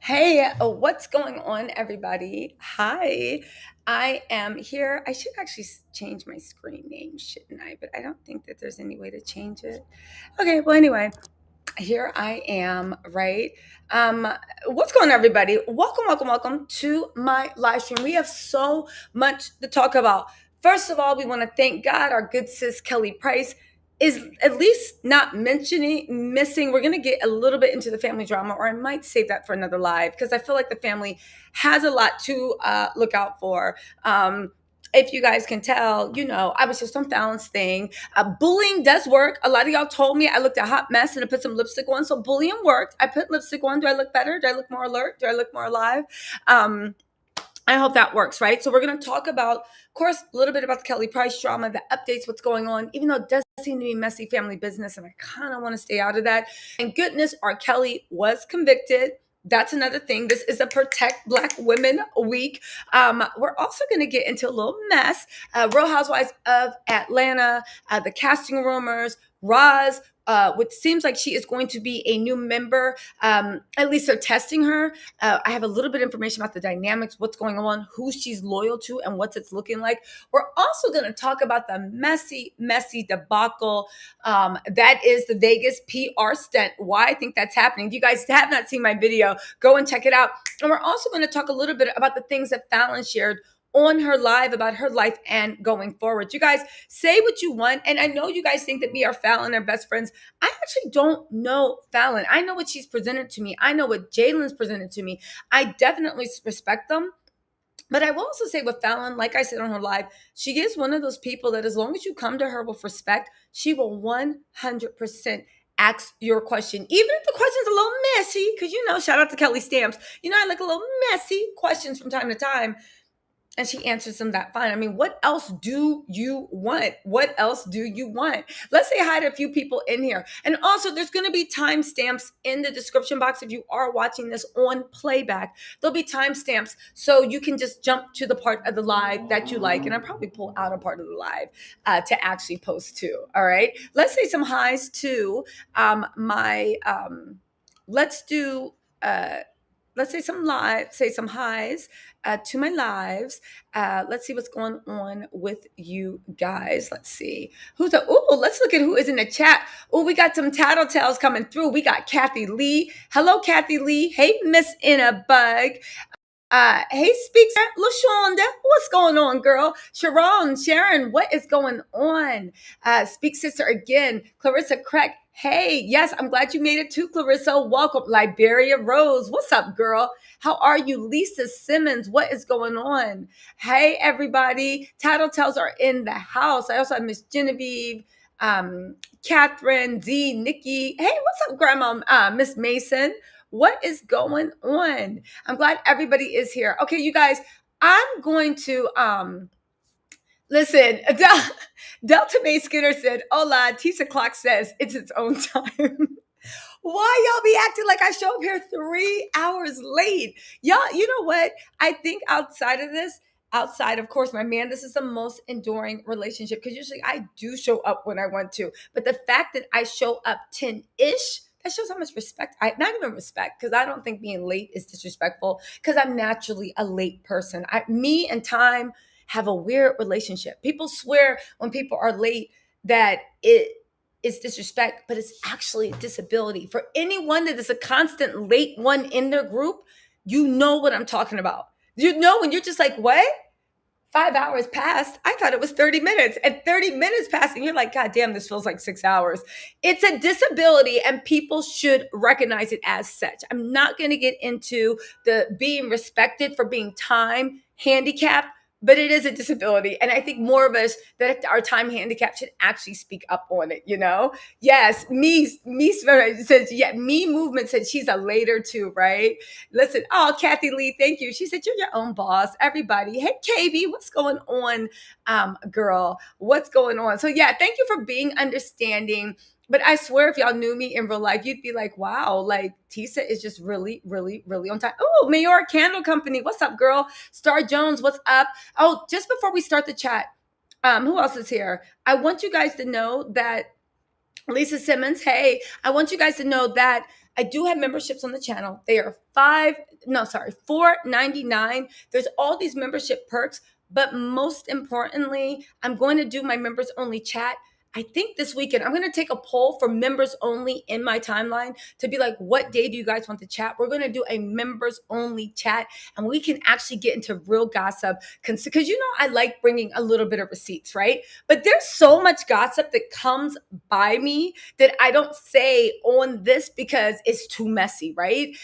Hey, what's going on, everybody? Hi, I am here. I should actually change my screen name, shouldn't I? But I don't think that there's any way to change it. Okay, well, anyway, here I am, right? Um, what's going on, everybody? Welcome to my live stream. We have so much to talk about. First of all, we want to thank God, our good sis Kelly Price is at least not missing. We're going to get a little bit into the family drama, or I might save that for another live because I feel like the family has a lot to look out for. If you guys can tell, I was just on Fallon's thing. Bullying does work. A lot of y'all told me I looked a hot mess and I put some lipstick on. So bullying worked. I put lipstick on. Do I look better? Do I look more alert? Do I look more alive? I hope that works, right? So we're going to talk about, of course, a little bit about the Kelly Price drama, the updates, what's going on, even though it does seem to be messy family business, and I kind of want to stay out of that. And goodness, R. Kelly was convicted. That's another thing. This is a Protect Black Women week. We're also going to get into a little mess. Real Housewives of Atlanta, the casting rumors, Roz, which seems like she is going to be a new member. At least they're testing her. I have a little bit of information about the dynamics, what's going on, who she's loyal to, and what it's looking like. We're also going to talk about the messy debacle that is the Vegas PR stunt. Why I think that's happening. If you guys have not seen my video, go and check it out. And we're also going to talk a little bit about the things that Falynn shared on her live about her life and going forward. You guys say what you want. And I know you guys think that me or Falynn are best friends. I actually don't know Falynn. I know what she's presented to me. I know what Jalen's presented to me. I definitely respect them. But I will also say with Falynn, like I said on her live, she is one of those people that as long as you come to her with respect, she will 100% ask your question. Even if the question's a little messy, because shout out to Kelly Stamps. I like a little messy questions from time to time. And she answers them that fine. I mean, what else do you want? What else do you want? Let's say hi to a few people in here. And also, there's going to be timestamps in the description box if you are watching this on playback. There'll be timestamps so you can just jump to the part of the live that you like. And I'll probably pull out a part of the live to actually post too. All right. Let's say some highs to let's do let's say some highs to my lives. Let's see what's going on with you guys. Let's see let's look at who is in the chat. We got some Tattle Tells coming through. We got Kathy Lee. Hello, Kathy Lee. Hey, Miss In a Bug. Hey, Speaks LaShonda, what's going on, girl? Sharon, what is going on? Speak Sister again. Clarissa Crack. Hey, yes, I'm glad you made it too, Clarissa. Welcome. Liberia Rose, what's up, girl? How are you? Lisa Simmons, what is going on? Hey, everybody. Tattle Tells are in the house. I also have Miss Genevieve, Catherine, Z, Nikki. Hey, what's up, Grandma? Miss Mason. What is going on? I'm glad everybody is here. Okay, you guys, I'm going to listen. Delta May Skinner said, "Hola." Tisa Clock says it's its own time. Why y'all be acting like I show up here 3 hours late? Y'all, you know what? I think outside, of course, my man, this is the most enduring relationship because usually I do show up when I want to. But the fact that I show up 10-ish, that shows how much respect not even respect, because I don't think being late is disrespectful because I'm naturally a late person. Me and time have a weird relationship. People swear when people are late that it's disrespect, but it's actually a disability. For anyone that is a constant late one in their group, you know what I'm talking about. You know when you're just like, what? 5 hours passed. I thought it was 30 minutes. And 30 minutes passed, and you're like, God damn, this feels like 6 hours. It's a disability, and people should recognize it as such. I'm not going to get into the being respected for being time handicapped, but it is a disability. And I think more of us that are time handicapped should actually speak up on it, Yes, me says, me movement said she's a later too, right? Listen, Kathy Lee, thank you. She said, you're your own boss, everybody. Hey, KB, what's going on, girl? What's going on? So yeah, thank you for being understanding. But I swear, if y'all knew me in real life, you'd be like, wow, like Tisa is just really, really, really on time. Oh, Mayor Candle Company. What's up, girl? Star Jones, what's up? Oh, just before we start the chat, who else is here? I want you guys to know that Lisa Simmons, hey, I want you guys to know that I do have memberships on the channel. They are $4.99. There's all these membership perks, but most importantly, I'm going to do my members only chat. I think this weekend I'm going to take a poll for members only in my timeline to be like, what day do you guys want to chat? We're going to do a members only chat, and we can actually get into real gossip because I like bringing a little bit of receipts, right? But there's so much gossip that comes by me that I don't say on this because it's too messy, right?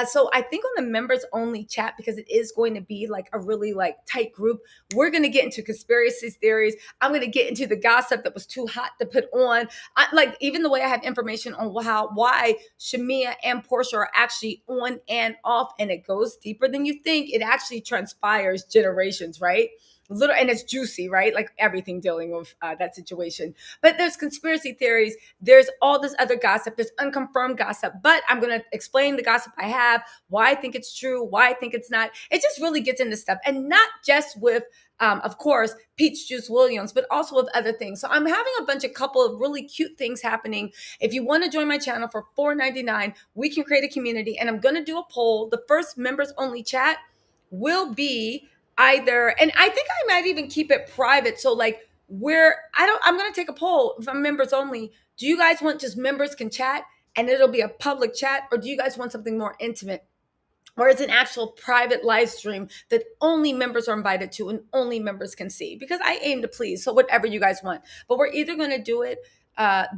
So I think on the members only chat, because it is going to be like a really like tight group, we're going to get into conspiracy theories. I'm going to get into the gossip that was too hot to put on. Like even the way I have information on why Shamia and Porsha are actually on and off, and it goes deeper than you think. It actually transpires generations, right? Little, and it's juicy, right? Like everything dealing with that situation. But there's conspiracy theories. There's all this other gossip. There's unconfirmed gossip. But I'm going to explain the gossip I have, why I think it's true, why I think it's not. It just really gets into stuff, and not just with of course, Peach Juice Williams, but also with other things. So I'm having a couple of really cute things happening. If you want to join my channel for $4.99, we can create a community, and I'm going to do a poll. The first members only chat will be either, and I think I might even keep it private. So like I'm going to take a poll from members only. Do you guys want just members can chat and it'll be a public chat, or do you guys want something more intimate? Or it's an actual private live stream that only members are invited to and only members can see, because I aim to please. So whatever you guys want, but we're either going to do it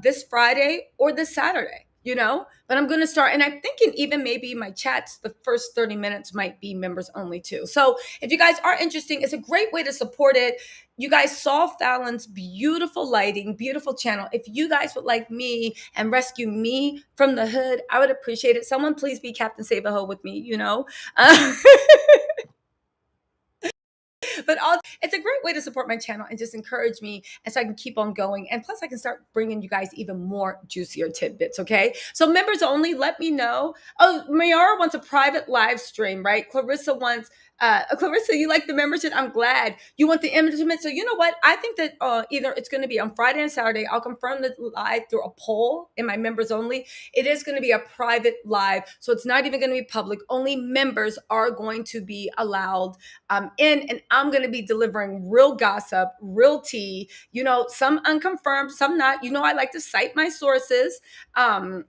this Friday or this Saturday, but I'm going to start. And I'm thinking even maybe my chats, the first 30 minutes might be members only too. So if you guys are interested, it's a great way to support it. You guys saw Falynn's beautiful lighting, beautiful channel. If you guys would like me and rescue me from the hood, I would appreciate it. Someone please be Captain Save a Ho with me. But it's a great way to support my channel and just encourage me, and so I can keep on going. And plus I can start bringing you guys even more juicier tidbits. Okay, so members only, let me know. Oh, Mayara wants a private live stream, right? Clarissa wants Clarissa, you like the membership? I'm glad you want the intimate. So you know what? I think that either it's going to be on Friday and Saturday. I'll confirm the live through a poll in my members only. It is going to be a private live, so it's not even going to be public. Only members are going to be allowed in, and I'm going to be delivering real gossip, real tea. Some unconfirmed, some not. I like to cite my sources. So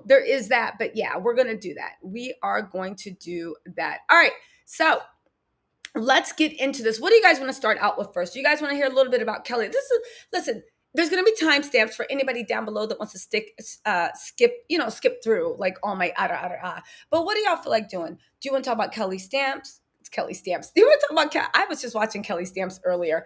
there is that. But yeah, we're going to do that. We are going to do that. All right. So let's get into this. What do you guys want to start out with first? Do you guys want to hear a little bit about Kelly? Listen, there's going to be timestamps for anybody down below that wants to skip through like all my But what do y'all feel like doing? Do you want to talk about Kelly Stamps? It's Kelly Stamps. Do you want to talk about I was just watching Kelly Stamps earlier.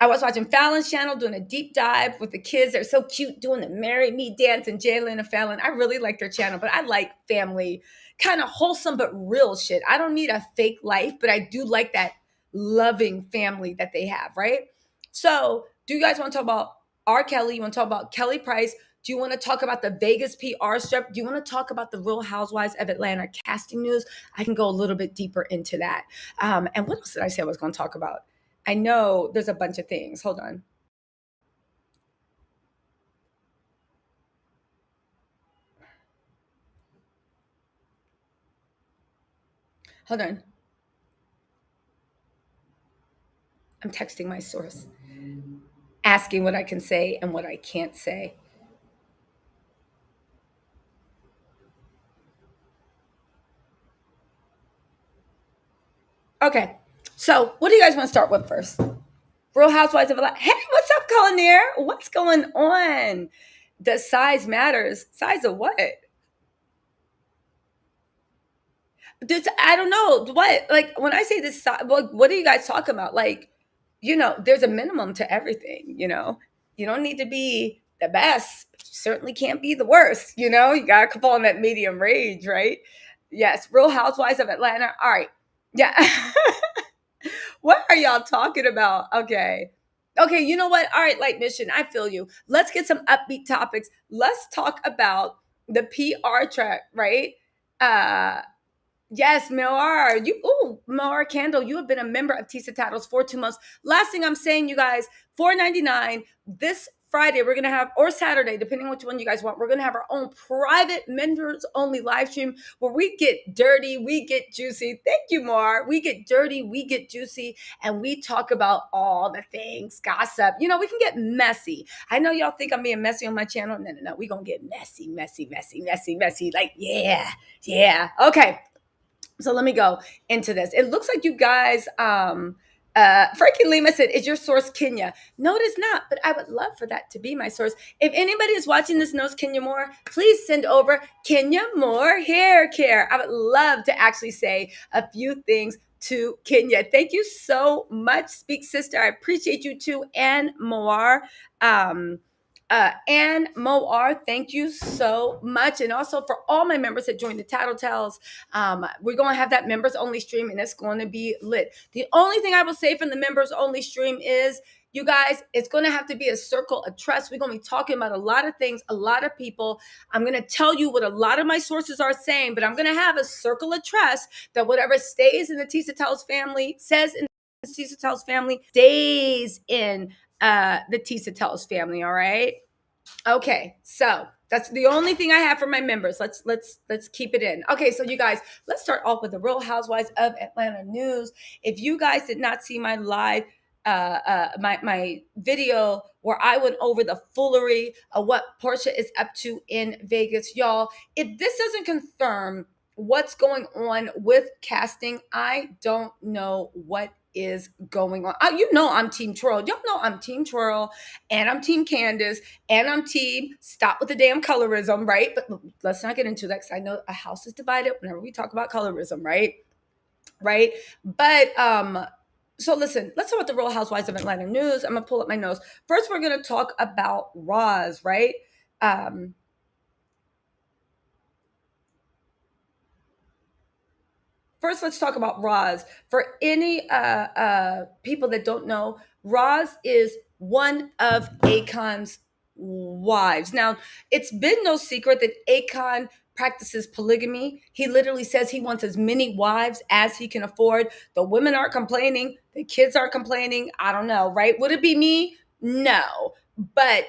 I was watching Falynn's channel doing a deep dive with the kids. They're so cute doing the Marry Me dance, and Jalen and Falynn. I really like their channel, but I like family, kind of wholesome but real shit. I don't need a fake life, but I do like that loving family that they have, right? So do you guys want to talk about R. Kelly? You want to talk about Kelly Price? Do you want to talk about the Vegas PR strip? Do you want to talk about the Real Housewives of Atlanta casting news? I can go a little bit deeper into that. And what else did I say I was going to talk about? I know there's a bunch of things. Hold on. Hold on. I'm texting my source, asking what I can say and what I can't say. Okay. So what do you guys want to start with first? Real Housewives of Atlanta. Hey, what's up, Culinaire? What's going on? Does size matters? Size of what? I don't know what. Like when I say this, what are you guys talking about? Like, there's a minimum to everything. You don't need to be the best, but you certainly can't be the worst. You gotta fall in that medium range, right? Yes, Real Housewives of Atlanta. All right, yeah. What are y'all talking about? Okay. Okay, you know what? All right, Light Mission, I feel you. Let's get some upbeat topics. Let's talk about the PR track, right? Yes, Millar. Millar Candle, you have been a member of TisaTells for 2 months. Last thing I'm saying, you guys, $4.99 this Friday, we're going to have, or Saturday, depending on which one you guys want, we're going to have our own private members only live stream where we get dirty, we get juicy. Thank you, Mar. We get dirty, we get juicy, and we talk about all the things, gossip. You know, we can get messy. I know y'all think I'm being messy on my channel. No. We're going to get messy, messy, messy, messy, messy. Like, yeah. Okay. So let me go into this. It looks like you guys, Frankie Lima said, is your source Kenya? No, it is not, but I would love for that to be my source. If anybody is watching this knows Kenya Moore, please send over Kenya Moore hair care. I would love to actually say a few things to Kenya. Thank you so much, Speak Sister. I appreciate you too, and Moar. And Moar, thank you so much. And also for all my members that joined the Tattle Tells, we're going to have that members only stream and it's going to be lit. The only thing I will say from the members only stream is, you guys, it's going to have to be a circle of trust. We're going to be talking about a lot of things, a lot of people. I'm going to tell you what a lot of my sources are saying, but I'm going to have a circle of trust that whatever stays in the TisaTells family, says in the TisaTells family, stays in the TisaTells family. All right. Okay, so that's the only thing I have for my members. Let's keep it in. Okay, so you guys, let's start off with the Real Housewives of Atlanta news. If you guys did not see my live, my video where I went over the foolery of what Porsha is up to in Vegas, y'all, if this doesn't confirm what's going on with casting, I don't know what is going on. You know I'm Team Twirl. Y'all know I'm Team Twirl, and I'm Team Candace, and I'm Team stop with the damn colorism, right? But let's not get into that because I know a house is divided whenever we talk about colorism, right? Right? But so listen, let's talk about the Real Housewives of Atlanta news. I'm gonna pull up my nose. First, we're gonna talk about Roz, right? First, let's talk about Roz. For any people that don't know, Roz is one of Akon's wives. Now, it's been no secret that Akon practices polygamy. He literally says he wants as many wives as he can afford. The women aren't complaining. The kids aren't complaining. I don't know, right? Would it be me? No. But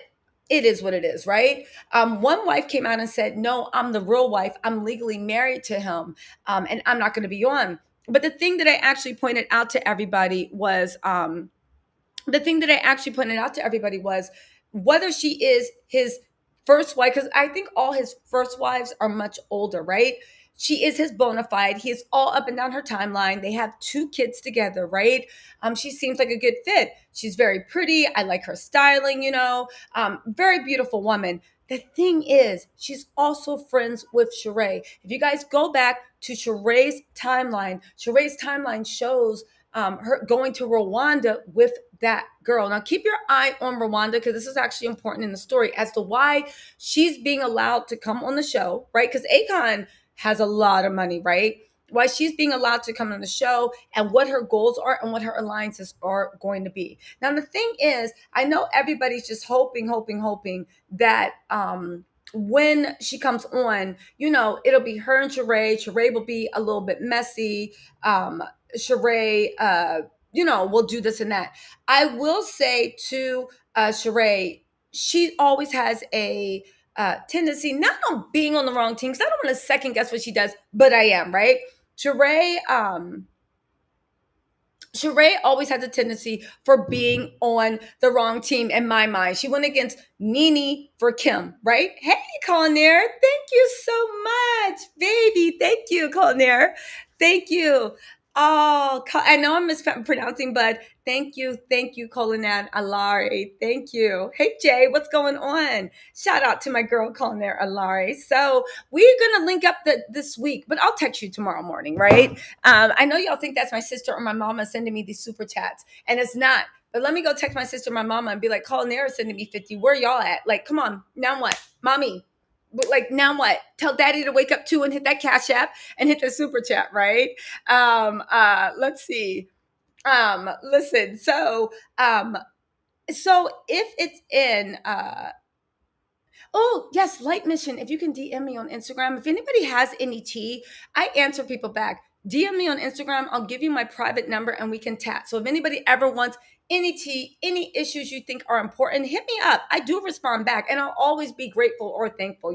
it is what it is, right? One wife came out and said, no, I'm the real wife. I'm legally married to him, and I'm not going to be on. But the thing that I actually pointed out to everybody was, whether she is his first wife, because I think all his first wives are much older, right? She is his bona fide. He is all up and down her timeline. They have 2 kids together, right? She seems like a good fit. She's very pretty. I like her styling, very beautiful woman. The thing is, she's also friends with Sheree. If you guys go back to Sheree's timeline shows her going to Rwanda with that girl. Now, keep your eye on Rwanda because this is actually important in the story as to why she's being allowed to come on the show, right? Because Akon has a lot of money, right? Why she's being allowed to come on the show and what her goals are and what her alliances are going to be. Now, the thing is, I know everybody's just hoping that when she comes on, it'll be her and Sheree. Sheree will be a little bit messy. Sheree, will do this and that. I will say to Sheree, she always has a tendency not on being on the wrong team, because I don't want to second guess what she does, but I am, right? Sheree always has a tendency for being on the wrong team in my mind. She went against Nene for Kim, right? Hey, Colnair, thank you so much, baby. Thank you, Colnair. Thank you. Oh, I know I'm mispronouncing, but thank you, Colinair Alari. Thank you. Hey, Jay, what's going on? Shout out to my girl, Colinair Alari. So we're going to link up this week, but I'll text you tomorrow morning, right? I know y'all think that's my sister or my mama sending me these super chats, and it's not. But let me go text my sister, my mama, and be like, Colinair is sending me 50. Where y'all at? Like, come on. Now what? Mommy. But like, now what? Tell daddy to wake up too and hit that Cash App and hit the super chat, right? Let's see. Listen, so if it's in oh yes, Light Mission, if you can DM me on Instagram, if anybody has any tea, I answer people back. DM me on Instagram. I'll give you my private number and we can chat. So if anybody ever wants any tea, any issues you think are important, hit me up. I do respond back and I'll always be grateful or thankful,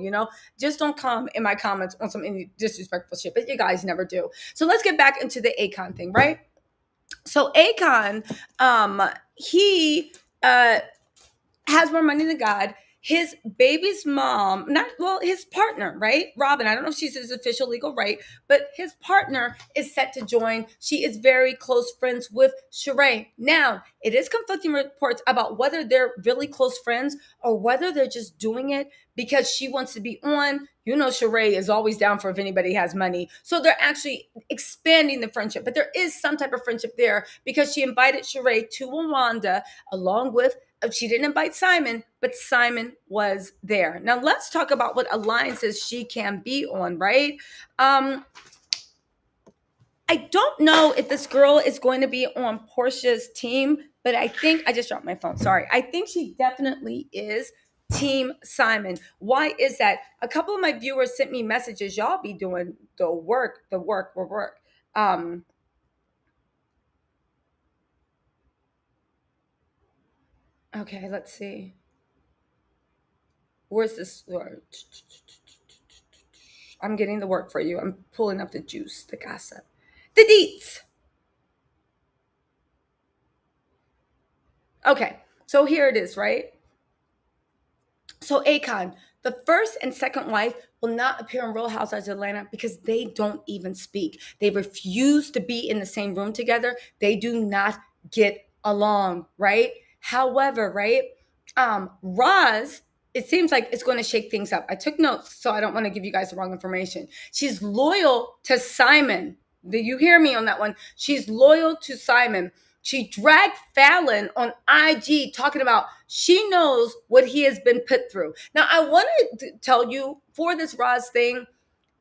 Just don't come in my comments on some any disrespectful shit, but you guys never do. So let's get back into the Akon thing, right? So Akon, he has more money than God. His baby's mom, his partner, right? Robin, I don't know if she's his official legal right, but his partner is set to join. She is very close friends with Sheree. Now, it is conflicting reports about whether they're really close friends or whether they're just doing it because she wants to be on. Sheree is always down for if anybody has money. So they're actually expanding the friendship, but there is some type of friendship there because she invited Sheree to Rwanda along with she didn't invite Simon, but Simon was there. Now let's talk about what alliances she can be on, right? I don't know if this girl is going to be on Porsha's team, but I think I just dropped my phone. Sorry. I think she definitely is Team Simon. Why is that? A couple of my viewers sent me messages. Y'all be doing the work. Okay, let's see. Where's this? I'm getting the work for you. I'm pulling up the juice, the gossip, the deets. Okay, so here it is, right? So Akon, the first and second wife will not appear in Real Housewives of Atlanta because they don't even speak. They refuse to be in the same room together. They do not get along, right? However, right, Roz, it seems like it's going to shake things up. I took notes, so I don't want to give you guys the wrong information. She's loyal to Simon. Did you hear me on that one? She's loyal to Simon. She dragged Falynn on IG talking about she knows what he has been put through. Now, I want to tell you for this Roz thing,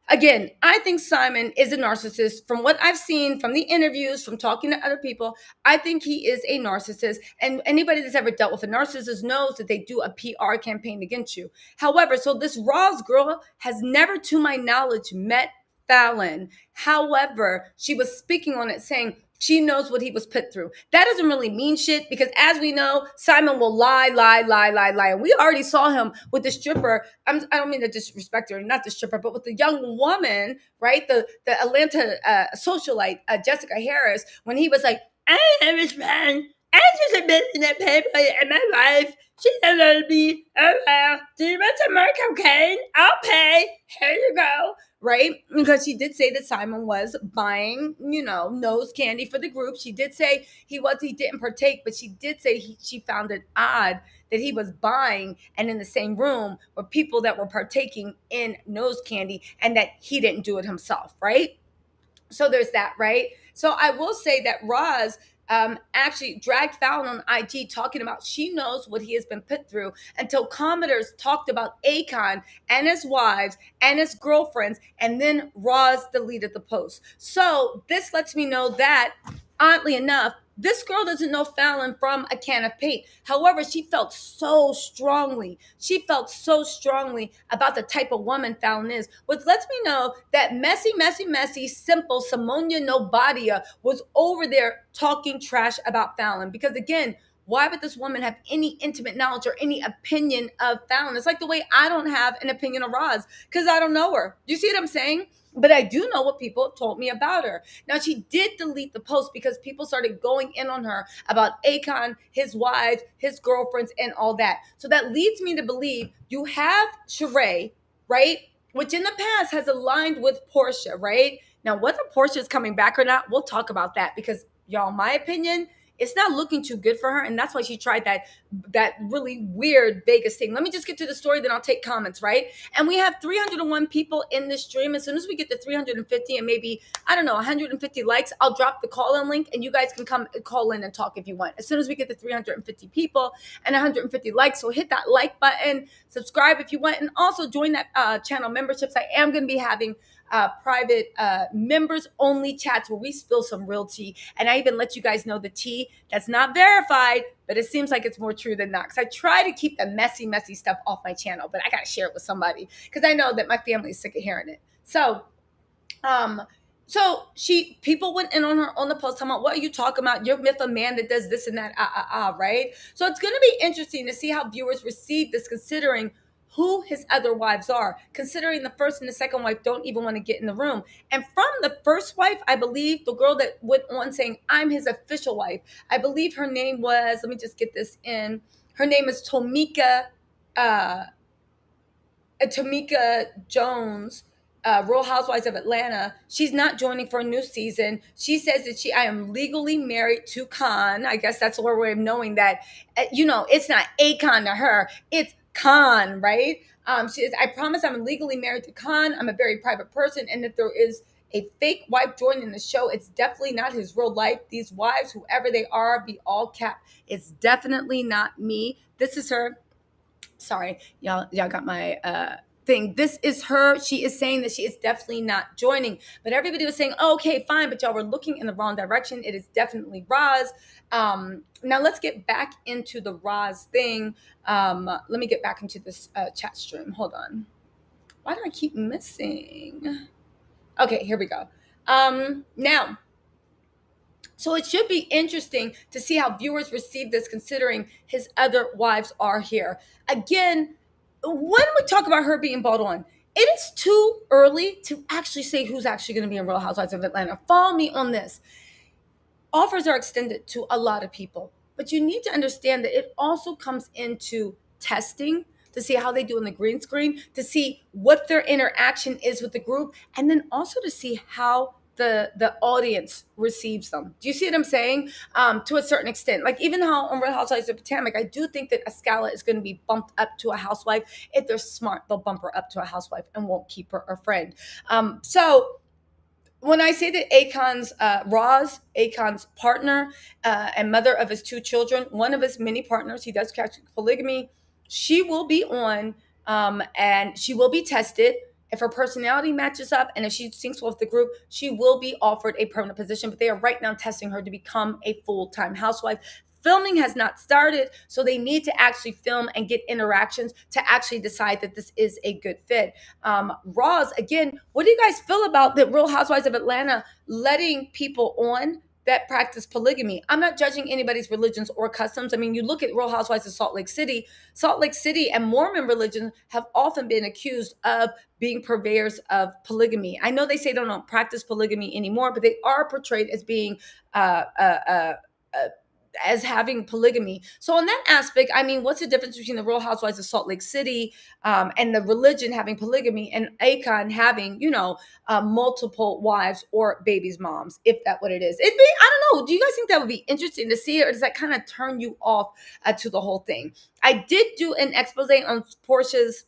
again, I think Simon is a narcissist. From what I've seen, from the interviews, from talking to other people, I think he is a narcissist. And anybody that's ever dealt with a narcissist knows that they do a PR campaign against you. However, so this Roz girl has never, to my knowledge, met Falynn. However, she was speaking on it saying, she knows what he was put through. That doesn't really mean shit because, as we know, Simon will lie. And we already saw him with the stripper. I don't mean to disrespect her, not the stripper, but with the young woman, right? The Atlanta socialite, Jessica Harris, when he was like, I am his friend. I just admitted that paper in my life. She said to me, oh, well, do you want some more cocaine? I'll pay. Here you go. Right? Because she did say that Simon was buying, nose candy for the group. She did say he didn't partake, but she did say she found it odd that he was buying and in the same room were people that were partaking in nose candy and that he didn't do it himself, right? So there's that, right? So I will say that Roz actually dragged Fallon on IG talking about she knows what he has been put through until commenters talked about Akon and his wives and his girlfriends, and then Roz deleted the post. So this lets me know that, oddly enough, this girl doesn't know Falynn from a can of paint. However, she felt so strongly. She felt so strongly about the type of woman Falynn is, which lets me know that messy, simple Simonia Nobadia was over there talking trash about Falynn. Because again, why would this woman have any intimate knowledge or any opinion of Falynn? It's like the way I don't have an opinion of Roz because I don't know her. Do you see what I'm saying? But I do know what people have told me about her. Now, she did delete the post because people started going in on her about Akon, his wives, his girlfriends, and all that. So that leads me to believe you have Sheree, right? Which in the past has aligned with Porsha, right? Now, whether Porsha is coming back or not, we'll talk about that because, y'all, my opinion, it's not looking too good for her. And that's why she tried that really weird Vegas thing. Let me just get to the story, then I'll take comments, right? And we have 301 people in this stream. As soon as we get to 350 and maybe, I don't know, 150 likes, I'll drop the call-in link and you guys can come call in and talk if you want. As soon as we get to 350 people and 150 likes, so hit that like button, subscribe if you want, and also join that channel memberships. I am going to be having private members only chats where we spill some real tea, and I even let you guys know the tea that's not verified, but it seems like it's more true than not, because I try to keep the messy stuff off my channel, but I gotta share it with somebody because I know that my family is sick of hearing it. So So people went in on her on the post talking about, what are you talking about? You're with a man that does this and that, right? So it's going to be interesting to see how viewers receive this, considering who his other wives are, considering the first and the second wife don't even want to get in the room. And from the first wife, I believe the girl that went on saying, I'm his official wife, I believe her name was, let me just get this in. Her name is uh, Tamika Jones, Real Housewives of Atlanta. She's not joining for a new season. She says that I am legally married to Khan. I guess that's her way of knowing that, it's not Akon to her. It's Khan, right? She says, I promise I'm legally married to Khan. I'm a very private person. And if there is a fake wife joining the show, it's definitely not his real life. These wives, whoever they are, be all cap. It's definitely not me. This is her. Sorry, y'all got my thing. This is her. She is saying that she is definitely not joining, but everybody was saying, oh, okay, fine, but y'all were looking in the wrong direction. It is definitely Roz. Now let's get back into the Roz thing. Let me get back into this chat stream. Hold on. Why do I keep missing? Okay, here we go. Now, so it should be interesting to see how viewers receive this, considering his other wives are here. Again, when we talk about her being bought on, it is too early to actually say who's actually going to be in Real Housewives of Atlanta. Follow me on this. Offers are extended to a lot of people, but you need to understand that it also comes into testing to see how they do in the green screen, to see what their interaction is with the group, and then also to see how the audience receives them. Do you see what I'm saying? To a certain extent, like even how on Real Housewives of Potomac, I do think that Ascala is going to be bumped up to a housewife. If they're smart, they'll bump her up to a housewife and won't keep her a friend. So when I say that Roz, Akon's partner and mother of his two children, one of his many partners, he does catch polygamy, she will be on and she will be tested. If her personality matches up and if she syncs well with the group, she will be offered a permanent position. But they are right now testing her to become a full-time housewife. Filming has not started, so they need to actually film and get interactions to actually decide that this is a good fit. Roz, again, what do you guys feel about the Real Housewives of Atlanta letting people on that practice polygamy? I'm not judging anybody's religions or customs. I mean, you look at Real Housewives of Salt Lake City. Salt Lake City and Mormon religion have often been accused of being purveyors of polygamy. I know they say they don't practice polygamy anymore, but they are portrayed as being as having polygamy. So in that aspect, I mean, what's the difference between the Real Housewives of Salt Lake City and the religion having polygamy and Akon having, multiple wives or babies' moms, if that what it is? I don't know. Do you guys think that would be interesting to see, or does that kind of turn you off to the whole thing? I did do an expose on Porsha's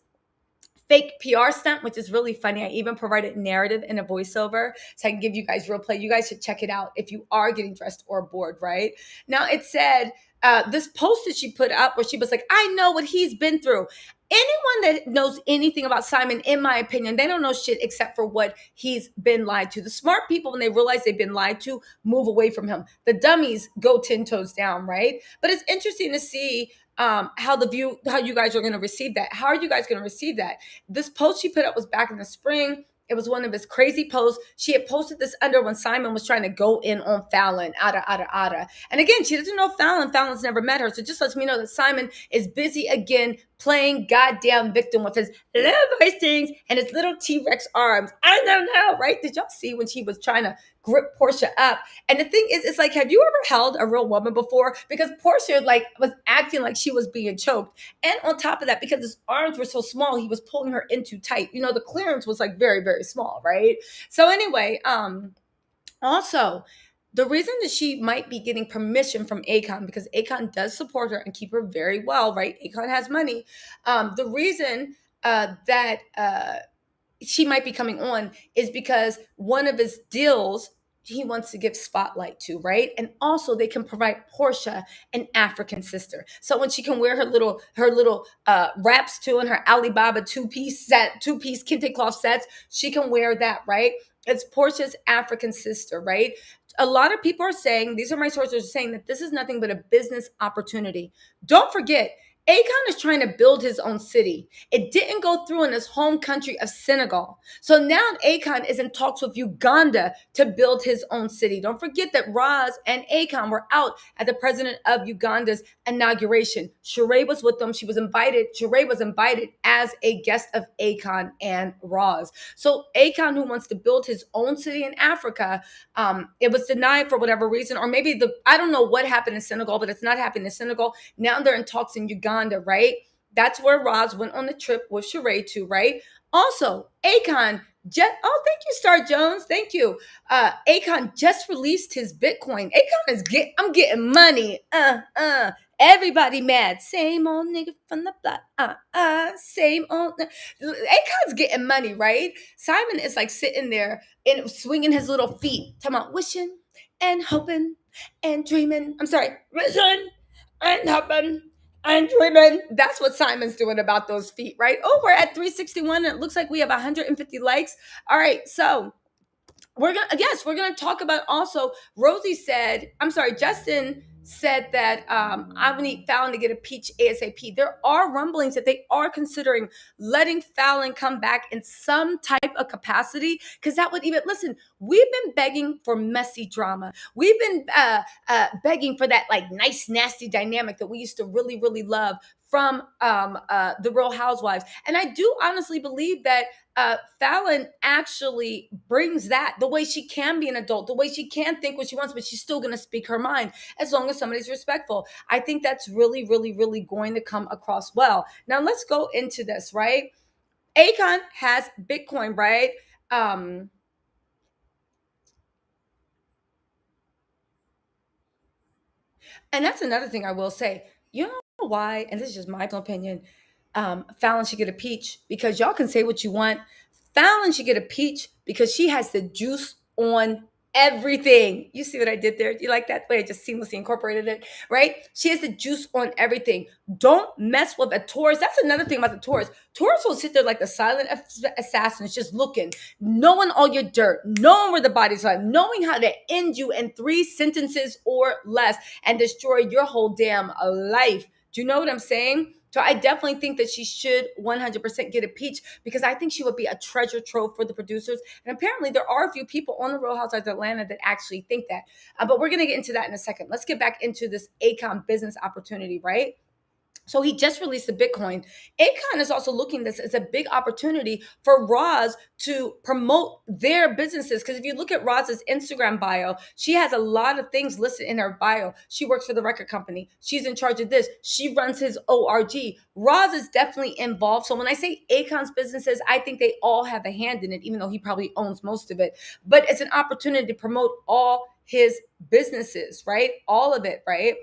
fake PR stunt, which is really funny. I even provided narrative in a voiceover so I can give you guys real play. You guys should check it out if you are getting dressed or bored, right? Now it said, this post that she put up where she was like, I know what he's been through. Anyone that knows anything about Simon, in my opinion, they don't know shit except for what he's been lied to. The smart people, when they realize they've been lied to, move away from him. The dummies go 10 toes down, right? But it's interesting to see how you guys are going to receive that. How are you guys going to receive that? This post she put up was back in the spring. It was one of his crazy posts. She had posted this under when Simon was trying to go in on Falynn, ada. And again, she doesn't know Falynn. Fallon's never met her. So just lets me know that Simon is busy again playing goddamn victim with his little voice things and his little T-Rex arms. I don't know, right? Did y'all see when she was trying to grip Porsha up? And the thing is, it's like, have you ever held a real woman before? Because Porsha was acting like she was being choked. And on top of that, because his arms were so small, he was pulling her in too tight. The clearance was very, very small, right? So anyway, also, the reason that she might be getting permission from Akon, because Akon does support her and keep her very well, right? Akon has money. The reason that she might be coming on is because one of his deals he wants to give spotlight to, right? And also they can provide Porsha an African sister. So when she can wear her little wraps too and her Alibaba two-piece kente cloth sets, she can wear that, right? It's Porsha's African sister, right? A lot of people are saying, these are my sources saying that this is nothing but a business opportunity. Don't forget, Akon is trying to build his own city. It didn't go through in his home country of Senegal. So now Akon is in talks with Uganda to build his own city. Don't forget that Roz and Akon were out at the president of Uganda's inauguration. Sheree was with them. She was invited. Sheree was invited as a guest of Akon and Roz. So Akon, who wants to build his own city in Africa, it was denied for whatever reason, or maybe I don't know what happened in Senegal, but it's not happening in Senegal. Now they're in talks in Uganda, right? That's where Roz went on the trip with Sheree to, right? Also, Akon thank you, Star Jones. Thank you. Akon just released his Bitcoin. Akon is I'm getting money. Everybody mad. Same old nigga from the block. Same old. Akon's getting money, right? Simon is like sitting there and swinging his little feet, talking about wishing and hoping and dreaming. I'm sorry, wishing and hoping and dreaming. That's what Simon's doing about those feet, right? Oh, we're at 361 and it looks like we have 150 likes. All right, so we're gonna talk about also. Justin said that I need Fallon to get a peach ASAP. There are rumblings that they are considering letting Fallon come back in some type of capacity, because that would even listen. We've been begging for messy drama. We've been begging for that like nice nasty dynamic that we used to really really love from the Real Housewives, and I do honestly believe that Fallon actually brings that, the way she can be an adult, the way she can think what she wants, but she's still going to speak her mind as long as somebody's respectful. I think that's really, really, really going to come across well. Now let's go into this, right? Akon has Bitcoin, right? And that's another thing I will say. You know why? And this is just my opinion. Fallon should get a peach, because y'all can say what you want. Fallon should get a peach because she has the juice on everything. You see what I did there? Do you like that way I just seamlessly incorporated it, right? She has the juice on everything. Don't mess with a Taurus. That's another thing about the Taurus. Taurus will sit there like the silent assassins, just looking, knowing all your dirt, knowing where the bodies are, knowing how to end you in 3 sentences or less and destroy your whole damn life. Do you know what I'm saying? So I definitely think that she should 100% get a peach, because I think she would be a treasure trove for the producers. And apparently there are a few people on the Real Housewives of Atlanta that actually think that. But we're going to get into that in a second. Let's get back into this Akon business opportunity, right? So he just released the Bitcoin. Akon is also looking at this as a big opportunity for Roz to promote their businesses. Because if you look at Roz's Instagram bio, she has a lot of things listed in her bio. She works for the record company. She's in charge of this. She runs his ORG. Roz is definitely involved. So when I say Akon's businesses, I think they all have a hand in it, even though he probably owns most of it. But it's an opportunity to promote all his businesses, right? All of it, right?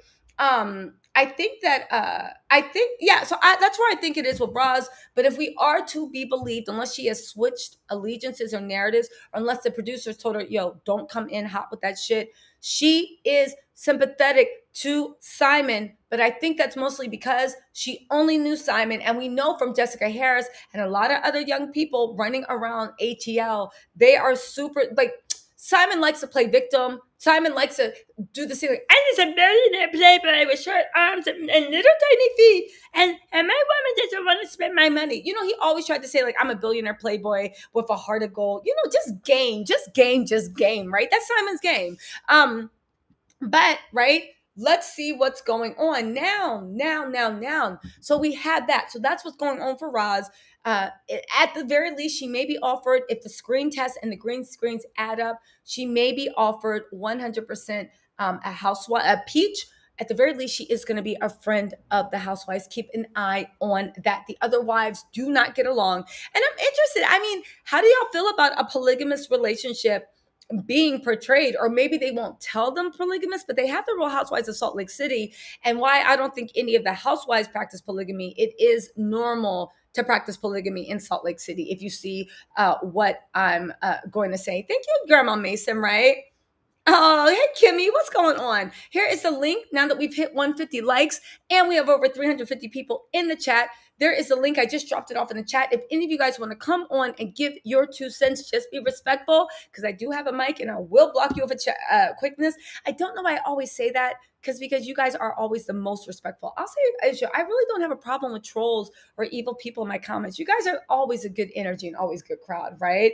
I think that that's where I think it is with Roz. But if we are to be believed, unless she has switched allegiances or narratives, or unless the producers told her, yo, don't come in hot with that shit, she is sympathetic to Simon. But I think that's mostly because she only knew Simon. And we know from Jessica Harris and a lot of other young people running around ATL, they are super, like, Simon likes to play victim. Simon likes to do the thing like, I'm just a billionaire playboy with short arms and little tiny feet, and my woman doesn't want to spend my money. You know, he always tried to say, like, I'm a billionaire playboy with a heart of gold. You know, just game, right? That's Simon's game. But right, let's see what's going on now. So we have that. So that's what's going on for Roz. At the very least, she may be offered, if the screen test and the green screens add up, she may be offered 100% a peach. At the very least, she is going to be a friend of the housewives. Keep an eye on that. The other wives do not get along. And I'm interested. I mean, how do y'all feel about a polygamous relationship being portrayed? Or maybe they won't tell them polygamous, but they have the Real Housewives of Salt Lake City. And why I don't think any of the housewives practice polygamy. It is normal to practice polygamy in Salt Lake City, if you see what I'm going to say. Thank you, Grandma Mason, right? Oh, hey, Kimmy, what's going on? Here is the link now that we've hit 150 likes and we have over 350 people in the chat. There is a link. I just dropped it off in the chat. If any of you guys want to come on and give your 2 cents, just be respectful, because I do have a mic and I will block you with a quickness. I don't know why I always say that, because you guys are always the most respectful. I'll say, I really don't have a problem with trolls or evil people in my comments. You guys are always a good energy and always good crowd, right?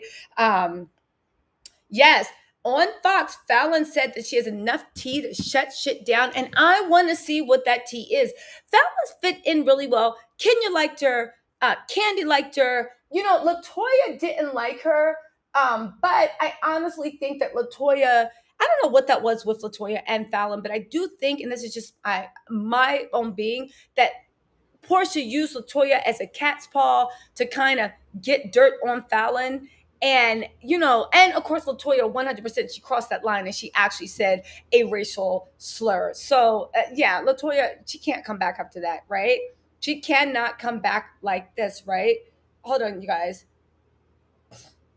Yes. On Fox, Falynn said that she has enough tea to shut shit down, and I want to see what that tea is. Falynn fit in really well. Kenya liked her. Candy liked her. Latoya didn't like her. But I honestly think that Latoya, I don't know what that was with Latoya and Falynn, but I do think, and this is just my own being, that Porsha used Latoya as a cat's paw to kind of get dirt on Falynn. And of course, Latoya 100%, she crossed that line and she actually said a racial slur. So, yeah, Latoya, she can't come back after that, right? She cannot come back like this, right? Hold on, you guys.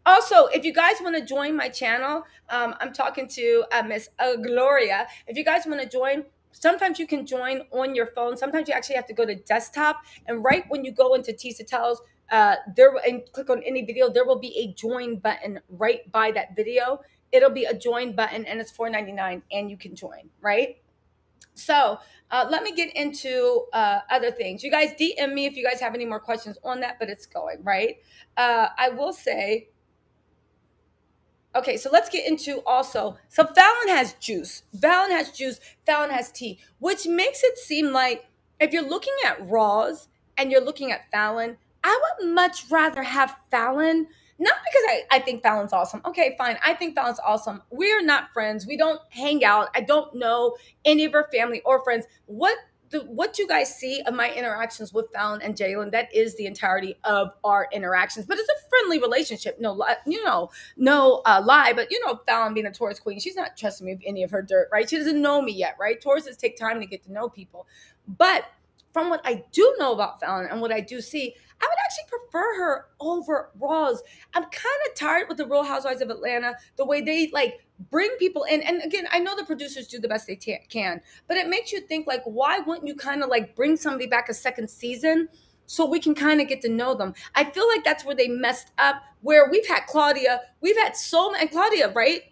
Also, if you guys want to join my channel, I'm talking to Miss Gloria. If you guys want to join, sometimes you can join on your phone. Sometimes you actually have to go to desktop, and right when you go into TisaTells, and click on any video, there will be a join button right by that video. It'll be a join button, and it's $4.99, and you can join, right? So let me get into other things. You guys DM me if you guys have any more questions on that, but it's going, right? I will say, okay, so let's get into also. So Falynn has juice. Falynn has juice. Falynn has tea, which makes it seem like if you're looking at RHOAs and you're looking at Falynn, I would much rather have Falynn. Not because I think Falyn's awesome. Okay, fine. I think Falyn's awesome. We're not friends. We don't hang out. I don't know any of her family or friends. What you guys see of my interactions with Falynn and Jalen, that is the entirety of our interactions. But it's a friendly relationship. No lie, but Falynn being a Taurus queen, she's not trusting me with any of her dirt, right? She doesn't know me yet, right? Tauruses take time to get to know people. But from what I do know about Falynn and what I do see, I would actually prefer her over Roz. I'm kind of tired with the Real Housewives of Atlanta, the way they bring people in. And again, I know the producers do the best they can, but it makes you think, why wouldn't you kind of bring somebody back a second season so we can kind of get to know them? I feel like that's where they messed up, where we've had Claudia, we've had so many, and Claudia, right?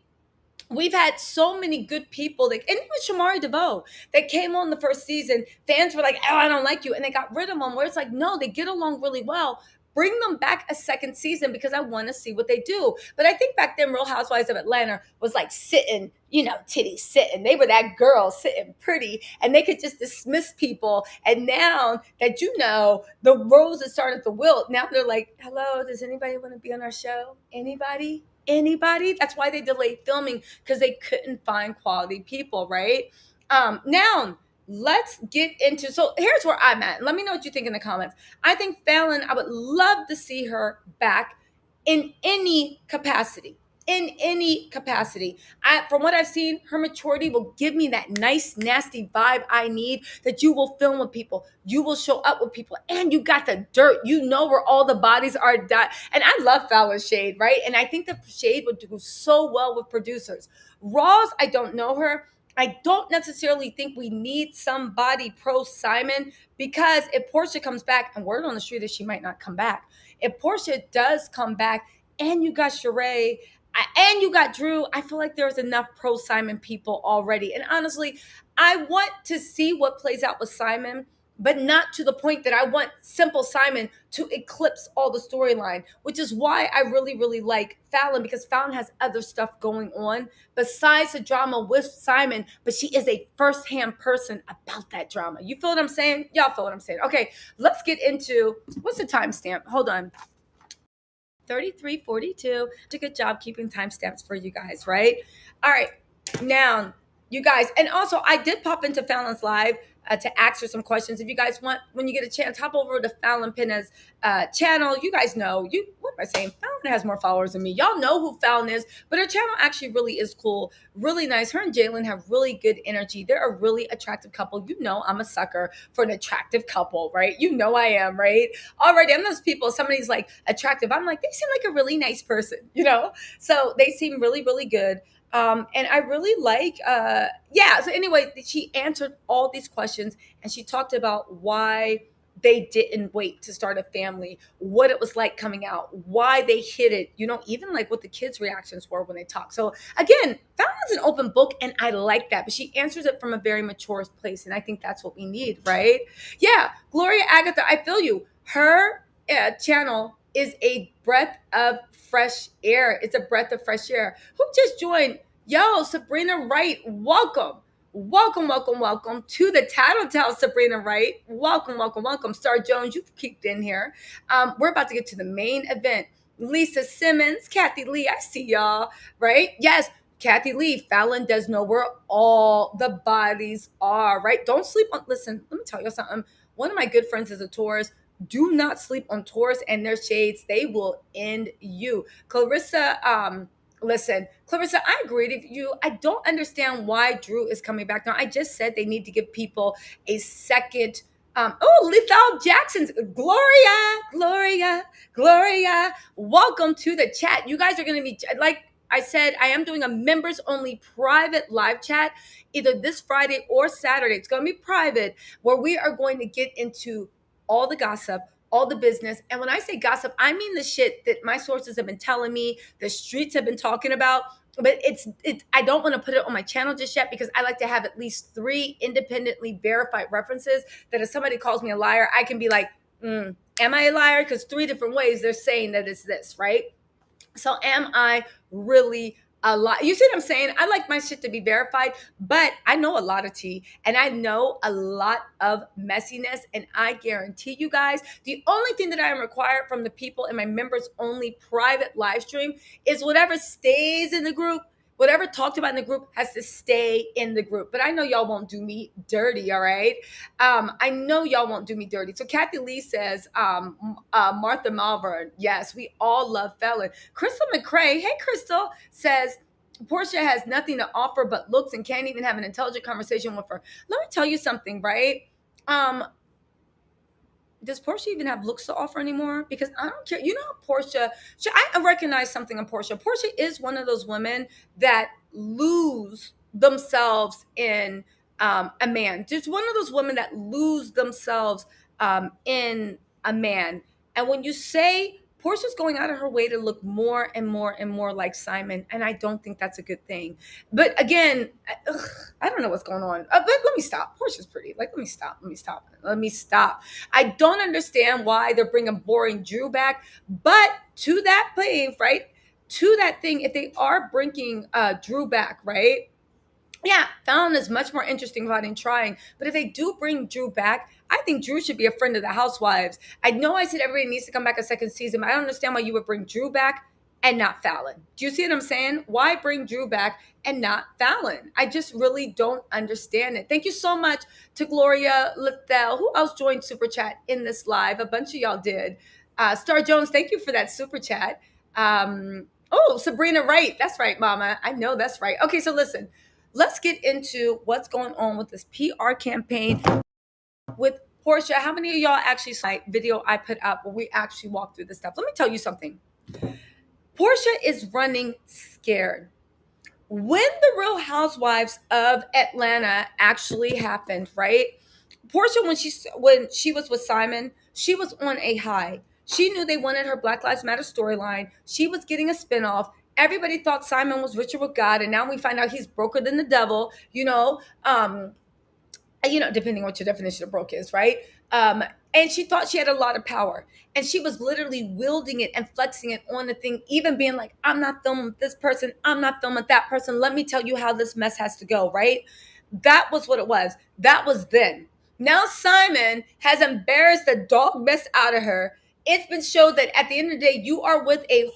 We've had so many good people, and even Shamari DeVoe, that came on the first season. Fans were like, "Oh, I don't like you," and they got rid of them. Where it's like, no, they get along really well. Bring them back a second season because I want to see what they do. But I think back then, Real Housewives of Atlanta was sitting, titties sitting. They were that girl sitting pretty, and they could just dismiss people. And now that the roses started to wilt, now they're like, "Hello, does anybody want to be on our show? Anybody?" That's why they delayed filming, because they couldn't find quality people, right? Now let's get into, so here's where I'm at. Let me know what you think in the comments. I think Falynn, I would love to see her back in any capacity. From what I've seen, her maturity will give me that nice, nasty vibe I need, that you will film with people, you will show up with people, and you got the dirt. You know where all the bodies are died. And I love Falyn's shade, right? And I think the shade would do so well with producers. Roz, I don't know her. I don't necessarily think we need somebody pro Simon, because if Porsha comes back, and word on the street is she might not come back. If Porsha does come back, and you got Sheree, and you got Drew, I feel like there's enough pro Simon people already. And honestly, I want to see what plays out with Simon, but not to the point that I want simple Simon to eclipse all the storyline, which is why I really, really like Falynn, because Falynn has other stuff going on besides the drama with Simon, but she is a firsthand person about that drama. You feel what I'm saying? Y'all feel what I'm saying? Okay, let's get into, what's the timestamp? Hold on. 33:42. Did a good job keeping timestamps for you guys, right? All right. Now, you guys, and also I did pop into Falynn's live to ask her some questions. If you guys want, when you get a chance, hop over to Falynn Pina's channel. You guys know, what am I saying? Falynn has more followers than me. Y'all know who Falynn is, but her channel actually really is cool, really nice. Her and Jalen have really good energy. They're a really attractive couple. You know I'm a sucker for an attractive couple, right? You know I am, right? Already, I'm those people, somebody's attractive, I'm like, they seem like a really nice person, So they seem really, really good. And I really like, so anyway, she answered all these questions, and she talked about why they didn't wait to start a family, what it was like coming out, why they hid it, even like what the kids' reactions were when they talk. So again, Fallon's an open book, and I like that, but she answers it from a very mature place, and I think that's what we need, right? Yeah, Gloria Agatha, I feel you. Her channel is a breath of fresh air. It's a breath of fresh air. Who just joined? Yo, Sabrina Wright, welcome. Welcome, welcome, welcome to the Tattle Tells, Sabrina Wright. Welcome, welcome, welcome. Star Jones, you've kicked in here. We're about to get to the main event. Lisa Simmons, Kathy Lee, I see y'all, right? Yes, Kathy Lee, Falynn does know where all the bodies are, right? Don't sleep on, listen, let me tell you something. One of my good friends is a Taurus. Do not sleep on Taurus and their shades. They will end you. Clarissa, listen, Clarissa, I agree with you. I don't understand why Drew is coming back now. I just said they need to give people a second. Lethal Jackson's Gloria. Welcome to the chat. You guys are going to be, like I said, I am doing a members only private live chat either this Friday or Saturday. It's going to be private, where we are going to get into all the gossip, all the business. And when I say gossip, I mean the shit that my sources have been telling me, the streets have been talking about. But it's I don't want to put it on my channel just yet, because I like to have at least 3 independently verified references that if somebody calls me a liar, I can be like, am I a liar? Because 3 different ways they're saying that it's this, right? So am I really a lot? You see what I'm saying? I like my shit to be verified, but I know a lot of tea and I know a lot of messiness. And I guarantee you guys, the only thing that I am required from the people in my members only private live stream is whatever stays in the group. Whatever talked about in the group has to stay in the group. But I know y'all won't do me dirty, all right? I know y'all won't do me dirty. So Kathy Lee says, Martha Malvern, yes, we all love Falynn. Crystal McCrae, hey Crystal, says, Porsha has nothing to offer but looks and can't even have an intelligent conversation with her. Let me tell you something, right? Does Porsha even have looks to offer anymore? Because I don't care. You know, Porsha, I recognize something in Porsha. Porsha is one of those women that lose themselves in a man. Just one of those women that lose themselves in a man. And when you say Portia's going out of her way to look more and more and more like Simon, and I don't think that's a good thing. But again, I don't know what's going on. But let me stop. Portia's pretty. Like, let me stop. I don't understand why they're bringing boring Drew back. But to that thing, right? To that thing, if they are bringing Drew back, right? Yeah, Fallon is much more interesting without him trying. But if they do bring Drew back, I think Drew should be a friend of the housewives. I know I said everybody needs to come back a second season, but I don't understand why you would bring Drew back and not Fallon. Do you see what I'm saying? Why bring Drew back and not Fallon? I just really don't understand it. Thank you so much to Gloria Lethal. Who else joined Super Chat in this live? A bunch of y'all did. Star Jones, thank you for that Super Chat. Sabrina Wright. That's right, Mama. I know that's right. Okay, so listen. Let's get into what's going on with this PR campaign with Porsha. How many of y'all actually saw my video I put up where we actually walk through this stuff? Let me tell you something. Porsha is running scared. When the Real Housewives of Atlanta actually happened, right? Porsha, when she was with Simon, she was on a high. She knew they wanted her Black Lives Matter storyline. She was getting a spinoff. Everybody thought Simon was richer with God, and now we find out he's broker than the devil. Depending on what your definition of broke is, right? And she thought she had a lot of power, and she was literally wielding it and flexing it on the thing, even being like, I'm not filming with this person. I'm not filming with that person. Let me tell you how this mess has to go, right? That was what it was. That was then. Now Simon has embarrassed the dog mess out of her. It's been showed that at the end of the day, you are with a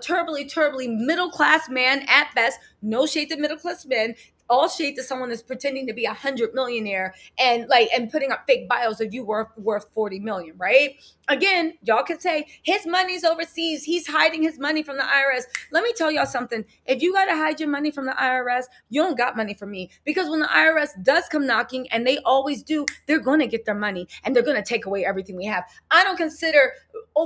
terribly middle-class man at best. No shade to middle-class men. All shade to someone that's pretending to be 100 millionaire and putting up fake bios of you worth 40 million, right? Again, y'all can say his money's overseas. He's hiding his money from the IRS. Let me tell y'all something. If you got to hide your money from the IRS, you don't got money from me. Because when the IRS does come knocking, and they always do, they're going to get their money and they're going to take away everything we have. I don't consider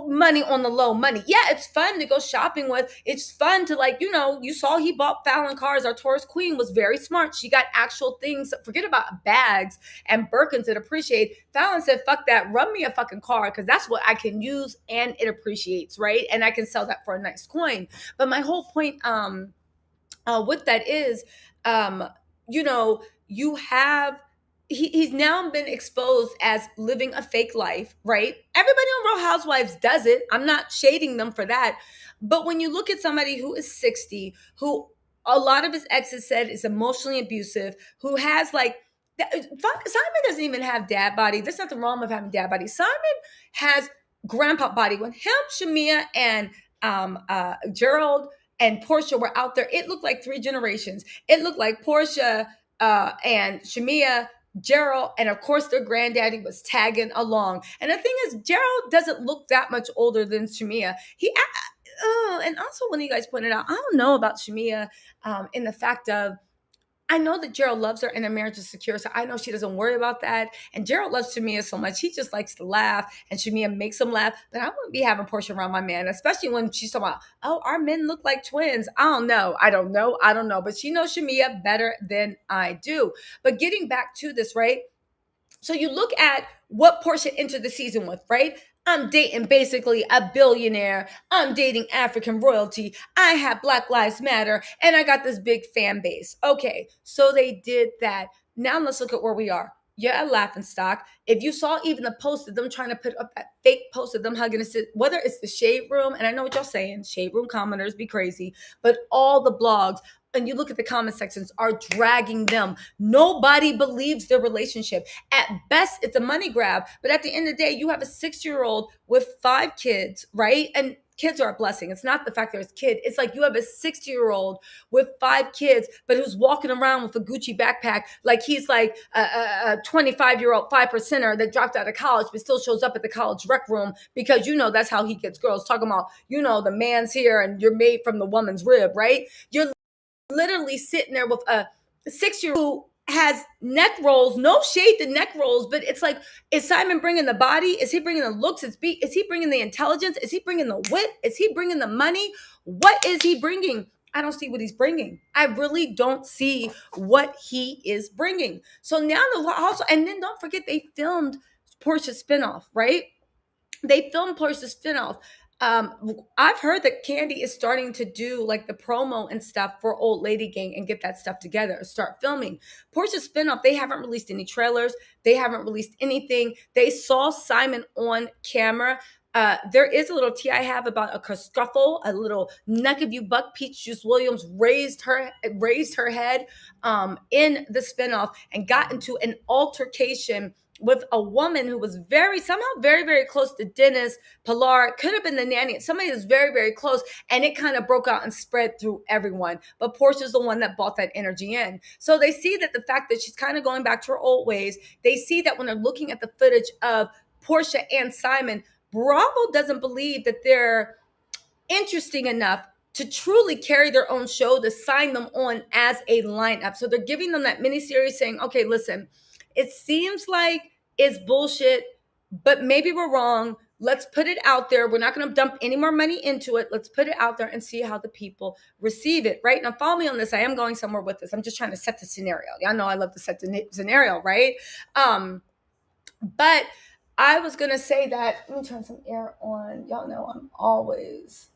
money on the low money. Yeah, it's fun to go shopping with. It's fun to you saw he bought Falynn cars. Our Taurus queen was very smart. smart. She got actual things. Forget about bags and Birkins that appreciate. Falynn said, fuck that, run me a fucking car, because that's what I can use and it appreciates, right? And I can sell that for a nice coin. But my whole point with that is, um, you know, you have he's now been exposed as living a fake life, right? Everybody on Real Housewives does it. I'm not shading them for that. But when you look at somebody who is 60, who a lot of his exes said is emotionally abusive, who has like Simon doesn't even have dad body. There's nothing wrong with having dad body. Simon has grandpa body. When him, Shamia, and Gerald and Porsha were out there, it looked like three generations. It looked like Porsha and Shamia, Gerald, and of course their granddaddy was tagging along. And the thing is, Gerald doesn't look that much older than Shamia. And also when you guys pointed out, I don't know about Shamia in the fact of, I know that Gerald loves her and their marriage is secure. So I know she doesn't worry about that. And Gerald loves Shamia so much. He just likes to laugh and Shamia makes him laugh. But I wouldn't be having Porsha around my man, especially when she's talking about, oh, our men look like twins. I don't know. But she knows Shamia better than I do. But getting back to this, right? So you look at what Porsha entered the season with, right? I'm dating basically a billionaire. I'm dating African royalty. I have Black Lives Matter, and I got this big fan base. Okay, so they did that. Now let's look at where we are. You're a laughing stock. If you saw even the post of them trying to put up that fake post of them hugging, whether it's the Shade Room, and I know what y'all saying, Shade Room commenters be crazy, but all the blogs, and you look at the comment sections, are dragging them. Nobody believes their relationship. At best, it's a money grab. But at the end of the day, you have a 6-year-old with 5 kids, right? And kids are a blessing. It's not the fact that it's kid. It's like you have a 60-year-old with 5 kids, but who's walking around with a Gucci backpack like he's like a 25-year-old 5%er that dropped out of college but still shows up at the college rec room because, that's how he gets girls. Talking about, the man's here and you're made from the woman's rib, right? You're literally sitting there with a 6-year-old who has neck rolls, no shade to neck rolls, but it's like, is Simon bringing the body? Is he bringing the looks? Is he bringing the intelligence? Is he bringing the wit? Is he bringing the money? What is he bringing? I don't see what he's bringing. I really don't see what he is bringing. So now and then don't forget they filmed Porscha's spinoff, right? They filmed Porscha's spinoff. I've heard that Candy is starting to do like the promo and stuff for Old Lady Gang and get that stuff together, start filming. Porscha's spinoff, they haven't released any trailers. They haven't released anything. They saw Simon on camera. There is a little tea I have about a kerfuffle, a little neck of you buck. Peach Juice Williams raised her head in the spinoff and got into an altercation with a woman who was somehow very, very close to Dennis Pilar. Could have been the nanny. Somebody that's very, very close. And it kind of broke out and spread through everyone. But Portia's the one that brought that energy in. So they see that the fact that she's kind of going back to her old ways. They see that when they're looking at the footage of Porsha and Simon, Bravo doesn't believe that they're interesting enough to truly carry their own show to sign them on as a lineup. So they're giving them that miniseries saying, okay, listen, it seems like it's bullshit, but maybe we're wrong. Let's put it out there. We're not going to dump any more money into it. Let's put it out there and see how the people receive it, right? Now, follow me on this. I am going somewhere with this. I'm just trying to set the scenario. Y'all know I love to set the scenario, right? But I was going to say that, let me turn some air on. Y'all know I'm always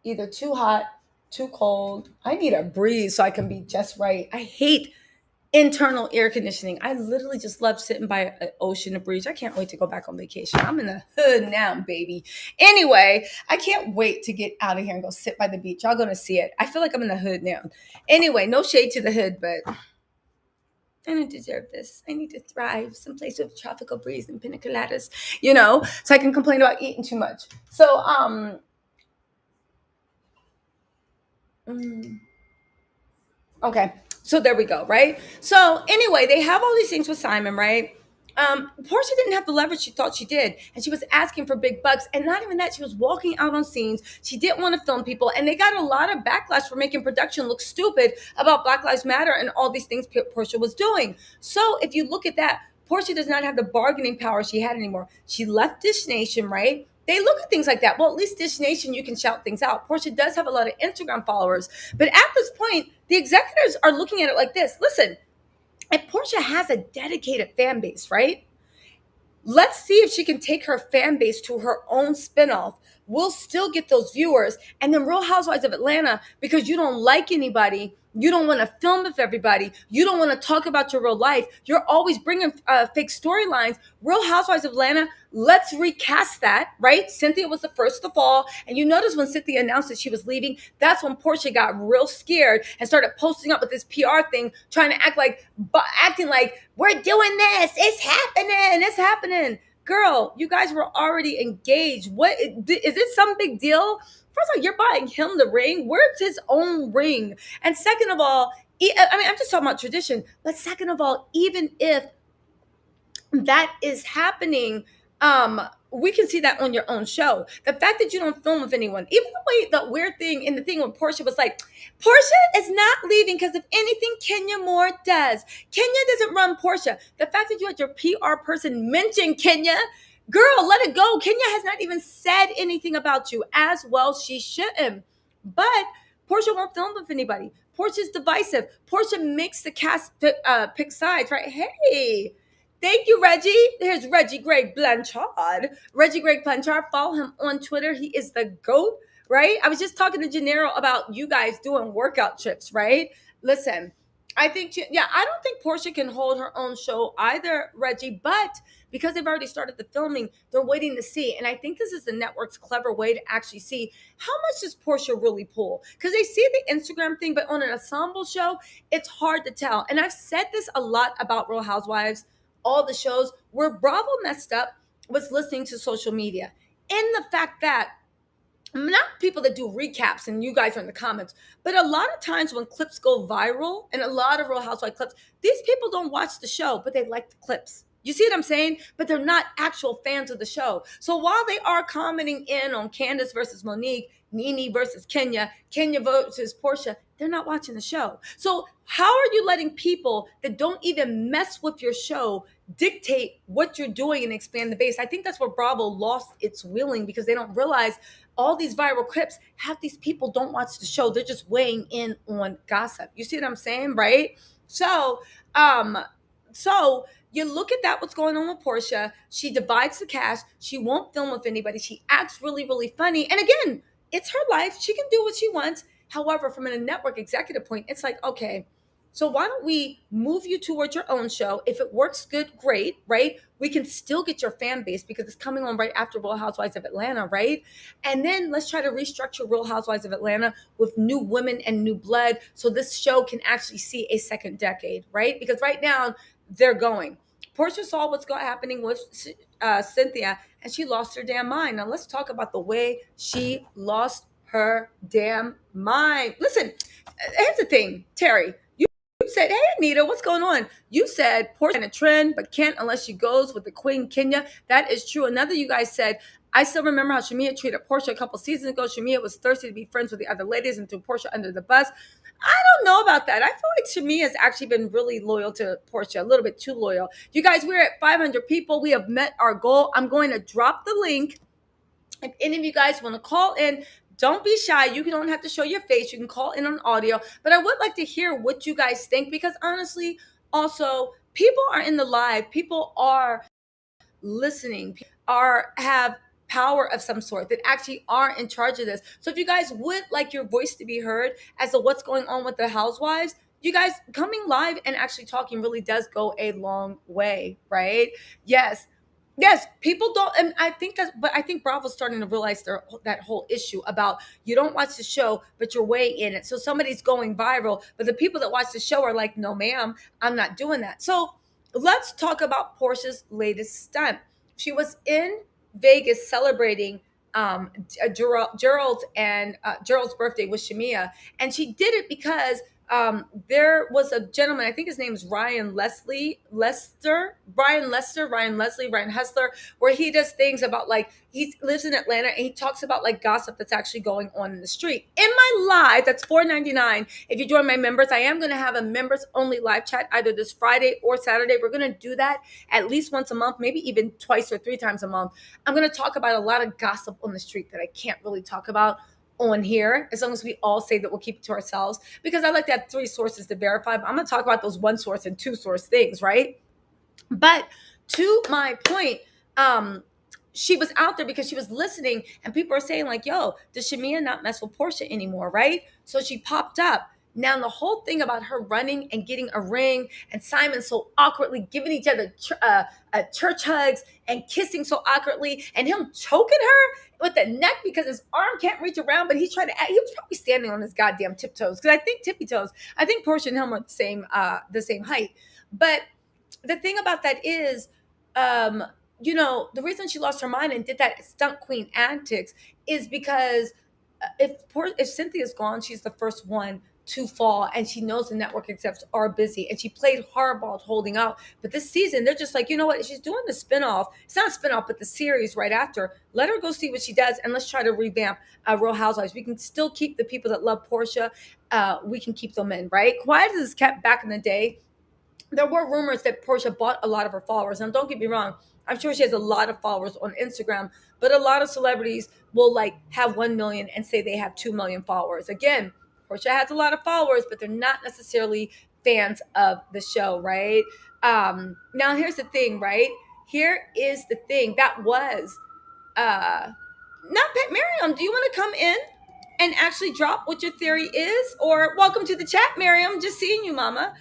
either too hot, too cold. I need a breeze so I can be just right. I hate internal air conditioning. I literally just love sitting by an ocean, a breeze. I can't wait to go back on vacation. I'm in the hood now, baby. Anyway, I can't wait to get out of here and go sit by the beach. Y'all gonna see it. I feel like I'm in the hood now. Anyway, no shade to the hood, but I don't deserve this. I need to thrive someplace with tropical breeze and pina coladas, so I can complain about eating too much. So, okay. So there we go, right? So anyway, they have all these things with Simon, right? Porsha didn't have the leverage she thought she did. And she was asking for big bucks. And not even that, she was walking out on scenes. She didn't want to film people. And they got a lot of backlash for making production look stupid about Black Lives Matter and all these things Porsha was doing. So if you look at that, Porsha does not have the bargaining power she had anymore. She left Dish Nation, right? They look at things like that. Well, at least Dish Nation, you can shout things out. Porsha does have a lot of Instagram followers, but at this point, the executives are looking at it like this. Listen, if Porsha has a dedicated fan base, right? Let's see if she can take her fan base to her own spinoff. We'll still get those viewers. And then Real Housewives of Atlanta, because you don't like anybody, you don't want to film with everybody, you don't want to talk about your real life, you're always bringing fake storylines. Real Housewives of Atlanta, let's recast that, right? Cynthia was the first to fall. And you notice when Cynthia announced that she was leaving, that's when Porsha got real scared and started posting up with this PR thing, trying to acting like, we're doing this, it's happening. Girl, you guys were already engaged. What is it? Some big deal? First of all, you're buying him the ring. Where's his own ring? And second of all, I mean, I'm just talking about tradition. But second of all, even if that is happening, we can see that on your own show. The fact that you don't film with anyone, even the way the weird thing in the thing when Porsha was like, Porsha is not leaving because if anything, Kenya Moore does. Kenya doesn't run Porsha. The fact that you had your PR person mention Kenya, girl, let it go. Kenya has not even said anything about you, as well she shouldn't. But Porsha won't film with anybody. Porsha's divisive. Porsha makes the cast pick sides, right? Hey, thank you, Reggie. Here's Reggie Greg Blanchard. Reggie Greg Blanchard, follow him on Twitter. He is the GOAT, right? I was just talking to Gennaro about you guys doing workout trips, right? Listen, I think, yeah, I don't think Porsha can hold her own show either, Reggie, but because they've already started the filming, they're waiting to see. And I think this is the network's clever way to actually see how much does Porsha really pull? Because they see the Instagram thing, but on an ensemble show, it's hard to tell. And I've said this a lot about Real Housewives, all the shows where Bravo messed up was listening to social media. And the fact that not people that do recaps and you guys are in the comments, but a lot of times when clips go viral and a lot of Real Housewives clips, these people don't watch the show, but they like the clips. You see what I'm saying? But they're not actual fans of the show. So while they are commenting in on Candace versus Monique, Nene versus Kenya, Kenya versus Porsha, they're not watching the show. So how are you letting people that don't even mess with your show dictate what you're doing and expand the base? I think that's where Bravo lost its willing, because they don't realize all these viral clips, half these people don't watch the show. They're just weighing in on gossip. You see what I'm saying, right? So you look at that, what's going on with Porsha. She divides the cast. She won't film with anybody. She acts really, really funny. And again, it's her life. She can do what she wants. However, from a network executive point, it's like, okay, so why don't we move you towards your own show? If it works good, great, right? We can still get your fan base because it's coming on right after Real Housewives of Atlanta, right? And then let's try to restructure Real Housewives of Atlanta with new women and new blood so this show can actually see a second decade, right? Because right now they're going. Porsha saw what's happening with Cynthia, and she lost her damn mind. Now let's talk about the way she lost her damn mind. Listen, here's the thing, Terry. You said, hey, Anita, what's going on? You said Porsche in a trend, but can't unless she goes with the Queen Kenya. That is true. Another you guys said, I still remember how Shamia treated Porsche a couple seasons ago. Shamia was thirsty to be friends with the other ladies and threw Porsche under the bus. I don't know about that. I feel like Shamia has actually been really loyal to Porsche, a little bit too loyal. You guys, we're at 500 people. We have met our goal. I'm going to drop the link. If any of you guys want to call in, don't be shy. You don't have to show your face. You can call in on audio. But I would like to hear what you guys think, because honestly, also, people are in the live. People are listening, have power of some sort that actually are in charge of this. So if you guys would like your voice to be heard as to what's going on with the housewives, you guys coming live and actually talking really does go a long way, right? Yes, people don't, and but I think Bravo's starting to realize that whole issue about you don't watch the show, but you're weighing in it. So somebody's going viral, but the people that watch the show are like, no, ma'am, I'm not doing that. So let's talk about Porsha's latest stunt. She was in Vegas celebrating Gerald's birthday with Shamia, and she did it because there was a gentleman, I think his name is Ryan Leslie, Ryan Hessler, where he does things about like he lives in Atlanta and he talks about like gossip that's actually going on in the street. In my live, that's $4.99. If you join my members, I am going to have a members only live chat either this Friday or Saturday. We're going to do that at least once a month, maybe even twice or three times a month. I'm going to talk about a lot of gossip on the street that I can't really talk about on here, as long as we all say that we'll keep it to ourselves, because I like to have three sources to verify. But I'm going to talk about those one source and two source things, right? But to my point, she was out there because she was listening, and people are saying like, yo, does Shamia not mess with Porsha anymore, right? So she popped up. Now the whole thing about her running and getting a ring, and Simon so awkwardly giving each other church hugs and kissing so awkwardly, and him choking her with the neck because his arm can't reach around, but he's trying to. He was probably standing on his goddamn tiptoes, because I think tippy toes. I think Porsha and him are the same height. But the thing about that is, the reason she lost her mind and did that stunt queen antics is because if Cynthia's gone, she's the first one to fall, and she knows the network execs are busy, and she played hardball holding out. But this season, they're just like, you know what? She's doing the spinoff. It's not a spinoff, but the series right after. Let her go see what she does, and let's try to revamp Real Housewives. We can still keep the people that love Porsha. We can keep them in, right? Quiet as is kept back in the day. There were rumors that Porsha bought a lot of her followers. And don't get me wrong, I'm sure she has a lot of followers on Instagram, but a lot of celebrities will like have 1 million and say they have 2 million followers. Again, Porsha has a lot of followers, but they're not necessarily fans of the show, right? Now here's the thing, right? Here is the thing. That was not Miriam. Do you want to come in and actually drop what your theory is? Or welcome to the chat, Miriam. Just seeing you, mama.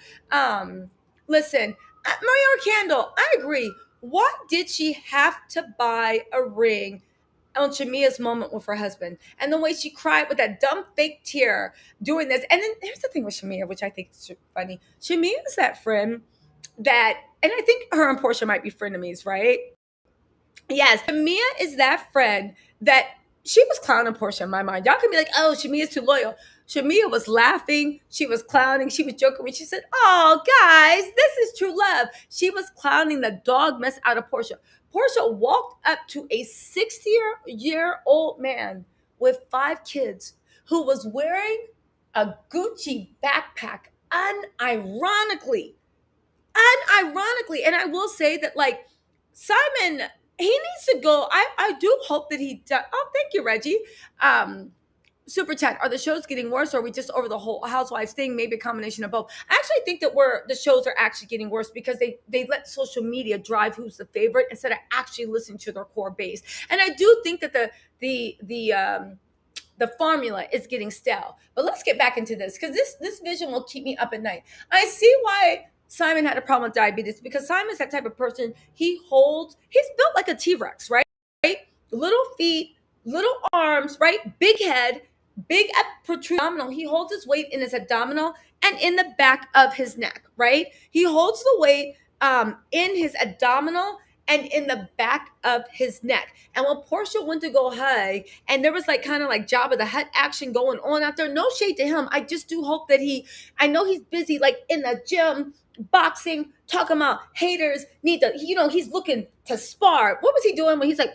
Listen, Maria Candle, I agree. Why did she have to buy a ring on Shamia's moment with her husband? And the way she cried with that dumb fake tear doing this. And then here's the thing with Shamia, which I think is funny. Shamia is that friend that, and I think her and Porsha might be frenemies, right? Yes, Shamia is that friend that she was clowning Porsha in my mind. Y'all can be like, oh, Shamia's too loyal. Shamia was laughing. She was clowning. She was joking. She said, oh, guys, this is true love. She was clowning the dog mess out of Porsha. Porsha walked up to a 60-year-old man with 5 kids who was wearing a Gucci backpack unironically. And I will say that, like, Simon, he needs to go. I do hope that he does. Oh, thank you, Reggie. Super chat. Are the shows getting worse, or are we just over the whole Housewives thing? Maybe a combination of both. I actually think that the shows are actually getting worse because they let social media drive who's the favorite instead of actually listening to their core base. And I do think that the formula is getting stale. But let's get back into this, because this vision will keep me up at night. I see why Simon had a problem with diabetes, because Simon's that type of person. He's built like a T-Rex, right? Little feet, little arms, right? Big head, big protrude abdominal. He holds his weight in his abdominal and in the back of his neck, right? He holds the weight in his abdominal and in the back of his neck. And when Porsha went to go hug, and there was like kind of like Jabba the Hutt action going on out there, no shade to him. I just do hope that I know he's busy like in the gym, boxing, talking about haters need to, he's looking to spar. What was he doing when he's like,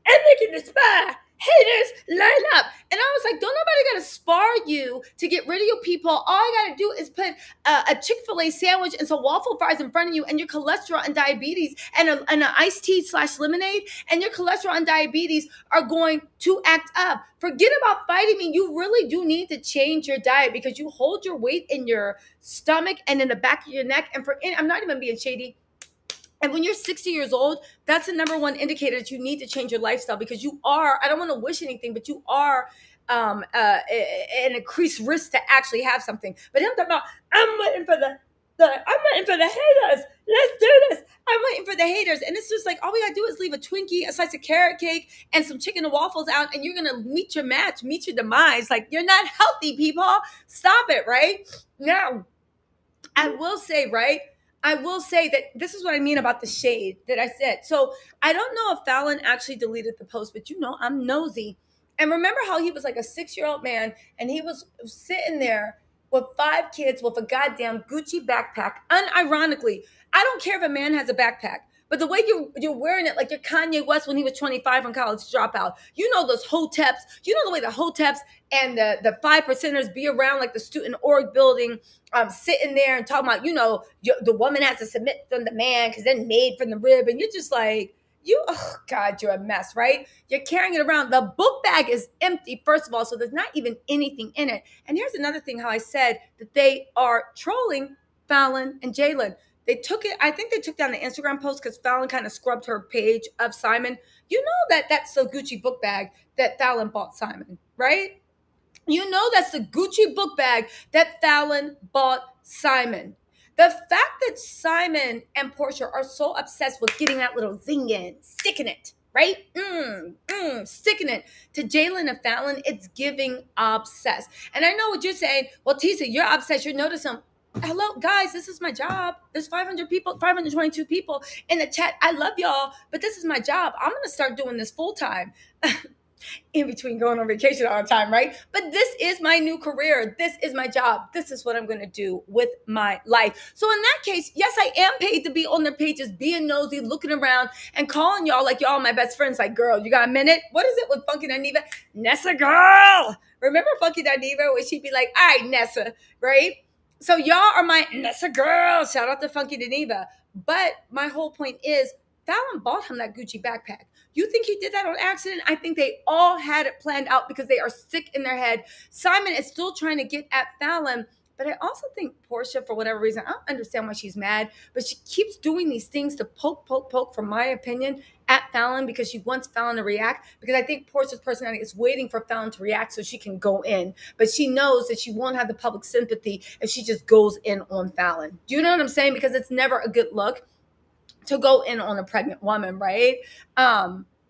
I'm looking to spar. Haters, line up. And I was like, don't nobody got to spar you to get rid of your people. All I got to do is put a Chick-fil-A sandwich and some waffle fries in front of you, and your cholesterol and diabetes and an iced tea / lemonade, and your cholesterol and diabetes are going to act up. Forget about fighting me. You really do need to change your diet, because you hold your weight in your stomach and in the back of your neck. And I'm not even being shady. And when you're 60 years old, that's the number one indicator that you need to change your lifestyle, because you are, I don't want to wish anything, but you are an increased risk to actually have something. But him talking about, I'm waiting for the haters. Let's do this. I'm waiting for the haters. And it's just like, all we got to do is leave a Twinkie, a slice of carrot cake, and some chicken and waffles out, and you're going to meet your match, meet your demise. Like, you're not healthy, people. Stop it, right? Now, I will say that this is what I mean about the shade that I said. So I don't know if Falynn actually deleted the post, but I'm nosy. And remember how he was like a 6-year-old man and he was sitting there with 5 kids with a goddamn Gucci backpack. Unironically, I don't care if a man has a backpack, but the way you're wearing it like you're Kanye West when he was 25 on college dropout. You know those hoteps. You know the way the hoteps and the 5 percenters be around like the student org building, sitting there and talking about, the woman has to submit from the man because they're made from the rib. And you're just like, oh God, you're a mess, right? You're carrying it around. The book bag is empty, first of all, so there's not even anything in it. And here's another thing how I said that they are trolling Falynn and Jalen. They took it, I think they took down the Instagram post because Falynn kind of scrubbed her page of Simon. You know that's the Gucci book bag that Falynn bought Simon, right? You know that's the Gucci book bag that Falynn bought Simon. The fact that Simon and Porsha are so obsessed with getting that little zing in, sticking it, right? Sticking it to Jalen and Falynn, it's giving obsessed. And I know what you're saying. Well, Tisa, you're obsessed. You're noticing. Hello, guys, this is my job. There's 500 people, 522 people in the chat. I love y'all, but this is my job. I'm going to start doing this full time. In between going on vacation all the time, right? But this is my new career. This is my job. This is what I'm going to do with my life. So in that case, yes, I am paid to be on their pages, being nosy, looking around and calling y'all like y'all my best friends. Like, girl, you got a minute? What is it with Funky Dineva? Nessa girl. Remember Funky Dineva where she'd be like, all right, Nessa, right? So y'all are my Nessa girl. Shout out to Funky Dineva. But my whole point is Falynn bought him that Gucci backpack. You think he did that on accident? I think they all had it planned out because they are sick in their head. Simon is still trying to get at Falynn, but I also think Porsha, for whatever reason, I don't understand why she's mad, but she keeps doing these things to poke, from my opinion, at Falynn because she wants Falynn to react. Because I think Porsha's personality is waiting for Falynn to react so she can go in. But she knows that she won't have the public sympathy if she just goes in on Falynn. Do you know what I'm saying? Because it's never a good look to go in on a pregnant woman, right?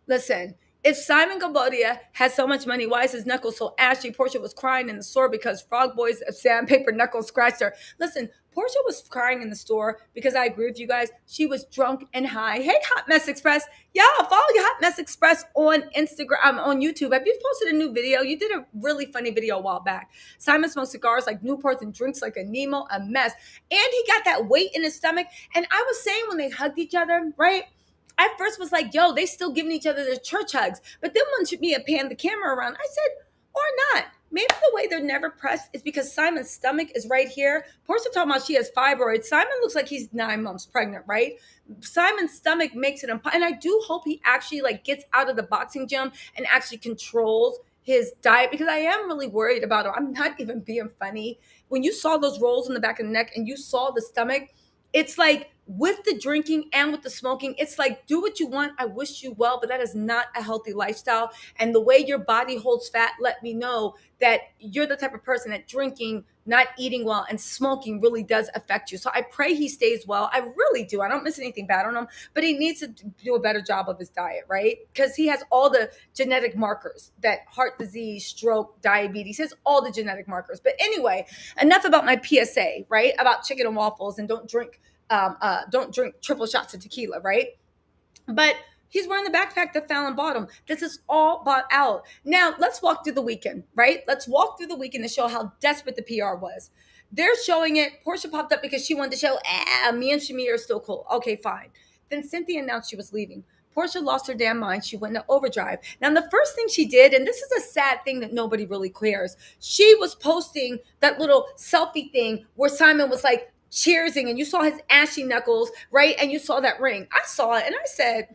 Listen, if Simon Gabodia has so much money, why is his knuckles so ashy? Porsha was crying in the store because Frog Boy's sandpaper knuckles scratched her. Listen, Porsha was crying in the store because I agree with you guys. She was drunk and high. Hey, Hot Mess Express. Y'all follow your Hot Mess Express on Instagram, on YouTube. Have you posted a new video? You did a really funny video a while back. Simon smokes cigars like Newports and drinks like a Nemo, a mess. And he got that weight in his stomach. And I was saying when they hugged each other, right? I first was like, yo, they still giving each other their church hugs. But then when Mia panned the camera around, I said, or not. Maybe the way they're never pressed is because Simon's stomach is right here. Porsha talking about she has fibroids. Simon looks like he's 9 months pregnant, right? Simon's stomach makes it and I do hope he actually like gets out of the boxing gym and actually controls his diet because I am really worried about him. I'm not even being funny. When you saw those rolls in the back of the neck and you saw the stomach, it's like with the drinking and with the smoking, it's like, do what you want. I wish you well, but that is not a healthy lifestyle. And the way your body holds fat, let me know that you're the type of person that drinking, not eating well, and smoking really does affect you. So I pray he stays well. I really do. I don't miss anything bad on him, but he needs to do a better job of his diet, right? Because he has all the genetic markers that heart disease, stroke, diabetes, he has all the genetic markers. But anyway, enough about my PSA, right? About chicken and waffles and don't drink triple shots of tequila, right? But he's wearing the backpack that Falynn bought him. This is all bought out. Now, let's walk through the weekend, right? Let's walk through the weekend to show how desperate the PR was. They're showing it. Porsha popped up because she wanted to show, me and Shamir are still cool. Okay, fine. Then Cynthia announced she was leaving. Porsha lost her damn mind. She went into overdrive. Now, the first thing she did, and this is a sad thing that nobody really cares, she was posting that little selfie thing where Simon was like, cheersing, and you saw his ashy knuckles, right? And you saw that ring. I saw it and I said,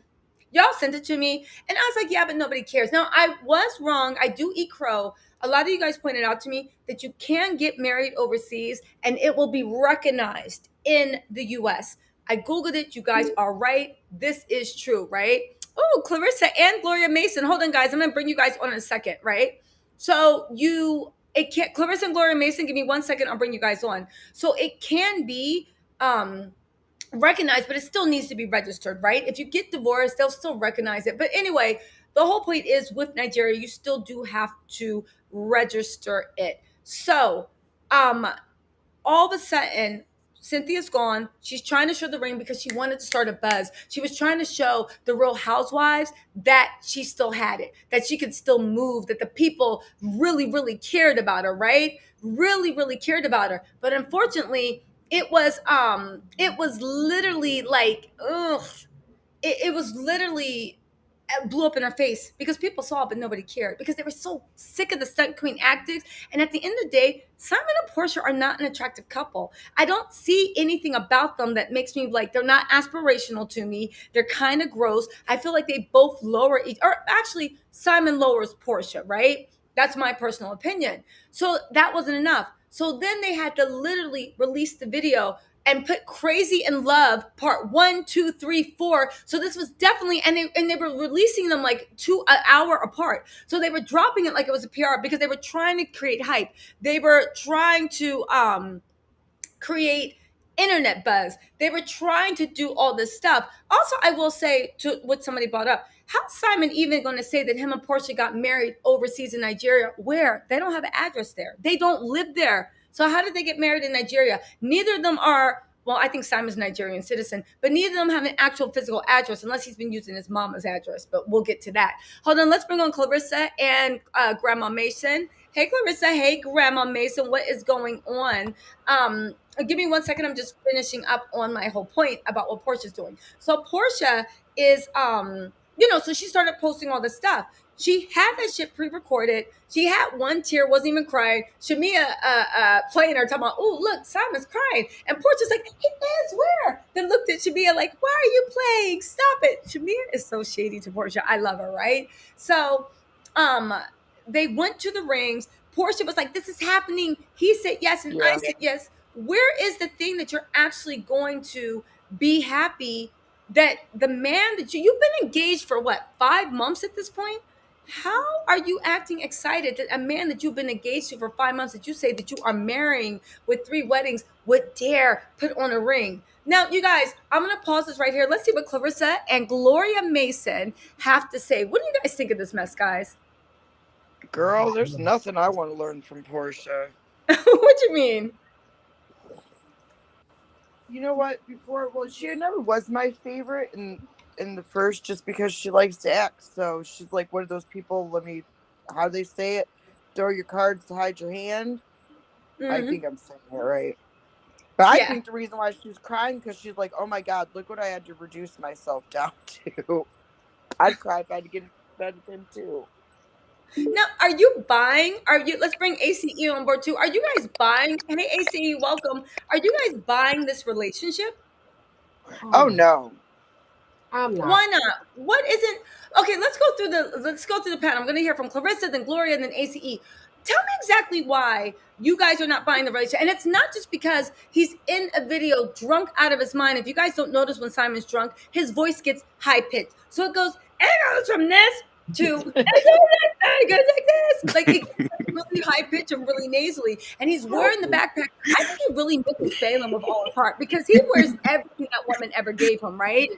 y'all sent it to me. And I was like, yeah, but nobody cares. Now, I was wrong. I do eat crow. A lot of you guys pointed out to me that you can get married overseas and it will be recognized in the US. I Googled it. You guys are right. This is true, right? Oh, Clarissa and Gloria Mason. Hold on, guys. I'm going to bring you guys on in a second, right? So it can't, Clarissa and Gloria Mason, give me 1 second. I'll bring you guys on. So it can be recognized, but it still needs to be registered, right? If you get divorced, they'll still recognize it. But anyway, the whole point is with Nigeria, you still do have to register it. So all of a sudden, Cynthia's gone. She's trying to show the ring because she wanted to start a buzz. She was trying to show the Real Housewives that she still had it, that she could still move, that the people really, really cared about her, right? Really, really cared about her. But unfortunately, it was literally like, ugh, it was literally blew up in her face because people saw it, but nobody cared because they were so sick of the stunt queen actics. And at the end of the day, Simon and Porsha are not an attractive couple. I don't see anything about them that makes me like, they're not aspirational to me. They're kind of gross. I feel like they both lower each, or actually, Simon lowers Porsha, right? That's my personal opinion. So that wasn't enough. So then they had to literally release the video and put Crazy in Love part 1, 2, 3, 4. So this was definitely, and they were releasing them like an hour apart. So they were dropping it like it was a PR because they were trying to create hype. They were trying to create internet buzz. They were trying to do all this stuff. Also, I will say to what somebody brought up, how's Simon even going to say that him and Porsha got married overseas in Nigeria, where they don't have an address there? They don't live there. So how did they get married in Nigeria? Neither of them are, well, I think Simon's a Nigerian citizen, but neither of them have an actual physical address unless he's been using his mama's address, but we'll get to that. Hold on, let's bring on Clarissa and Grandma Mason. Hey, Clarissa. Hey, Grandma Mason. What is going on? Give me 1 second. I'm just finishing up on my whole point about what Portia's doing. So Porsha is, so she started posting all this stuff. She had that shit pre-recorded. She had one tear, wasn't even crying. Shamia playing her, talking about, oh, look, Simon's crying. And Portia's like, he is where? Then looked at Shamia like, why are you playing? Stop it. Shamia is so shady to Porsha. I love her, right? So they went to the rings. Porsha was like, this is happening. He said yes, and I said yes. Where is the thing that you're actually going to be happy that the man that you've been engaged for what, 5 months at this point? How are you acting excited that a man that you've been engaged to for 5 months, that you say that you are marrying with 3 weddings, would dare put on a ring? Now, you guys, I'm going to pause this right here. Let's see what Clarissa and Gloria Mason have to say. What do you guys think of this mess, guys? Girl, there's nothing I want to learn from Porsha. What do you mean? You know what? She never was my favorite in the first, just because she likes to act. So she's like one of those people. How do they say it? Throw your cards to hide your hand. Mm-hmm. I think I'm saying it right. But I think the reason why she's crying, because she's like, oh my God, look what I had to reduce myself down to. I'd cry if I had to get into bed with him too. Now, are you buying? Let's bring ACE on board too. Are you guys buying? Hey, ACE, welcome. Are you guys buying this relationship? Oh no. I'm not. Why not? What isn't? Okay, let's go through the panel. I'm going to hear from Clarissa, then Gloria, and then ACE. Tell me exactly why you guys are not buying the relationship. And it's not just because he's in a video drunk out of his mind. If you guys don't notice, when Simon's drunk, his voice gets high pitched. So it goes from this to it goes like this. Like it gets really high pitched and really nasally. And he's wearing the backpack. I think he really misses Falynn with all apart, because he wears everything that woman ever gave him, right?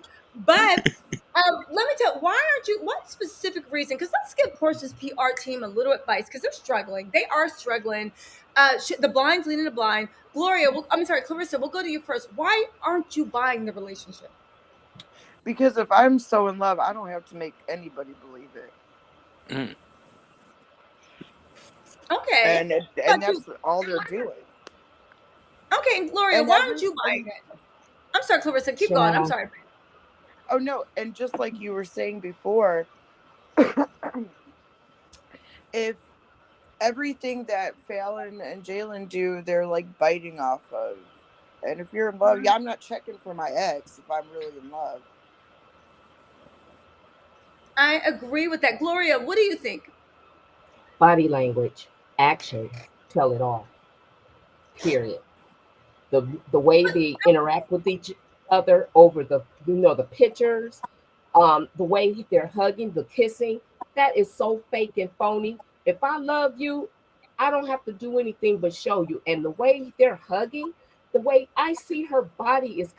But let me tell you, what specific reason? Because let's give Porsha's PR team a little advice, because they're struggling. They are struggling. The blind's leading the blind. Clarissa, we'll go to you first. Why aren't you buying the relationship? Because if I'm so in love, I don't have to make anybody believe it. Mm. Okay. And that's all they're doing. Okay, Gloria, why aren't you buying it? I'm sorry, Clarissa, keep going. I'm sorry. Oh, no, and just like you were saying before, if everything that Falynn and Jalen do, they're like biting off of. And if you're in love, I'm not checking for my ex if I'm really in love. I agree with that. Gloria, what do you think? Body language, actions tell it all. Period. The way they interact with each other over the pictures, the way they're hugging, the kissing, that is so fake and phony. If I love you, I don't have to do anything but show you. And the way they're hugging, the way I see her body is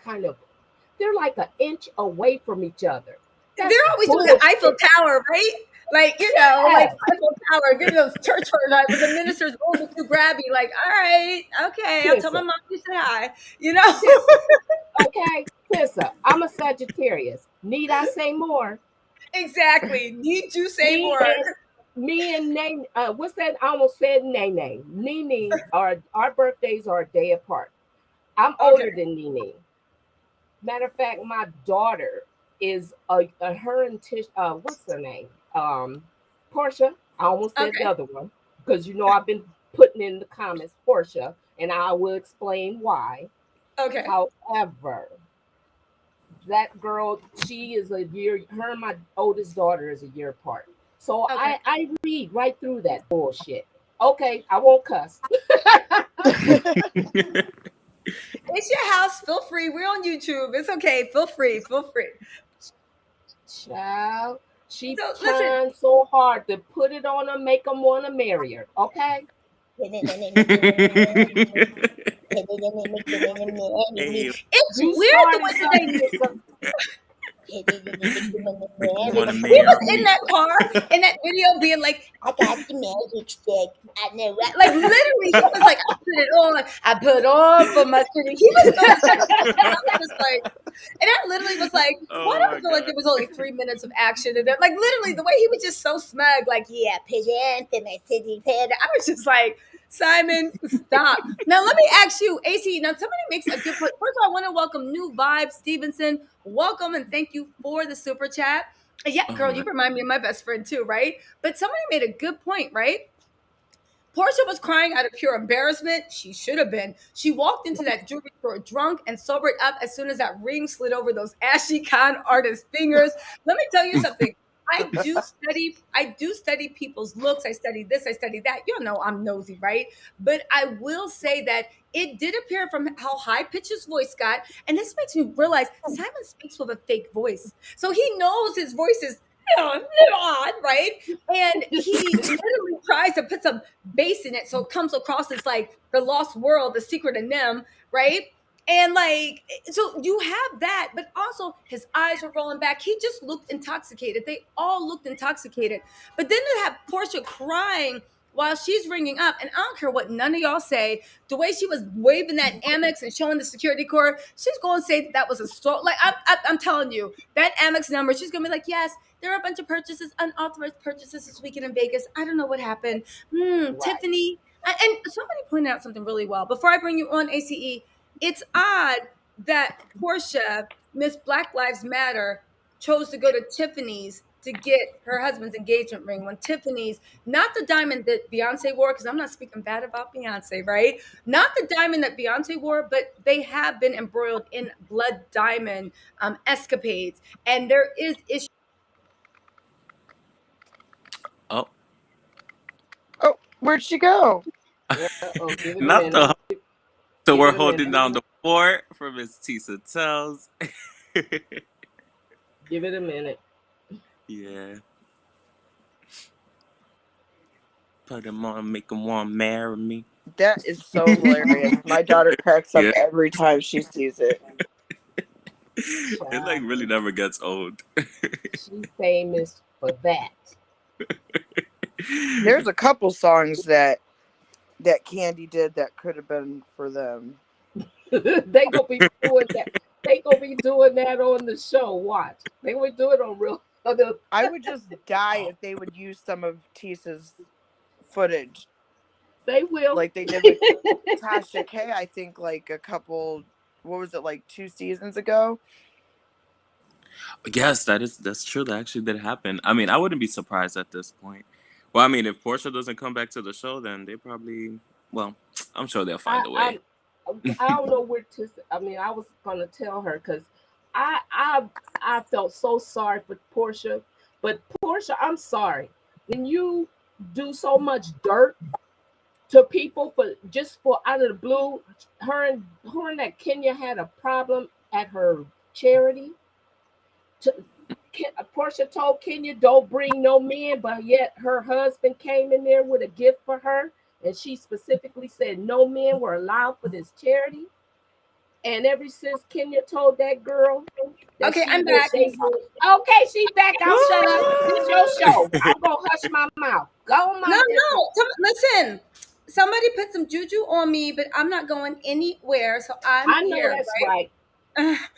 they're like an inch away from each other. They're always doing the Eiffel Tower, right? like like Yeah, Eiffel Tower, give me those church hurt with the ministers going too grabby. Like, all right, okay, I'll tell my Tissa, mom you said hi. You know, Tissa. Okay, Tissa. I'm a Sagittarius. Need I say more? exactly. Need you say Me more? and me and Nene, what's that? I almost said Nene. Nene, our birthdays are a day apart. I'm Okay, older than Nene. Matter of fact, my daughter is a her and Tish. What's her name? Porsha. I almost said the okay, other one because I've been putting in the comments Porsha, and I will explain why. okay, However, that girl, she is a year. Her and my oldest daughter is a year apart. So okay. I read right through that bullshit. Okay, I won't cuss. It's your house. Feel free. We're on YouTube. It's okay. Feel free. Feel free. Child, she So listen, trying so hard to put it on her, make them want to marry her. Okay, Hey, it's you weird the started way that something, they sister. make me want to he marry was in me. that car in that video being like, I got the magic stick. I know what. Like literally, he was like, I put it on. Like, I put on for my city. He was doing that shit. And I was just like, and I literally was like, why Oh do I my feel like god. there was only 3 minutes of action? And then, like literally, the way he was just so smug, like, yeah, pigeon for my city pet. I was just like, Simon, stop. Now let me ask you, AC. Now somebody makes a good point. First of all, I want to welcome New Vibe Stevenson. Welcome and thank you for the super chat. Yeah, Oh girl, man. you remind me of my best friend too, right? But somebody made a good point, right? Porsha was crying out of pure embarrassment. She should have been. She walked into that jewelry store drunk and sobered up as soon as that ring slid over those ashy con artist fingers. Let me tell you something. I do study people's looks. I study this, I study that. You know I'm nosy, right? But I will say that it did appear from how high pitched his voice got. And this makes me realize Simon speaks with a fake voice. So he knows his voice is odd, right? And he literally tries to put some bass in it so it comes across as like the lost world, the secret of Nim, right? And like, so you have that, but also his eyes were rolling back. He just looked intoxicated. They all looked intoxicated. But then to have Portia crying while she's ringing up, and I don't care what none of y'all say, the way she was waving that Amex and showing the security cord, she's going to say that was a store. Like, I'm telling you, that Amex number, she's going to be like, yes, there are a bunch of purchases, unauthorized purchases this weekend in Vegas. I don't know what happened. Right. Tiffany. And somebody pointed out something really well. Before I bring you on, ACE, it's odd that Portia, Miss Black Lives Matter, chose to go to Tiffany's to get her husband's engagement ring when Tiffany's, not the diamond that Beyonce wore, because I'm not speaking bad about Beyonce, right? Not the diamond that Beyonce wore, but they have been embroiled in blood diamond escapades. And there is issue. Oh, Oh, where'd she go? Yeah. Oh, give it a not minute. the. So Give we're it a holding minute. down the fort for Miss TisaTells. Give it a minute. Yeah, put him on, make him want to marry me. That is so hilarious. My daughter cracks up Yeah, every time she sees it. it like Child, really never gets old. she famous for that. There's a couple songs that Candy did that could have been for them. They gonna be doing that. They gonna be doing that on the show. Watch. They would do it on real. I would just die if they would use some of Tisa's footage They will. like they did with Tasha K, I think like a couple, what was it, like 2 seasons ago? Yes, that's true. That actually did happen. I mean, I wouldn't be surprised at this point. Well, I mean, if Portia doesn't come back to the show, then they probably, well, I'm sure they'll I find a way. I I don't know where to. I mean, I was gonna tell her because I I I felt so sorry for Portia, but Portia, I'm sorry when you do so much dirt to people for just for out of the blue. Her and that Kenya had a problem at her charity. To, Portia told Kenya, "Don't bring no men," but yet her husband came in there with a gift for her, and she specifically said no men were allowed for this charity. And ever since Kenya told that girl that Okay, she I'm would, back. they would. Okay, she's back. I'll shut up. It's your show. I'm gonna hush my mouth. Go, No, my different. no. Listen, somebody put some juju on me, but I'm not going anywhere. So I'm I know here, that's right. right?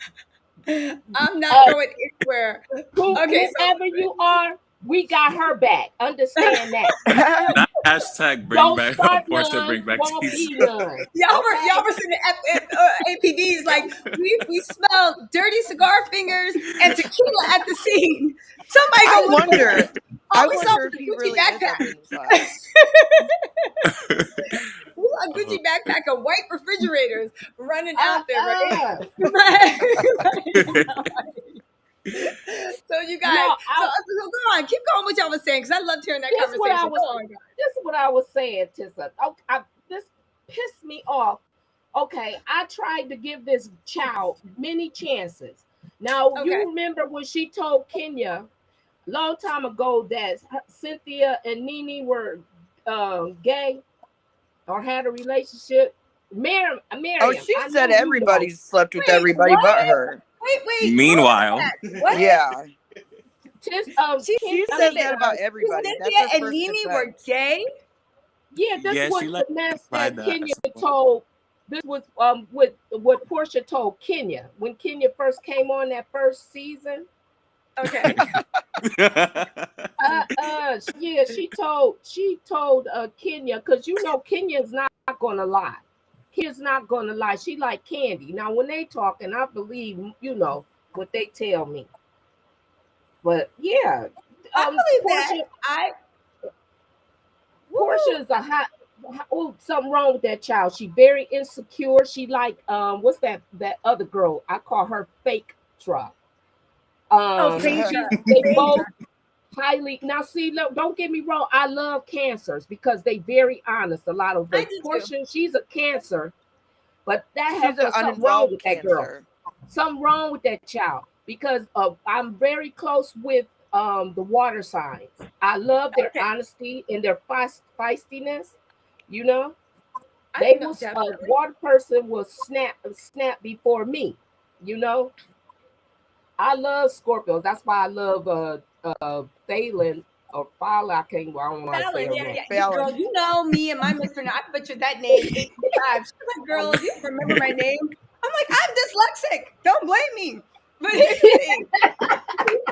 I'm not going anywhere. Okay, Whoever you are, we got her back. Understand that. That hashtag bring Don't back start Porsha, none, bring back won't Tisa. be none. y'all Okay. were sitting at APDs like we smell dirty cigar fingers and tequila at the scene. Somebody go I look for wonder. it. All I we saw wonder was if a he Gucci really is up backpack. inside. We saw a Gucci backpack and white refrigerators running out there, Uh-uh. right? So you guys, No, so go on, keep going what y'all was saying because I loved hearing that this what I conversation. was. Go on, guys. This is what I was saying, Tissa. This pissed me off. Okay, I tried to give this child many chances. Now Okay. you remember when she told Kenya long time ago that Cynthia and Nene were gay or had a relationship. Miriam, Oh, she I said know you everybody know. slept with Wait, everybody what? but her. Wait. Meanwhile, What? Yeah, She she said says that about everybody. That's Cynthia her and first Nene were defense. gay. Yeah, that's yeah, what she like the mess implied that that at Kenya some point. told. This was what Porsha told Kenya when Kenya first came on that first season. Okay. Yeah, she told Kenya, because you know Kenya's not gonna lie. Kenya's not gonna lie. She like Candy. Now when they talk, and I believe what they tell me. But yeah, I believe that. Porsha Porsha is a hot. Oh, something wrong with that child. She very insecure. She like what's that other girl? I call her fake truck. Phaedra. They both highly now. See, look, don't get me wrong. I love cancers because they very honest. A lot of I them. do too. Portia, she's a cancer, but that She's an heifer something wrong uninvolved with that girl. cancer. Something wrong with that child because I'm very close with the water signs. I love their Okay. honesty and their feistiness. You know, I they know, was a definitely. water person will snap before me. You know, I love Scorpios. That's why I love Falynn or Fala. I don't want to say Fallon, her yeah, name. yeah. Girl, Fallon. you know me and my mispronouncing. I butchered that name 8 times. She's like, girl, you don't remember my name. I'm like, I'm dyslexic. Don't blame me. But here's the thing.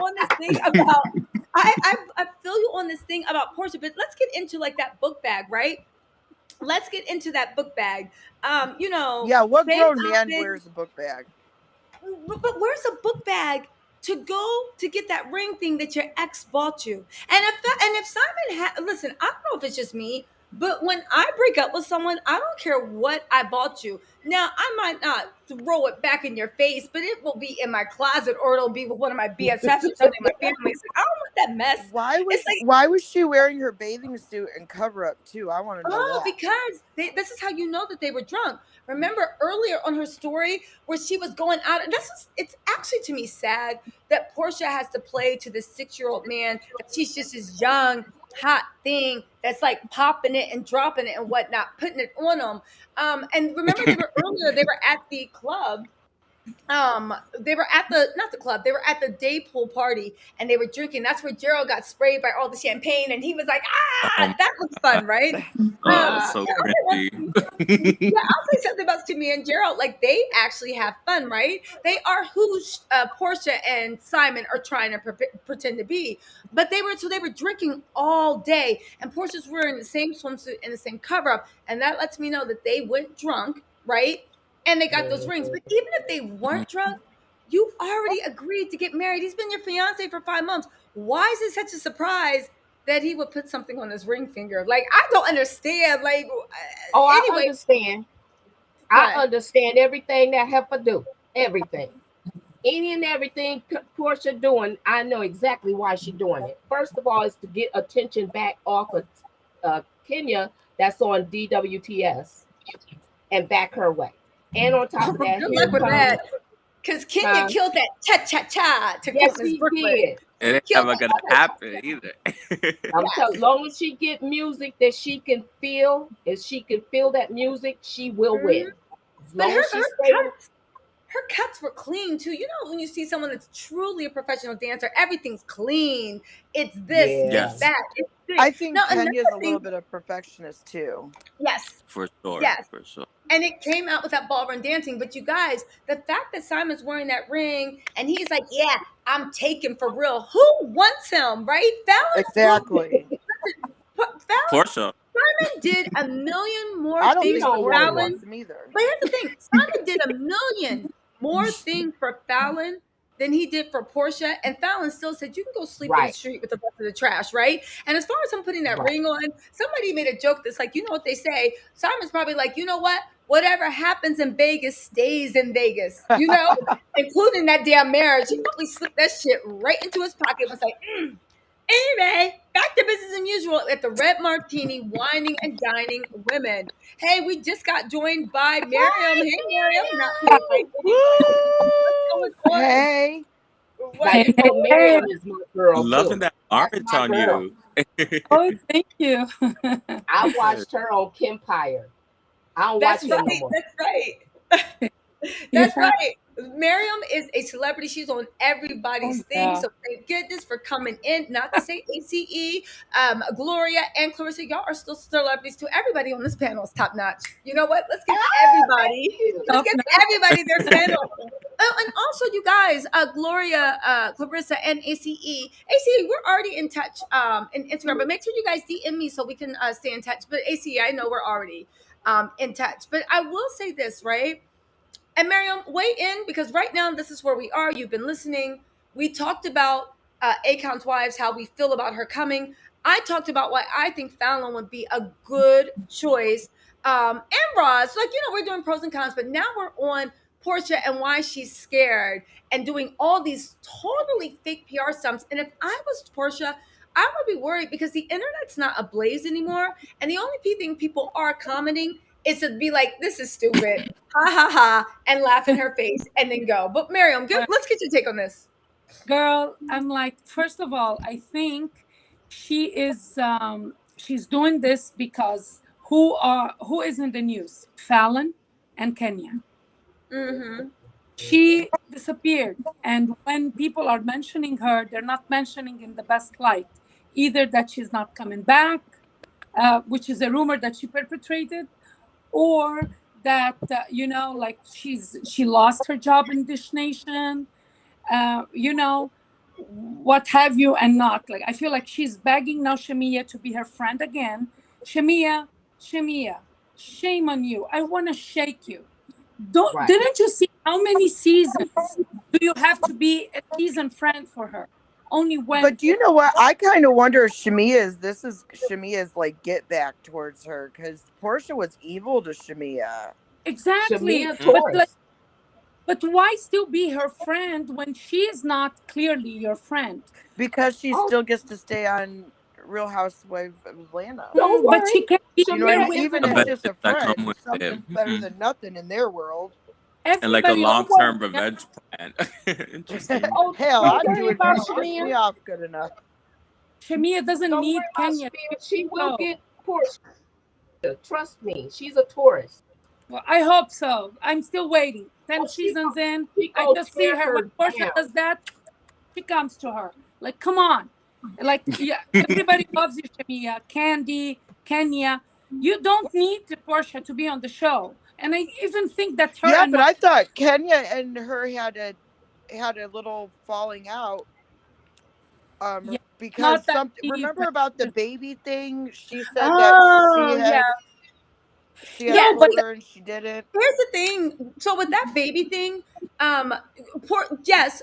On this thing about I feel you on this thing about Portia, but let's get into like that book bag, right? Let's get into that book bag. Yeah, what same grown man outfit, wears a book bag? but where's a book bag to go to get that ring thing that your ex bought you? And if Simon listen, I don't know if it's just me, but when I break up with someone, I don't care what I bought you. Now I might not throw it back in your face, but it will be in my closet or it'll be with one of my BFFs or something. My family. It's like I don't want that mess. It's like Why was she wearing her bathing suit and cover up too? I want to know oh, that. because this is how you know that they were drunk. Remember earlier on her story where she was going out. It's actually to me sad that Portia has to play to this 6-year-old man that she's just this young, hot thing that's like popping it and dropping it and whatnot, putting it on them. And remember they were at the club they were at the not the club, they were at the day pool party and they were drinking. That's where Gerald got sprayed by all the champagne and he was like, Oh that looks fun, right? my god, so cringy. Yeah, I'll say something about Timmy and Gerald. Like they actually have fun, right? They are who Portia and Simon are trying to pretend to be. But they were drinking all day, and Portia's wearing the same swimsuit and the same cover up, and that lets me know that they went drunk, right? And they got those rings. But even if they weren't drunk, you already agreed to get married. He's been your fiance for 5 months. Why is it such a surprise that he would put something on his ring finger? Like I don't understand. Like Oh, I anyway, understand. I what? understand everything that heifer do. Everything. Any and everything Portia doing, I know exactly why she's doing it. First of all, is to get attention back off of Kenya that's on DWTS and back her way. And on top of that, Good here luck with comes that. Because Kenya killed that cha cha cha to quote yes, Miss she Brooklyn. did. It ain't Killed ever that gonna happen either. I'm yes. telling, long as she get music that she can feel, if she can feel that music, she will Mhm. win. As But long as she stay. her cuts were clean too. You know, when you see someone that's truly a professional dancer, everything's clean. It's this, Yeah. it's Yes, that, it's I this. think Now, Kenya's another a little thing, bit of perfectionist too. yes, for sure, yes. for sure. And it came out with that ballroom dancing. But you guys, the fact that Simon's wearing that ring and he's like, yeah, I'm taken for real. Who wants him, right? Fallon still, Exactly. Porsha. Simon did a million more I don't He things think for don't want Porsche him. Fallon. wants him either. But here's the thing, Simon did a million more things for Fallon than he did for Porsha. And Fallon still said, you can go sleep in the Right. street with the rest of the trash, right? And as far as him putting that Right. ring on, somebody made a joke that's like, you know what they say? Simon's probably like, you know what? Whatever happens in Vegas stays in Vegas, you know, including that damn marriage. He probably slipped that shit right into his pocket and was like, anyway, back to business as usual at the Red Martini, wining and dining women. Hey, we just got joined by Miriam. Hey, Miriam. Not like anybody. What's Woo! going on? Hey. What? Now Hey, you hey, know hey. Miriam is my girl Loving too. that That's orange my on girl. you. Oh, thank you. I Yes. watched her on Kempire. I don't That's watch him no right. more. That's right. That's Yeah. right. Miriam is a celebrity. She's on everybody's Oh, thing. yeah. So thank goodness for coming in. Not to say ACE, Gloria and Clarissa, y'all are still celebrities too. Everybody on this panel is top notch. You know what? Let's give Thank everybody. you. Let's Top give notch. everybody their panel. Oh, and also, you guys, Gloria, Clarissa, and ACE. ACE, we're already in touch in Instagram, but make sure you guys DM me so we can stay in touch. But ACE, I know we're already in touch. But I will say this, right? And Miriam, weigh in because right now this is where we are. You've been listening. We talked about Akon's wives, how we feel about her coming. I talked about why I think Fallon would be a good choice. And Roz, like, we're doing pros and cons, but now we're on Porsha and why she's scared and doing all these totally fake PR stunts. And if I was Porsha, I would be worried because the internet's not ablaze anymore. And the only thing people are commenting is to be like, this is stupid, ha ha ha, and laugh in her face and then go. But Miriam, let's get your take on this. Girl, I'm like, first of all, I think she's doing this because who is in the news? Fallon and Kenya. Mm-hmm. She disappeared. And when people are mentioning her, they're not mentioning in the best light. Either that she's not coming back, which is a rumor that she perpetrated, or that like she lost her job in Dish Nation, what have you, and not like I feel like she's begging now Shamia to be her friend again. Shamia, shame on you. I want to shake you. Don't Right. Didn't you see how many seasons do you have to be a season friend for her? Only when But do you know what? I kind of wonder if this is Shamia's like get back towards her because Porsha was evil to Shamia. exactly. Shamia But like, Taurus. but why still be her friend when she is not clearly your friend? Because she Oh, still gets to stay on Real Housewives of Atlanta. don't But she worry. can't be You know what I Shamia mean? married. is Even a if The it's Taurus. just a benefits that come friend, with it. something's better than nothing in their world. And like a Everybody long always term revenge plan. Interesting. Oh, Hell, don't I'd worry do it about if she pissed Shamia. me off good enough. Shamia doesn't Don't need worry about Kenya Shamia. to She will go. get Porsha. Trust me. She's a Taurus. Well, I hope so. I'm still waiting. 10 Oh, seasons in, she I gonna just see tear her. When her Portia down. does that, she comes to her. Like, come on. Like, yeah, everybody loves you, Shamia, Candy, Kenya. You don't need the Portia to be on the show. And I even think that her Yeah, and but I thought Kenya and her had a little falling out. yeah, Because not that deep. remember about the baby thing? She said that Oh, yeah. she had No, Yeah, but told her and she didn't. here's the thing. So with that baby thing, yes,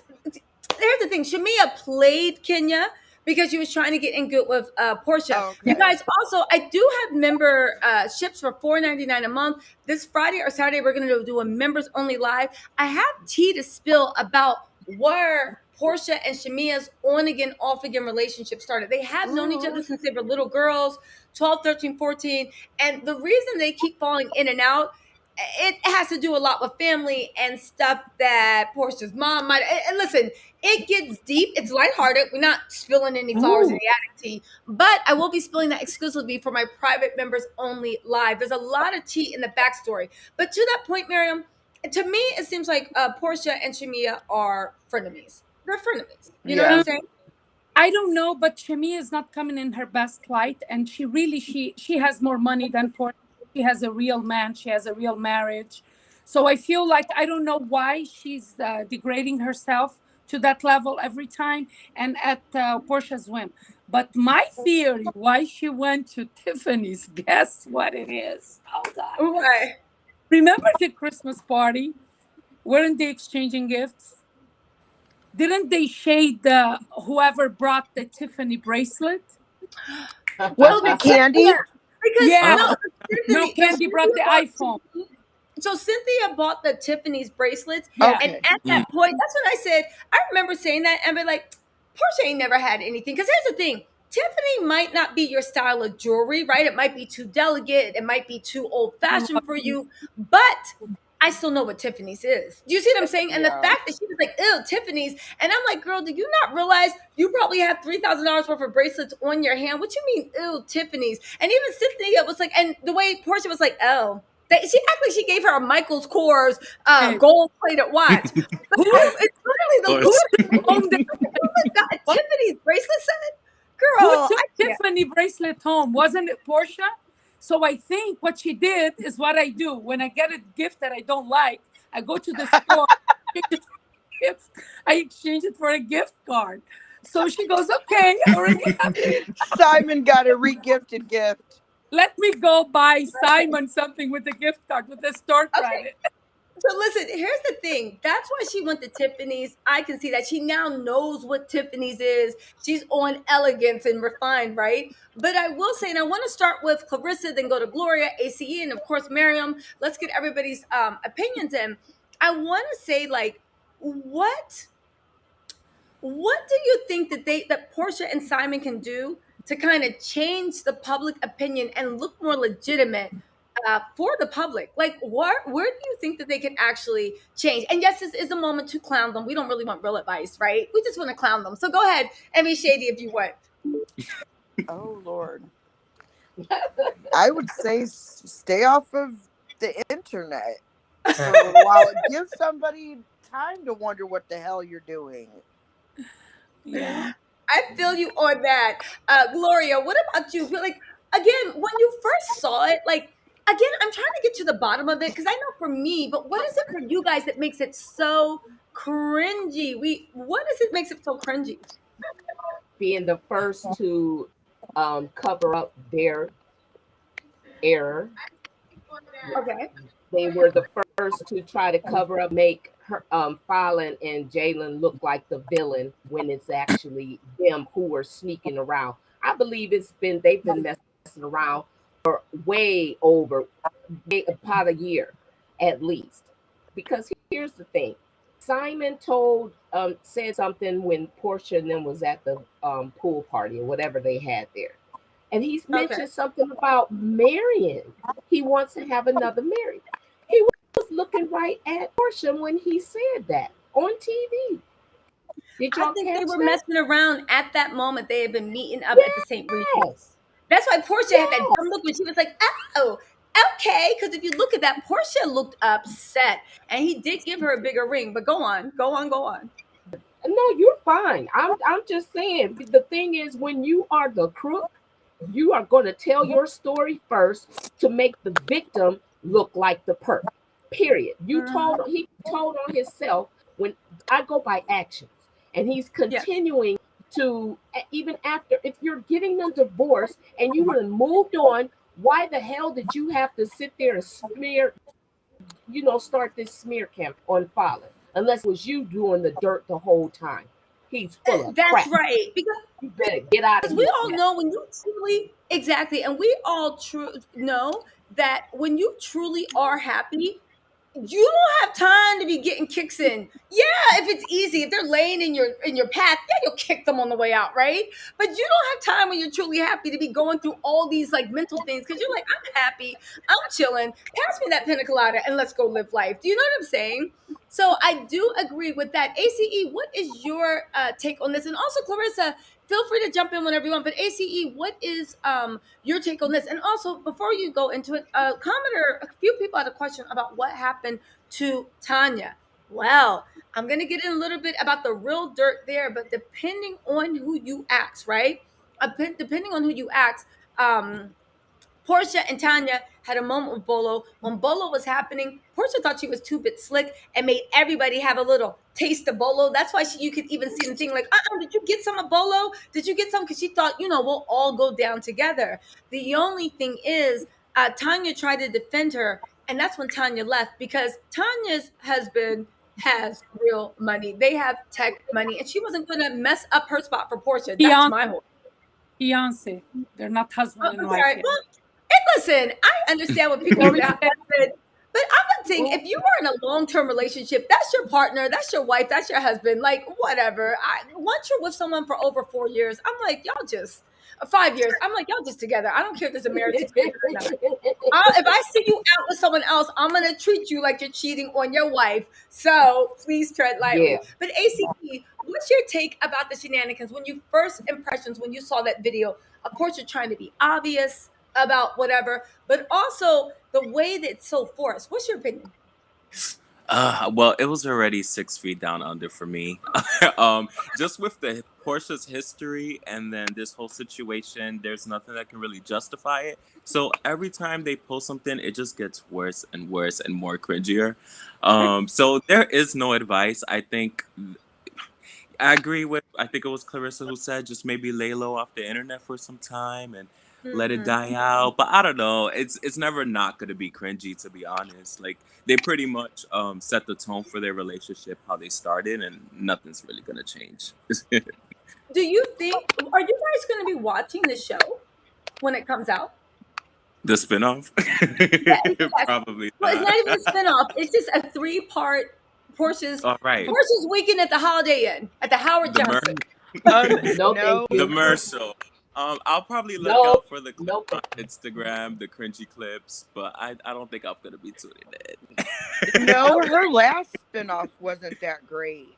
here's the thing. Shamia played Kenya because she was trying to get in good with Portia. You Okay. guys, also, I do have member ships for $4.99 a month. This Friday or Saturday, we're going to do a members only live. I have tea to spill about where Portia and Shamia's on again, off again relationship started. They have known each other since they were little girls, 12, 13, 14. And the reason they keep falling in and out, it has to do a lot with family and stuff that Portia's mom might. And listen, it gets deep. It's lighthearted. We're not spilling any flowers in ooh, the attic tea, but I will be spilling that exclusively for my private members only live. There's a lot of tea in the backstory. But to that point, Miriam, to me, it seems like Porsha and Shamia are frenemies. They're frenemies. You know what I'm Yeah. saying? I don't know, but Shami is not coming in her best light, and she has more money than Portia. She has a real man. She has a real marriage. So I feel like I don't know why she's degrading herself to that level every time and at Portia's whim. But my theory why she went to Tiffany's, guess what it is? Hold on. Right. Remember the Christmas party? Weren't they exchanging gifts? Didn't they shade whoever brought the Tiffany bracelet? So Wasn't it Cynthia, Candy? because Yeah. no, No, Cynthia, Candy brought the iPhone. So Cynthia bought the Tiffany's bracelets, Yeah. and Okay. at that point, that's when I said, I remember saying that and be like, Portia ain't never had anything. Because here's the thing, Tiffany might not be your style of jewelry, right? It might be too delicate, it might be too old fashioned for you, but I still know what Tiffany's is. Do you see what I'm saying? And the Yeah. fact that she was like, ew, Tiffany's. And I'm like, girl, do you not realize you probably have $3,000 worth of bracelets on your hand? What you mean, ew, Tiffany's? And even Cynthia was like, and the way Portia was like, oh, she actually she gave her a Michael's Kors Hey, gold plated watch. But who it's literally the who Course. took home the got a what? Tiffany's bracelet set. Who Girl, took I can't. Tiffany bracelet home? Wasn't it Portia? So I think what she did is what I do when I get a gift that I don't like. I go to the store, exchange it for a gift. I exchange it for a gift card. So she goes, okay, I already have it. Simon got a re-gifted gift. Let me go buy Simon something with a gift card with the store Okay, credit. so listen, here's the thing. That's why she went to Tiffany's. I can see that she now knows what Tiffany's is. She's on elegance and refined, right? But I will say, and I want to start with Clarissa, then go to Gloria, ACE, and of course Miriam. Let's get everybody's opinions in. I want to say, like, what do you think that Portia and Simon can do to kind of change the public opinion and look more legitimate for the public? Like, where do you think that they can actually change? And yes, this is a moment to clown them. We don't really want real advice, right? We just want to clown them. So go ahead and be shady if you want. Oh Lord. I would say stay off of the internet for a little while. Give somebody time to wonder what the hell you're doing. Yeah. I feel you on that. Gloria, what about you? Like, again, when you first saw it, like, again, I'm trying to get to the bottom of it because I know for me, but what is it for you guys that makes it so cringy? What is it makes it so cringy? Being the first to cover up their error. Okay. They were the first to try to cover up, make her, Falynn and Jalen look like the villain when it's actually them who are sneaking around. I believe they've been messing around for about a year at least. Because here's the thing. Simon said something when Portia and them was at the pool party or whatever they had there. And he's Okay. mentioned something about marrying. He wants to have another marriage. He was looking right at Portia when he said that on TV. Did I y'all think they catch were that? messing around at that moment. They had been meeting up at the St. Regis. Yes. That's why Portia had that Yes. dumb look when she was like, oh, okay. Because if you look at that, Portia looked upset. And he did give her a bigger ring. But go on, go on, go on. No, you're fine. I'm just saying. The thing is, when you are the crook, you are going to tell your story first to make the victim look like the perp. Period. He told on himself. When I go by actions, and he's Yeah. continuing to, even after, if you're getting them divorced and you would have moved on, why the hell did you have to sit there and start this smear camp on Falynn? Unless it was you doing the dirt the whole time. He's full of That's crap. right. Because You better get out of we his all mess. know when you truly, exactly. And we all know that when you truly are happy, you don't have time to be getting kicks in. Yeah, if it's easy, if they're laying in your path, yeah, you'll kick them on the way out, right? But you don't have time when you're truly happy to be going through all these like mental things because you're like, I'm happy, I'm chilling. Pass me that pina colada and let's go live life. Do you know what I'm saying? So I do agree with that. ACE, what is your take on this? And also, Clarissa, feel free to jump in whenever you want. But ACE, what is your take on this? And also, before you go into it, a few people had a question about what happened to Tanya. Well, I'm going to get in a little bit about the real dirt there, but depending on who you ask, right? Depending on who you ask, Porsha and Tanya had a moment with Bolo. When Bolo was happening, Porsha thought she was two-bit slick and made everybody have a little taste of Bolo. That's why you could even see the thing like, did you get some of Bolo? Did you get some? Because she thought, we'll all go down together. The only thing is, Tanya tried to defend her, and that's when Tanya left, because Tanya's husband has real money. They have tech money, and she wasn't going to mess up her spot for Porsha. That's my whole. Fiance. They're not husband and wife yet. Well, and listen, I understand what people say, but I'm saying, if you are in a long-term relationship, that's your partner, that's your wife, that's your husband, like whatever. Once you're with someone for over 4 years, I'm like, y'all just 5 years. I'm like, y'all just together. I don't care if there's a marriage certificate or not. If I see you out with someone else, I'm gonna treat you like you're cheating on your wife. So please tread lightly. Yeah. But ACP, what's your take about the shenanigans when you saw that video? Of course, you're trying to be obvious about whatever, but also the way that it's so forced. What's your opinion? Well, it was already 6 feet down under for me. Just with the Portia's history and then this whole situation, there's nothing that can really justify it. So every time they post something, it just gets worse and worse and more cringier. So there is no advice. I think I agree with, I think it was Clarissa who said, just maybe lay low off the internet for some time and let it die out. But I don't know. It's never not going to be cringy, to be honest. Like, they pretty much set the tone for their relationship, how they started, and nothing's really going to change. Do you think, are you guys going to be watching the show when it comes out? The spinoff? Yes. Probably Well, it's not. not even a spinoff. It's just a 3-part Portia's Weekend at the Holiday Inn at the Howard Johnson. No. The commercial. I'll probably look out for the clips on Instagram, the cringy clips, but I don't think I'm gonna be tuning in. No, her last spinoff wasn't that great.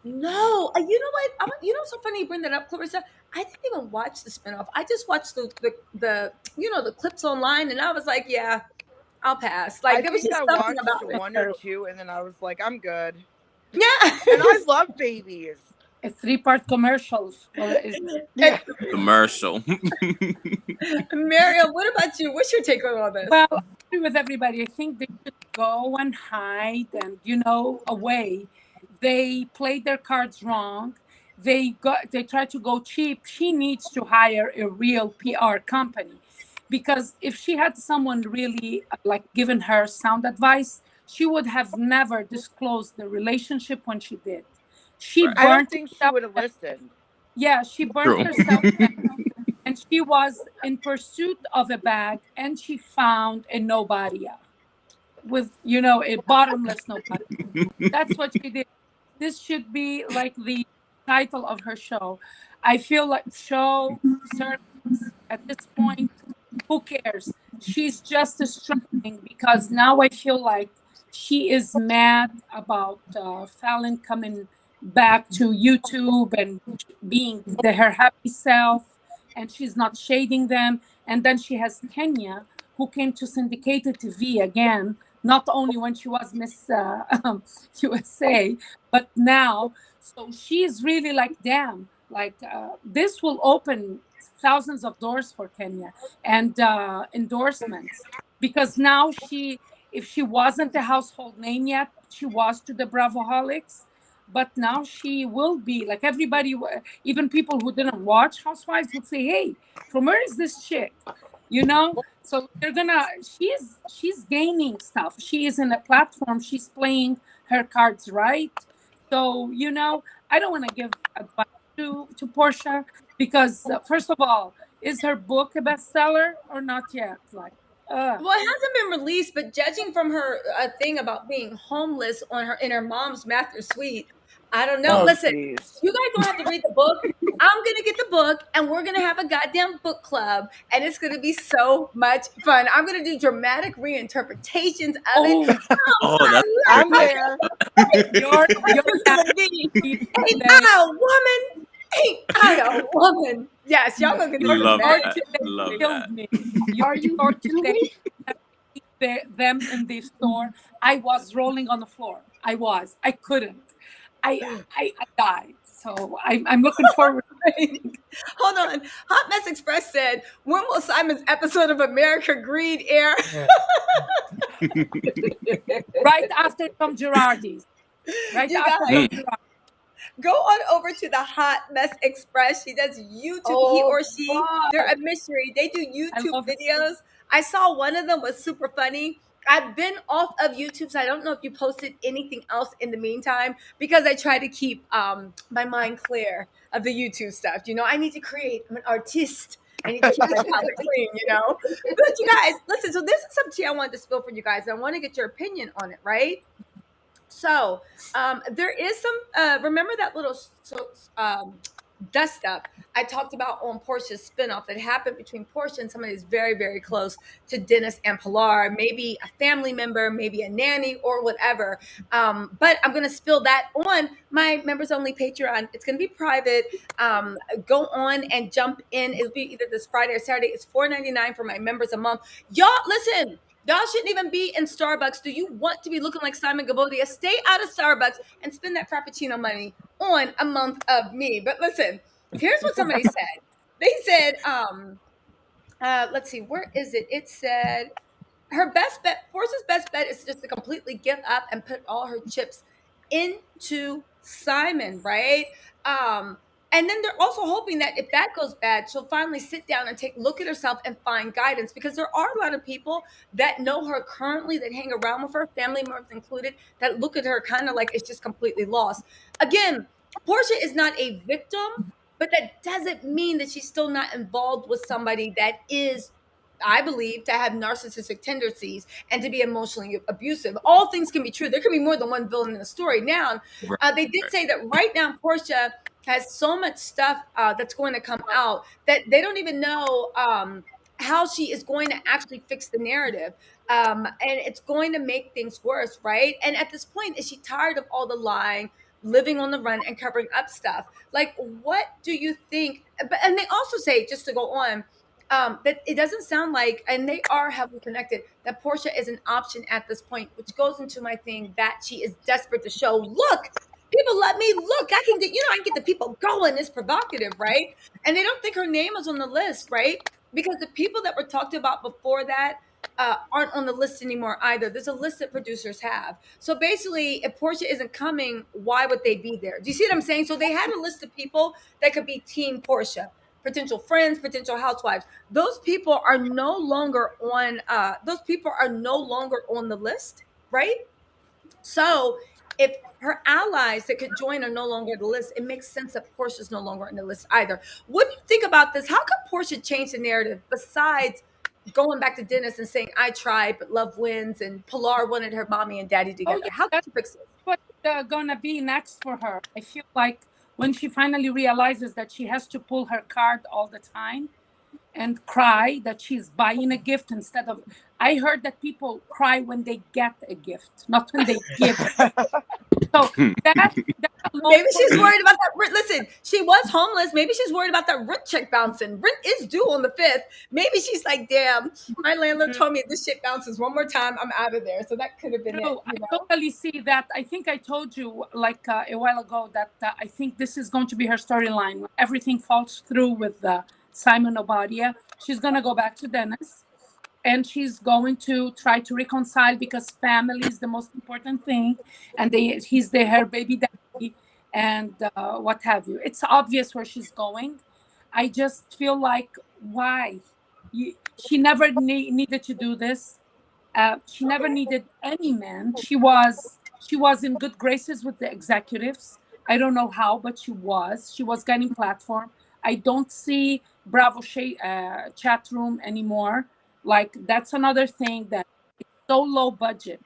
No, you know what? So funny you bring that up, Clarissa. I didn't even watch the spinoff. I just watched the clips online, and I was like, yeah, I'll pass. Like, there was just something about it. 1 or 2, and then I was like, I'm good. Yeah, and I love babies. A 3-part commercials. Commercial. Miriam, what about you? What's your take on all this? Well, I agree with everybody. I think they should go and hide and, away. They played their cards wrong. They tried to go cheap. She needs to hire a real PR company, because if she had someone really given her sound advice, she would have never disclosed the relationship when she did. I don't think she would have listened. Yeah, she burnt herself down, and she was in pursuit of a bag, and she found a nobody with, a bottomless nobody. That's what she did. This should be like the title of her show. I feel like show service at this point. Who cares? She's just struggling because now I feel like she is mad about Falynn coming back to YouTube and being her happy self, and she's not shading them. And then she has Kenya, who came to syndicated TV again, not only when she was Miss USA, but now. So she's really like, damn, this will open thousands of doors for Kenya and endorsements, because now if she wasn't a household name yet, she was to the Bravoholics. But now she will be, like, everybody, even people who didn't watch Housewives would say, hey, from where is this chick? So she's gaining stuff. She is in a platform. She's playing her cards right. So, I don't want to give advice to Porsha, because first of all, is her book a bestseller or not yet? Well, it hasn't been released, but judging from her thing about being homeless in her mom's master suite, I don't know. Listen, you guys don't have to read the book. I'm going to get the book, and we're going to have a goddamn book club, and it's going to be so much fun. I'm going to do dramatic reinterpretations of it. I'm there. You're hey, now, woman. Ain't I a woman? Yes, y'all gonna get Your some Love mad. short that. today Love killed that. me. Your Are you short kidding today, me? them in the store. I was rolling on the floor. I couldn't. I died. So I'm looking forward. Hold on. Hot Mess Express said, when will Simon's episode of America Greed air? Right after Tom Girardi's. Right You after guys, Tom Mm. Girardi. go on over to the Hot Mess Express. She does YouTube. He Oh or she, they're God. a mystery. They do I YouTube love it. videos. I saw one of them was super funny. I've been off of YouTube, so I don't know if you posted anything else in the meantime because I try to keep my mind clear of the YouTube stuff. You know, I need to create. I'm an artist. I need to keep my palate clean. You know, but you guys, listen. So this is some tea I wanted to spill for you guys. I want to get your opinion on it, right? So there is some. Remember that little dust up I talked about on Portia's spinoff that happened between Portia and somebody who's very, very close to Dennis and Pilar, maybe a family member, maybe a nanny, or whatever. But I'm going to spill that on my members only Patreon. It's going to be private. Go on and jump in. It'll be either this Friday or Saturday. It's $4.99 for my members a month. Y'all, listen. Y'all shouldn't even be in Starbucks. Do you want to be looking like Simon Gabodia? Stay out of Starbucks and spend that Frappuccino money on a month of me. But listen, here's what somebody said. They said, let's see, where is it? It said her best bet, Portia's best bet is just to completely give up and put all her chips into Simon, right? Um, and then they're also hoping that if that goes bad, she'll finally sit down and take a look at herself and find guidance because there are a lot of people that know her currently that hang around with her, family members included, that look at her kind of like it's just completely lost. Again, Portia is not a victim, but that doesn't mean that she's still not involved with somebody that is, I believe, to have narcissistic tendencies and to be emotionally abusive. All things can be true. There can be more than one villain in the story. Now, Right. they did say that right now Portia has so much stuff that's going to come out that they don't even know how she is going to actually fix the narrative. And it's going to make things worse, right? And at this point, is she tired of all the lying, living on the run, and covering up stuff? Like, what do you think? And they also say, just to go on, that it doesn't sound like, and they are heavily connected, that Portia is an option at this point, which goes into my thing that she is desperate to show, look, people let me look. I can get, I can get the people going. It's provocative, right? And they don't think her name is on the list, right? Because the people that were talked about before that aren't on the list anymore either. There's a list that producers have. So basically, if Portia isn't coming, why would they be there? Do you see what I'm saying? So they had a list of people that could be Team Portia, potential friends, potential housewives. Those people are no longer on. Those people are no longer on the list, right? So if her allies that could join are no longer on the list, it makes sense that Portia's no longer on the list either. What do you think about this? How could Portia change the narrative besides going back to Dennis and saying, I tried, but love wins, and Pilar wanted her mommy and daddy Oh together? yeah, How could that's you fix it? what's gonna be next for her. I feel like when she finally realizes that she has to pull her card all the time and cry that she's buying a gift instead of. I heard that people cry when they get a gift, not when they give. So that alone Maybe for she's me. worried about that rent. Listen, she was homeless. Maybe she's worried about that rent check bouncing. Rent is due on the 5th. Maybe she's like, damn, my landlord told me if this shit bounces one more time, I'm out of there. So that could have been it, True, I totally see that. I think I told you like a while ago that I think this is going to be her storyline. When everything falls through with Simon Obadia, she's gonna go back to Dennis, and she's going to try to reconcile because family is the most important thing, and her baby daddy, and what have you. It's obvious where she's going. I just feel like why she never needed to do this. She never needed any man. She was in good graces with the executives. I don't know how, but she was. She was getting platform. I don't see Bravo chat room anymore. Like that's another thing that so low budget.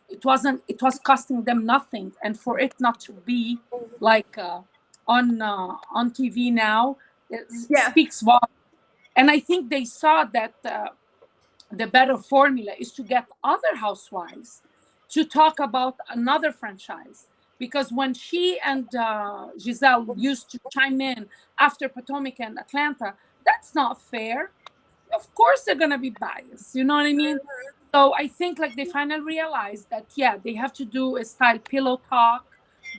It wasn't. It was costing them nothing, and for it not to be like on TV now, it Yeah. speaks volumes. And I think they saw that. The better formula is to get other housewives to talk about another franchise because when she and Giselle used to chime in after Potomac and Atlanta, that's not fair. Of course they're gonna be biased. You know what I mean? So I think like they finally realized that yeah, they have to do a style pillow talk,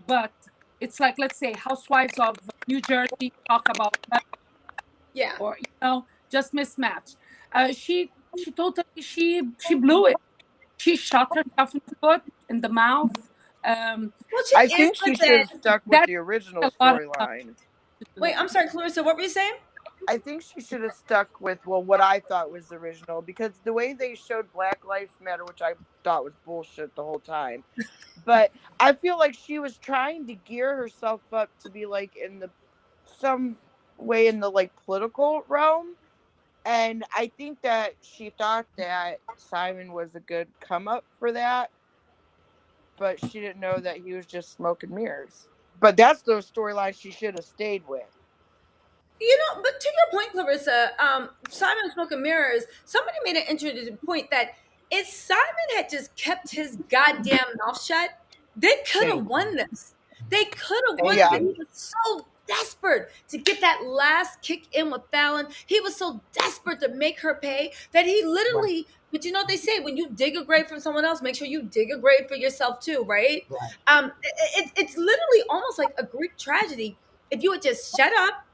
but it's like, let's say Housewives of New Jersey talk about Yeah. or just mismatch. She totally she blew it. She shot herself in the foot, in the mouth. Well, I she is, think but she should then have stuck with That the original a lot of stuff storyline. to wait, do. I'm sorry, Clarissa. What were you saying? I think she should have stuck with what I thought was the original, because the way they showed Black Lives Matter, which I thought was bullshit the whole time, but I feel like she was trying to gear herself up to be like in the some way in the like political realm, and I think that she thought that Simon was a good come up for that, but she didn't know that he was just smoke and mirrors. But that's the storyline she should have stayed with. But to your point, Clarissa, Simon Smoke and Mirrors, somebody made an interesting point that if Simon had just kept his goddamn mouth shut, they could have Thank you. won this. They could have won Thank it, but Yeah. he you. was so desperate to get that last kick in with Fallon. He was so desperate to make her pay that he Right. literally, but you know what they say, when you dig a grave for someone else, make sure you dig a grave for yourself too, right? Right. It's literally almost like a Greek tragedy. If you would just shut up,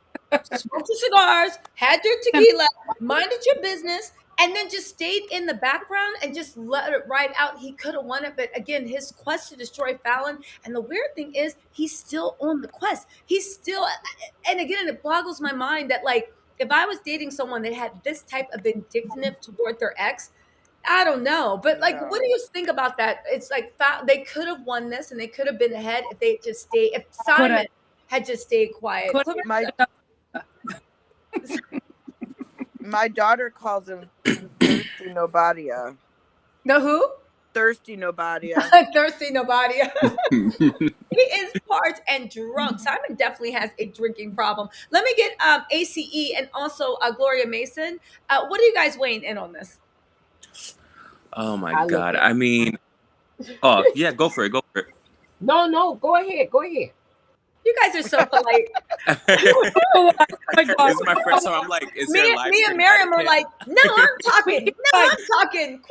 smoked your cigars, had your And tequila, minded your business, and then just stayed in the background and just let it ride out. He could have won it, but again, his quest to destroy Fallon. And the weird thing is, he's still on the quest. He's still, and again, it boggles my mind that like if I was dating someone that had this type of vindictiveness toward their ex, I don't know. But like, what do No. you think about that? It's like they could have won this, and they could have been ahead if they just stayed. If could Simon have had just stayed quiet. could My have my daughter calls him thirsty nobodia. No, who? Thirsty nobodia. Thirsty nobody. He is parched and drunk. Simon definitely has a drinking problem. Let me get ACE and also Gloria Mason. What are you guys weighing in on this? Oh my I look god. at. I mean, oh yeah, go for it. Go for No, go ahead. Go ahead. You guys are so polite. it. oh my god. This is my first time. I'm like, is there live Me and stream Miriam are etiquette? like, no, I'm We talking. need No, like I'm talking.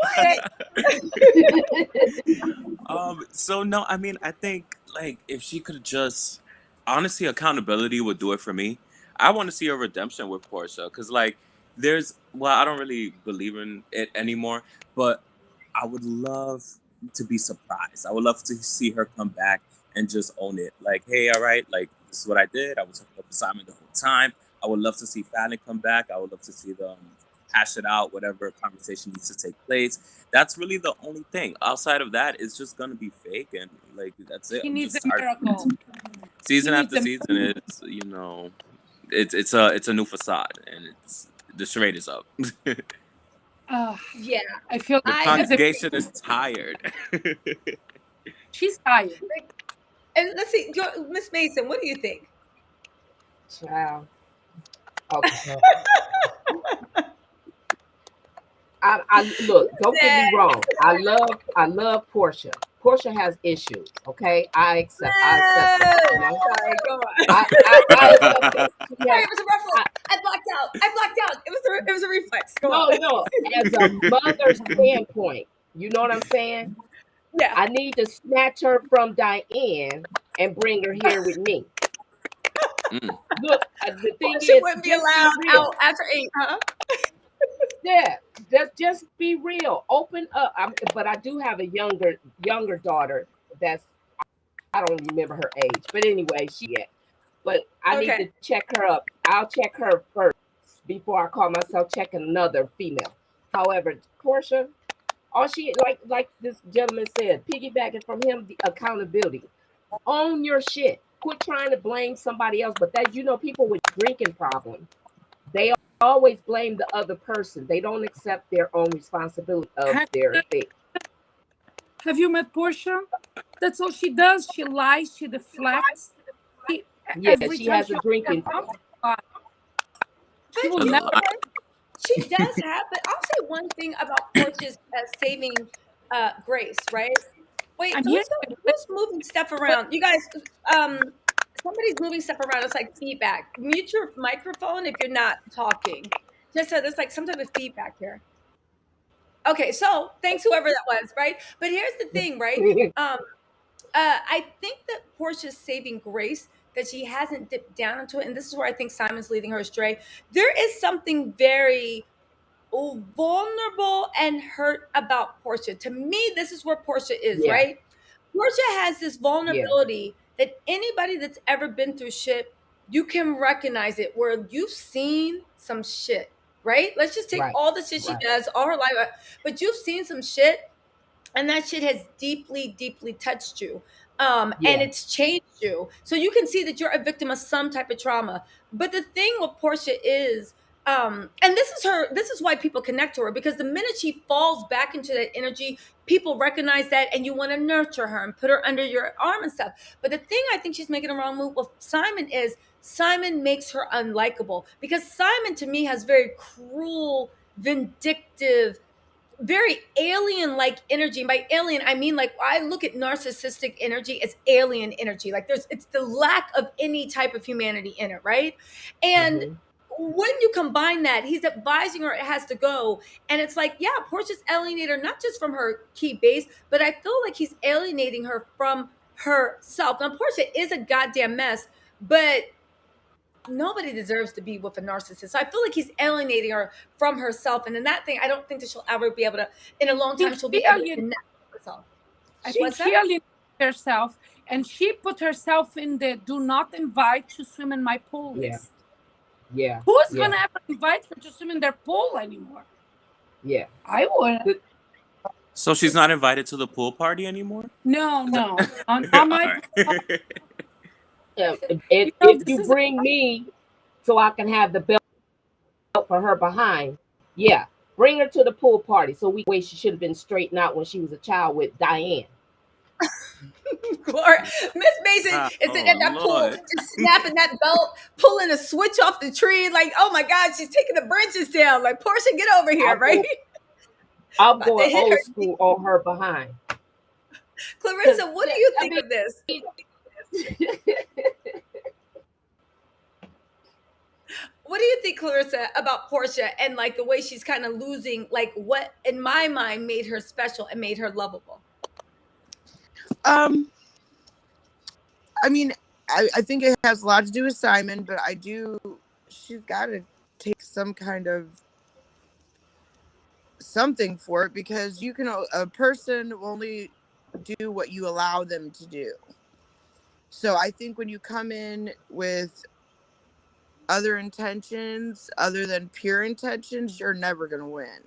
Quiet. So no, I mean, I think like if she could just honestly, accountability would do it for me. I want to see a redemption with Portia because like I don't really believe in it anymore, but I would love to be surprised. I would love to see her come back and just own it. Like, hey, all right, like this is what I did. I was hooking up with Simon the whole time. I would love to see Fallon come back. I would love to see them hash it out, whatever conversation needs to take place. That's really the only thing. Outside of that, it's just gonna be fake, and like that's it. he I'm needs a just tired. miracle. He Season needs after a season, it's a new facade, and it's the charade is up. uh, Yeah, I feel The like I she has a congregation is tired. she's tired. and let's see, Miss Mason. What do you think? Child. Okay. I look. Don't get me wrong. I love Portia. Portia has issues. Okay, I accept it. You know, Sorry, go on. I accept it. She Sorry, has. it was a reflex. I, I blacked out. I blacked out. It was a reflex. Go no, on. no. As a mother's standpoint, you know what I'm saying. Yeah. I need to snatch her from Diane and bring her here with me. Mm. Look, the thing She is, wouldn't be just be allowed real. out after 8, huh? Yeah, just be real. Open up. But I do have a younger daughter that's I don't remember her age, but anyway, she yet. But I need Okay. to check her up. I'll check her first before I call myself checking another female. However, Portia, all she like this gentleman said, piggybacking from him, the accountability. Own your shit. Quit trying to blame somebody else. But that people with drinking problems, they always blame the other person. They don't accept their own responsibility of their thing. Have you met Portia? That's all she does. She lies. She deflects. Yeah, Every she time has she a opens her drinking mouth, problem. she will But you never. know what? She does have, but I'll say one thing about Portia's saving grace, right? Wait, I'm here. who's moving stuff around? You guys, somebody's moving stuff around. It's like feedback. Mute your microphone if you're not talking. Just so there's like some type of feedback here. Okay, so thanks whoever that was, right? But here's the thing, right? Um, I think that Portia's saving grace that she hasn't dipped down into it, and this is where I think Simon's leading her astray. There is something very vulnerable and hurt about Portia. To me, this is where Portia is, Yeah, right? Portia has this yeah, vulnerability that anybody that's ever been through shit, you can recognize it where you've seen some shit, right? Let's just take right, all the shit she right. does, all her life, but you've seen some shit and that shit has deeply deeply touched you, and Yeah, it's changed you, so you can see that you're a victim of some type of trauma. But the thing with Portia is, and this is why people connect to her, because the minute she falls back into that energy, people recognize that and you want to nurture her and put her under your arm and stuff. But the thing I think she's making a wrong move with Simon is Simon makes her unlikable, because Simon to me has very cruel, vindictive, very alien like energy. And by alien, I mean, like, I look at narcissistic energy as alien energy. Like, it's the lack of any type of humanity in it, right? And hmm when you combine that, he's advising her it has to go. And it's like, yeah, Portia's alienated her not just from her key base, but I feel like he's alienating her from herself. Now, Portia is a goddamn mess, but nobody deserves to be with a narcissist. So I feel like he's alienating her from herself. And in that thing, I don't think that she'll ever be able to, in a long time, she'll be able to connect with herself. I think What's she that? alienated herself, and she put herself in the do not invite to swim in my pool Yeah, list. yeah, Who's yeah, gonna ever invite her to swim in their pool anymore? yeah. I wouldn't. So she's not invited to the pool party anymore? No, on my. Alright. Yeah, You know, if this you is bring me so I can have the belt for her behind, yeah, bring her to the pool party so we way she should have been straightened out when she was a child with Diane. Or Miss Mason is Oh at that pool, Lord. just snapping that belt, pulling a switch off the tree. Like, oh my God, she's taking the branches down. Like, Portia, get over here, I'll right? go. I'm About to going hit her. old school on her behind. Cause Clarissa, what do you I think of this? mean, What do you think, Clarissa, about Portia and like the way she's kind of losing, like what in my mind made her special and made her lovable? I mean, I think it has a lot to do with Simon, but she's got to take some kind of something for it, because a person will only do what you allow them to do. So I think when you come in with other intentions other than pure intentions, you're never going to win.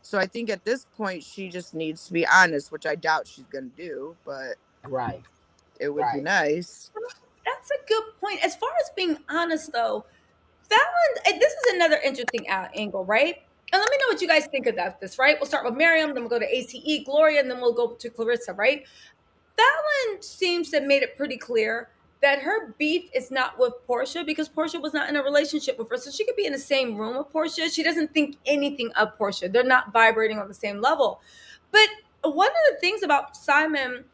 So I think at this point she just needs to be honest, which I doubt she's going to do, but right, it would be right. nice. That's a good point. As far as being honest, though, this is another interesting angle, right? And let me know what you guys think about this, right? We'll start with Miriam, then we'll go to ACE, Gloria, and then we'll go to Clarissa, right? Fallon seems to have made it pretty clear that her beef is not with Portia, because Portia was not in a relationship with her. So she could be in the same room with Portia. She doesn't think anything of Portia. They're not vibrating on the same level. But one of the things about Simon,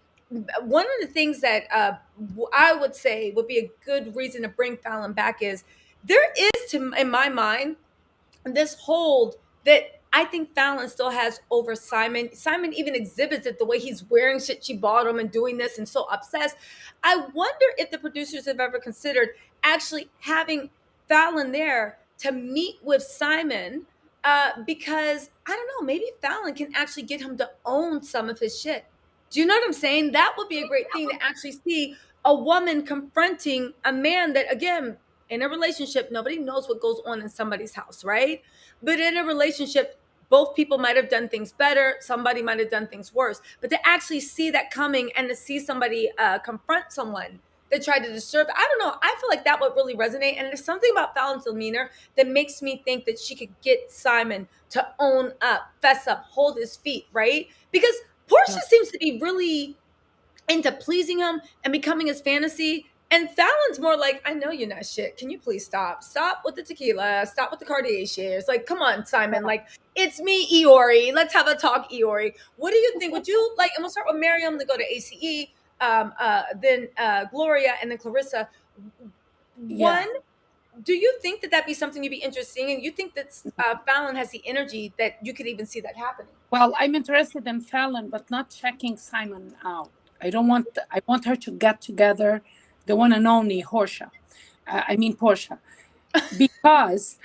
one of the things that I would say would be a good reason to bring Fallon back is there is, in my mind, this hold that I think Fallon still has over Simon. Simon even exhibits it, the way he's wearing shit she bought him and doing this and so obsessed. I wonder if the producers have ever considered actually having Fallon there to meet with Simon, because I don't know, maybe Fallon can actually get him to own some of his shit. Do you know what I'm saying? That would be a great thing to actually see a woman confronting a man that, again, in a relationship, nobody knows what goes on in somebody's house, right? But in a relationship, both people might have done things better. Somebody might have done things worse. But to actually see that coming and to see somebody confront someone that tried to disturb, I don't know. I feel like that would really resonate. And there's something about Fallon's demeanor that makes me think that she could get Simon to own up, fess up, hold his feet, right? Because Portia seems to be really into pleasing him and becoming his fantasy. And Fallon's more like, I know you're not shit. Can you please stop? Stop with the tequila. Stop with the Cartier shares. Like, come on, Simon. Like, it's me, Eeyore. Let's have a talk, Eeyore. What do you think? Would you like, and we'll start with Miriam, then go to ACE, then Gloria, and then Clarissa. Yeah. One, do you think that that'd be something you'd be interested in? And you think that Fallon has the energy that you could even see that happening? Well, I'm interested in Fallon, but not checking Simon out. I want her to get together, the one and only Porsha. Porsha, because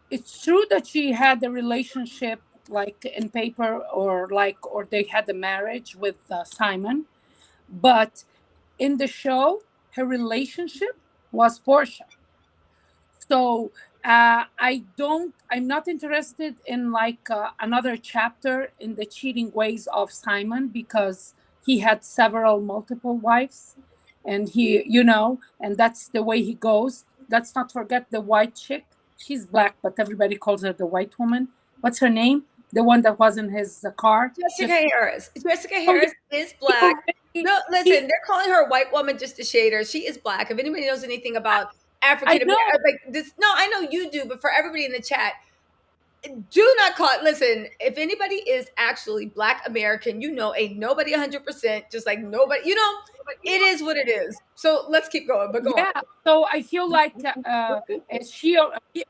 it's true that she had a relationship like in paper or they had a marriage with Simon, but in the show, her relationship was Porsha. So I'm not interested in like another chapter in the cheating ways of Simon, because he had several multiple wives, and and that's the way he goes. Let's not forget the white chick. She's black, but everybody calls her the white woman. What's her name? The one that was in his car. Jessica Harris. Jessica Oh yeah, Harris is he black. already, No, listen, he, they're calling her a white woman just to shade her. She is black. If anybody knows anything about I African American, know. like this, no, I know you do, but for everybody in the chat, do not call it. Listen, if anybody is actually black American, ain't nobody 100%, just like nobody, it is what it is. So let's keep going, but go on. Yeah, so I feel like she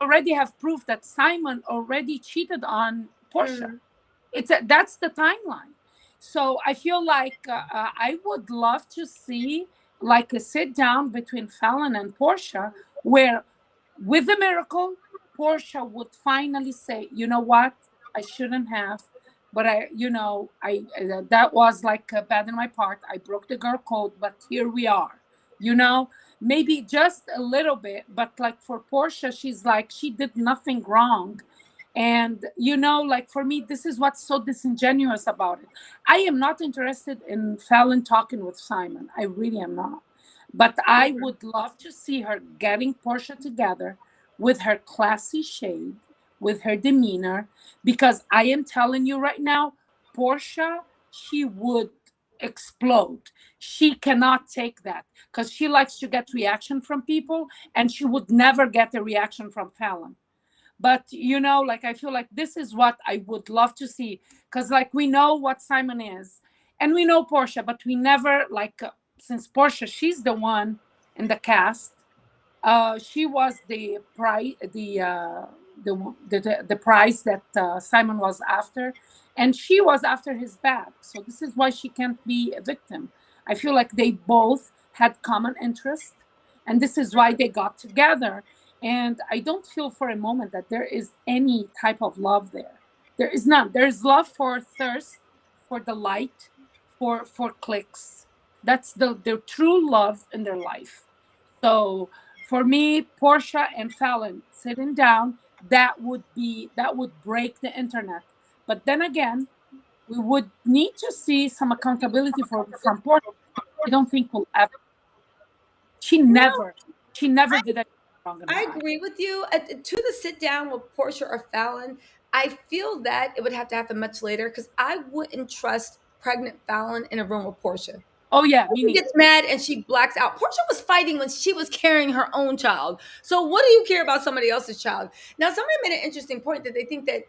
already have proof that Simon already cheated on Porsha. Mm. That's the timeline. So I feel like I would love to see like a sit down between Fallon and Porsha, where with a miracle, Porsha would finally say, you know what, I shouldn't have, but that was like bad in my part. I broke the girl code, but here we are. You know, maybe just a little bit, but like for Porsha, she's like she did nothing wrong. And like for me, this is what's so disingenuous about it. I am not interested in Fallon talking with Simon. I really am not. But I would love to see her getting Porsha together with her classy shade, with her demeanor, because I am telling you right now, Porsha, she would explode. She cannot take that because she likes to get reaction from people, and she would never get a reaction from Fallon. But like I feel like this is what I would love to see, because like we know what Simon is and we know Porsha, but we never like since Porsha, she's the one in the cast. She was the prize, the prize that Simon was after, and she was after his bag. So this is why she can't be a victim. I feel like they both had common interest, and this is why they got together. And I don't feel for a moment that there is any type of love there. There is none. There's love for thirst, for the light, for clicks. That's the true love in their life. So for me, Porsha and Fallon sitting down, that would break the internet. But then again, we would need to see some accountability from Porsha. I don't think we'll ever. She No, never, she never did anything wrong in her I life. agree with you. To the sit down with Portia or Fallon, I feel that it would have to happen much later because I wouldn't trust pregnant Fallon in a room with Portia. Oh yeah, me She neither. gets mad and she blacks out. Portia was fighting when she was carrying her own child. So what do you care about somebody else's child? Now, somebody made an interesting point that they think that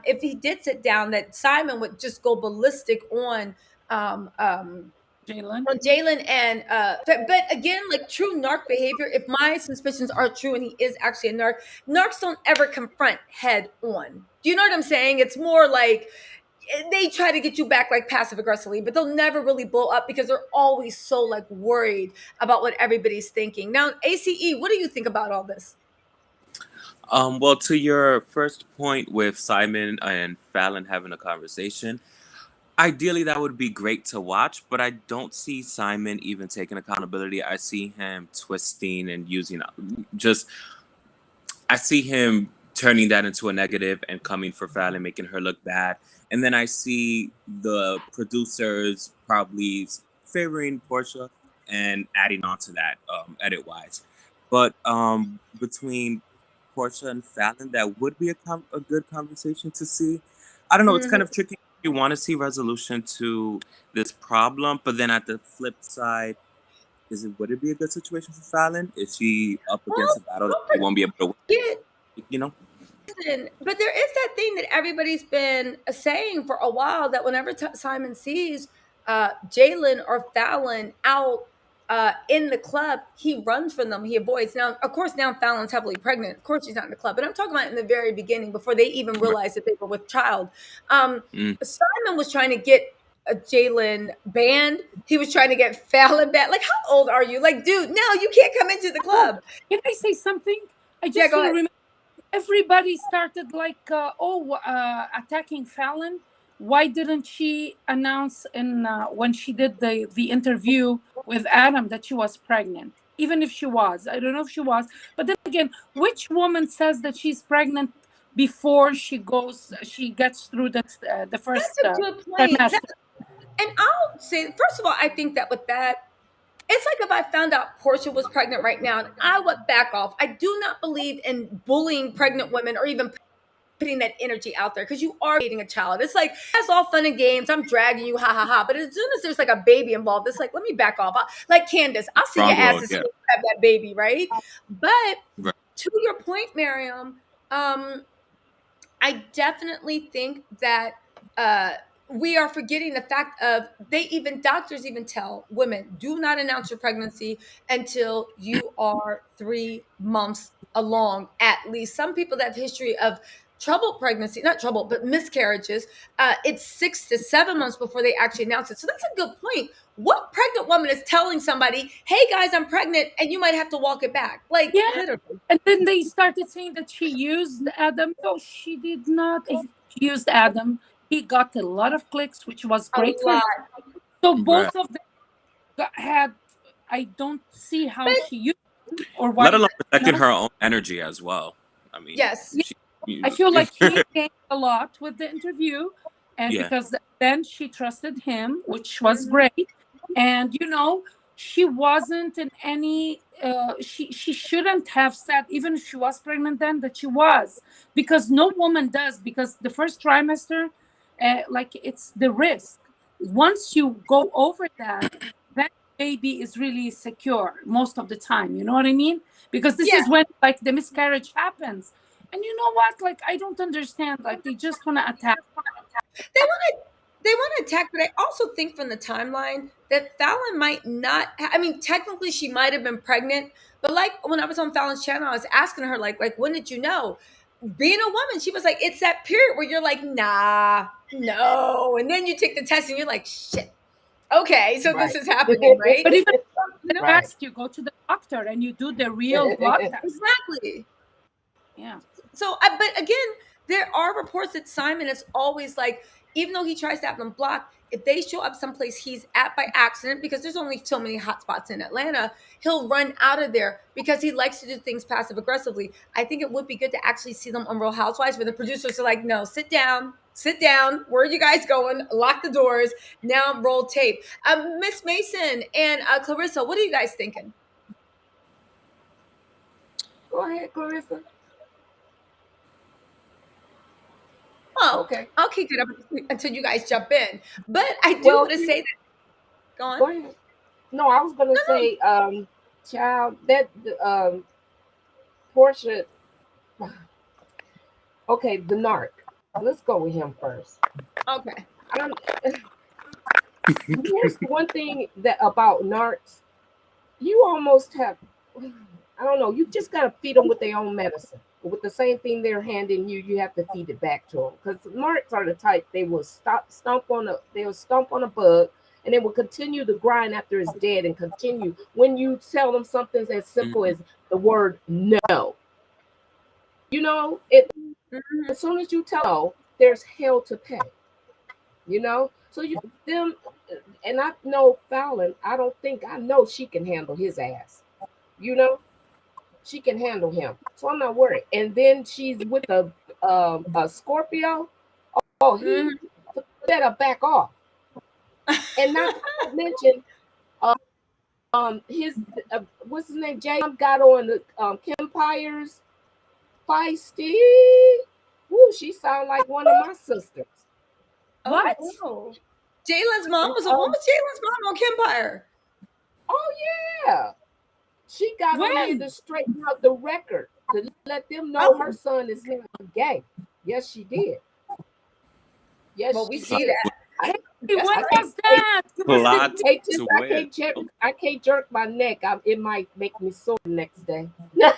if he did sit down, that Simon would just go ballistic um, um, Jalen. on Jalen and but again, like true narc behavior, if my suspicions are true and he is actually a narc, narcs don't ever confront head on. Do you know what I'm saying? It's more like they try to get you back like passive aggressively, but they'll never really blow up because they're always so like worried about what everybody's thinking. Now, ACE, what do you think about all this? Well, to your first point with Simon and Fallon having a conversation, ideally that would be great to watch, but I don't see Simon even taking accountability. I see him twisting and using just I see him turning that into a negative and coming for Fallon, making her look bad. And then I see the producers probably favoring Portia and adding on to that edit wise. But between Portia and Fallon, that would be a good conversation to see. I don't know. It's kind Mhm. of tricky. You want to see resolution to this problem, but then at the flip side, would it be a good situation for Falynn? Is she up against a Well, battle that don't she won't be able to forget. win? You know? Listen, but there is that thing that everybody's been saying for a while, that whenever Simon sees Jalen or Fallon out in the club, he runs from them. He avoids. Now, of course, now Fallon's heavily pregnant. Of course, she's not in the club. But I'm talking about in the very beginning, before they even Right. realized that they were with child. Mm. Simon was trying to get Jalen banned. He was trying to get Fallon banned. Like, how old are you? Like, dude, no, you can't come into the Oh, club. can I say something? I Yeah, just go ahead. remember everybody started like, attacking Fallon. Why didn't she announce in when she did the interview with Adam that she was pregnant? Even if she was, I don't know if she was. But then again, which woman says that she's pregnant before she gets through the first That's a good point. trimester? And I'll say, first of all, I think that with that, it's like if I found out Porsha was pregnant right now, and I would back off. I do not believe in bullying pregnant women, or even putting that energy out there, because you are creating a child. It's like, that's all fun and games. I'm dragging you, ha ha ha. But as soon as there's like a baby involved, it's like, let me back off. Like Candace, I'll see your Wrong ass road, as yeah. soon as you have that baby, right? But Right. to your point, Miriam, I definitely think that uh, we are forgetting the fact of, doctors even tell women, do not announce your pregnancy until you are 3 months along, at least. Some people that have history of troubled pregnancy, not trouble, but miscarriages, it's 6 to 7 months before they actually announce it. So that's a good point. What pregnant woman is telling somebody, hey guys, I'm pregnant, and you might have to walk it back? Like, Yeah. literally. And then they started saying that she used Adam. No, she did not. She used Adam. He got a lot of clicks, which was A great for him. lot. So Right. both of them had. I don't see how But she used or Let why. alone protecting No. her own energy as well. I mean, yes. Yeah, she, I you feel know, like she gained a lot with the interview, and yeah. because then she trusted him, which was Mhm. great. And she wasn't in any. She shouldn't have said, even if she was pregnant then, that she was, because no woman does, because the first trimester, like, it's the risk. Once you go over that, then baby is really secure most of the time. You know what I mean? Because this Yeah, is when, like, the miscarriage happens. And you know what? Like, I don't understand. Like, they just want to attack. they want to attack, but I also think from the timeline that Fallon might not. I mean, technically, she might have been pregnant, but like when I was on Fallon's channel, I was asking her like when did you know? Being a woman, she was like, it's that period where you're like, nah, no, and then you take the test and you're like, shit, okay, so this Right. is happening, right? But even You know, Right. test, you go to the doctor and you do the real blood test. exactly. Yeah. So, but again, there are reports that Simon is always like, even though he tries to have them blocked, if they show up someplace he's at by accident, because there's only so many hotspots in Atlanta, he'll run out of there because he likes to do things passive aggressively. I think it would be good to actually see them on Real Housewives, where the producers are like, no, sit down. Sit down. Where are you guys going? Lock the doors. Now roll tape. Miss Mason and Clarissa, what are you guys thinking? Go ahead, Clarissa. Well, Okay. I'll kick it up until you guys jump in. But I do Well, want to say that. Go on. go ahead. No, I was gonna No, say, child, that Porsha. Okay, the narc. Let's go with him first. no. Okay. Um, here's one thing that about narcs. You almost have, I don't know, you just gotta feed them with their own medicine. With the same thing they're handing you, you have to feed it back to them. Because narcs are the type, they will stomp on a bug, and they will continue to grind after it's dead and continue. When you tell them something as simple Mhm. as the word no, it Mhm. as soon as you tell no, there's hell to pay. So them, and I know Fallon. I know she can handle his ass. You know, she can handle him, so I'm not worried. And then she's with a Scorpio. Oh, he Mhm. better back off. And not to mention, his what's his name? Jay got on the Kim Pyre's feisty. Woo, she sound like one of my sisters. Oh What? no. Jayla's mom And was, what was Jayla's mom on Empire? Oh yeah, she got on there When? to straighten out the record to let them know her Oh, son is not gay. Yes, she did. Yes, well, we she see did. that. I, Hey, That's when I great. can't was that? Give us the Plot date. Hey, just twist. I can't jerk my neck. It might make me sore the next day. Date.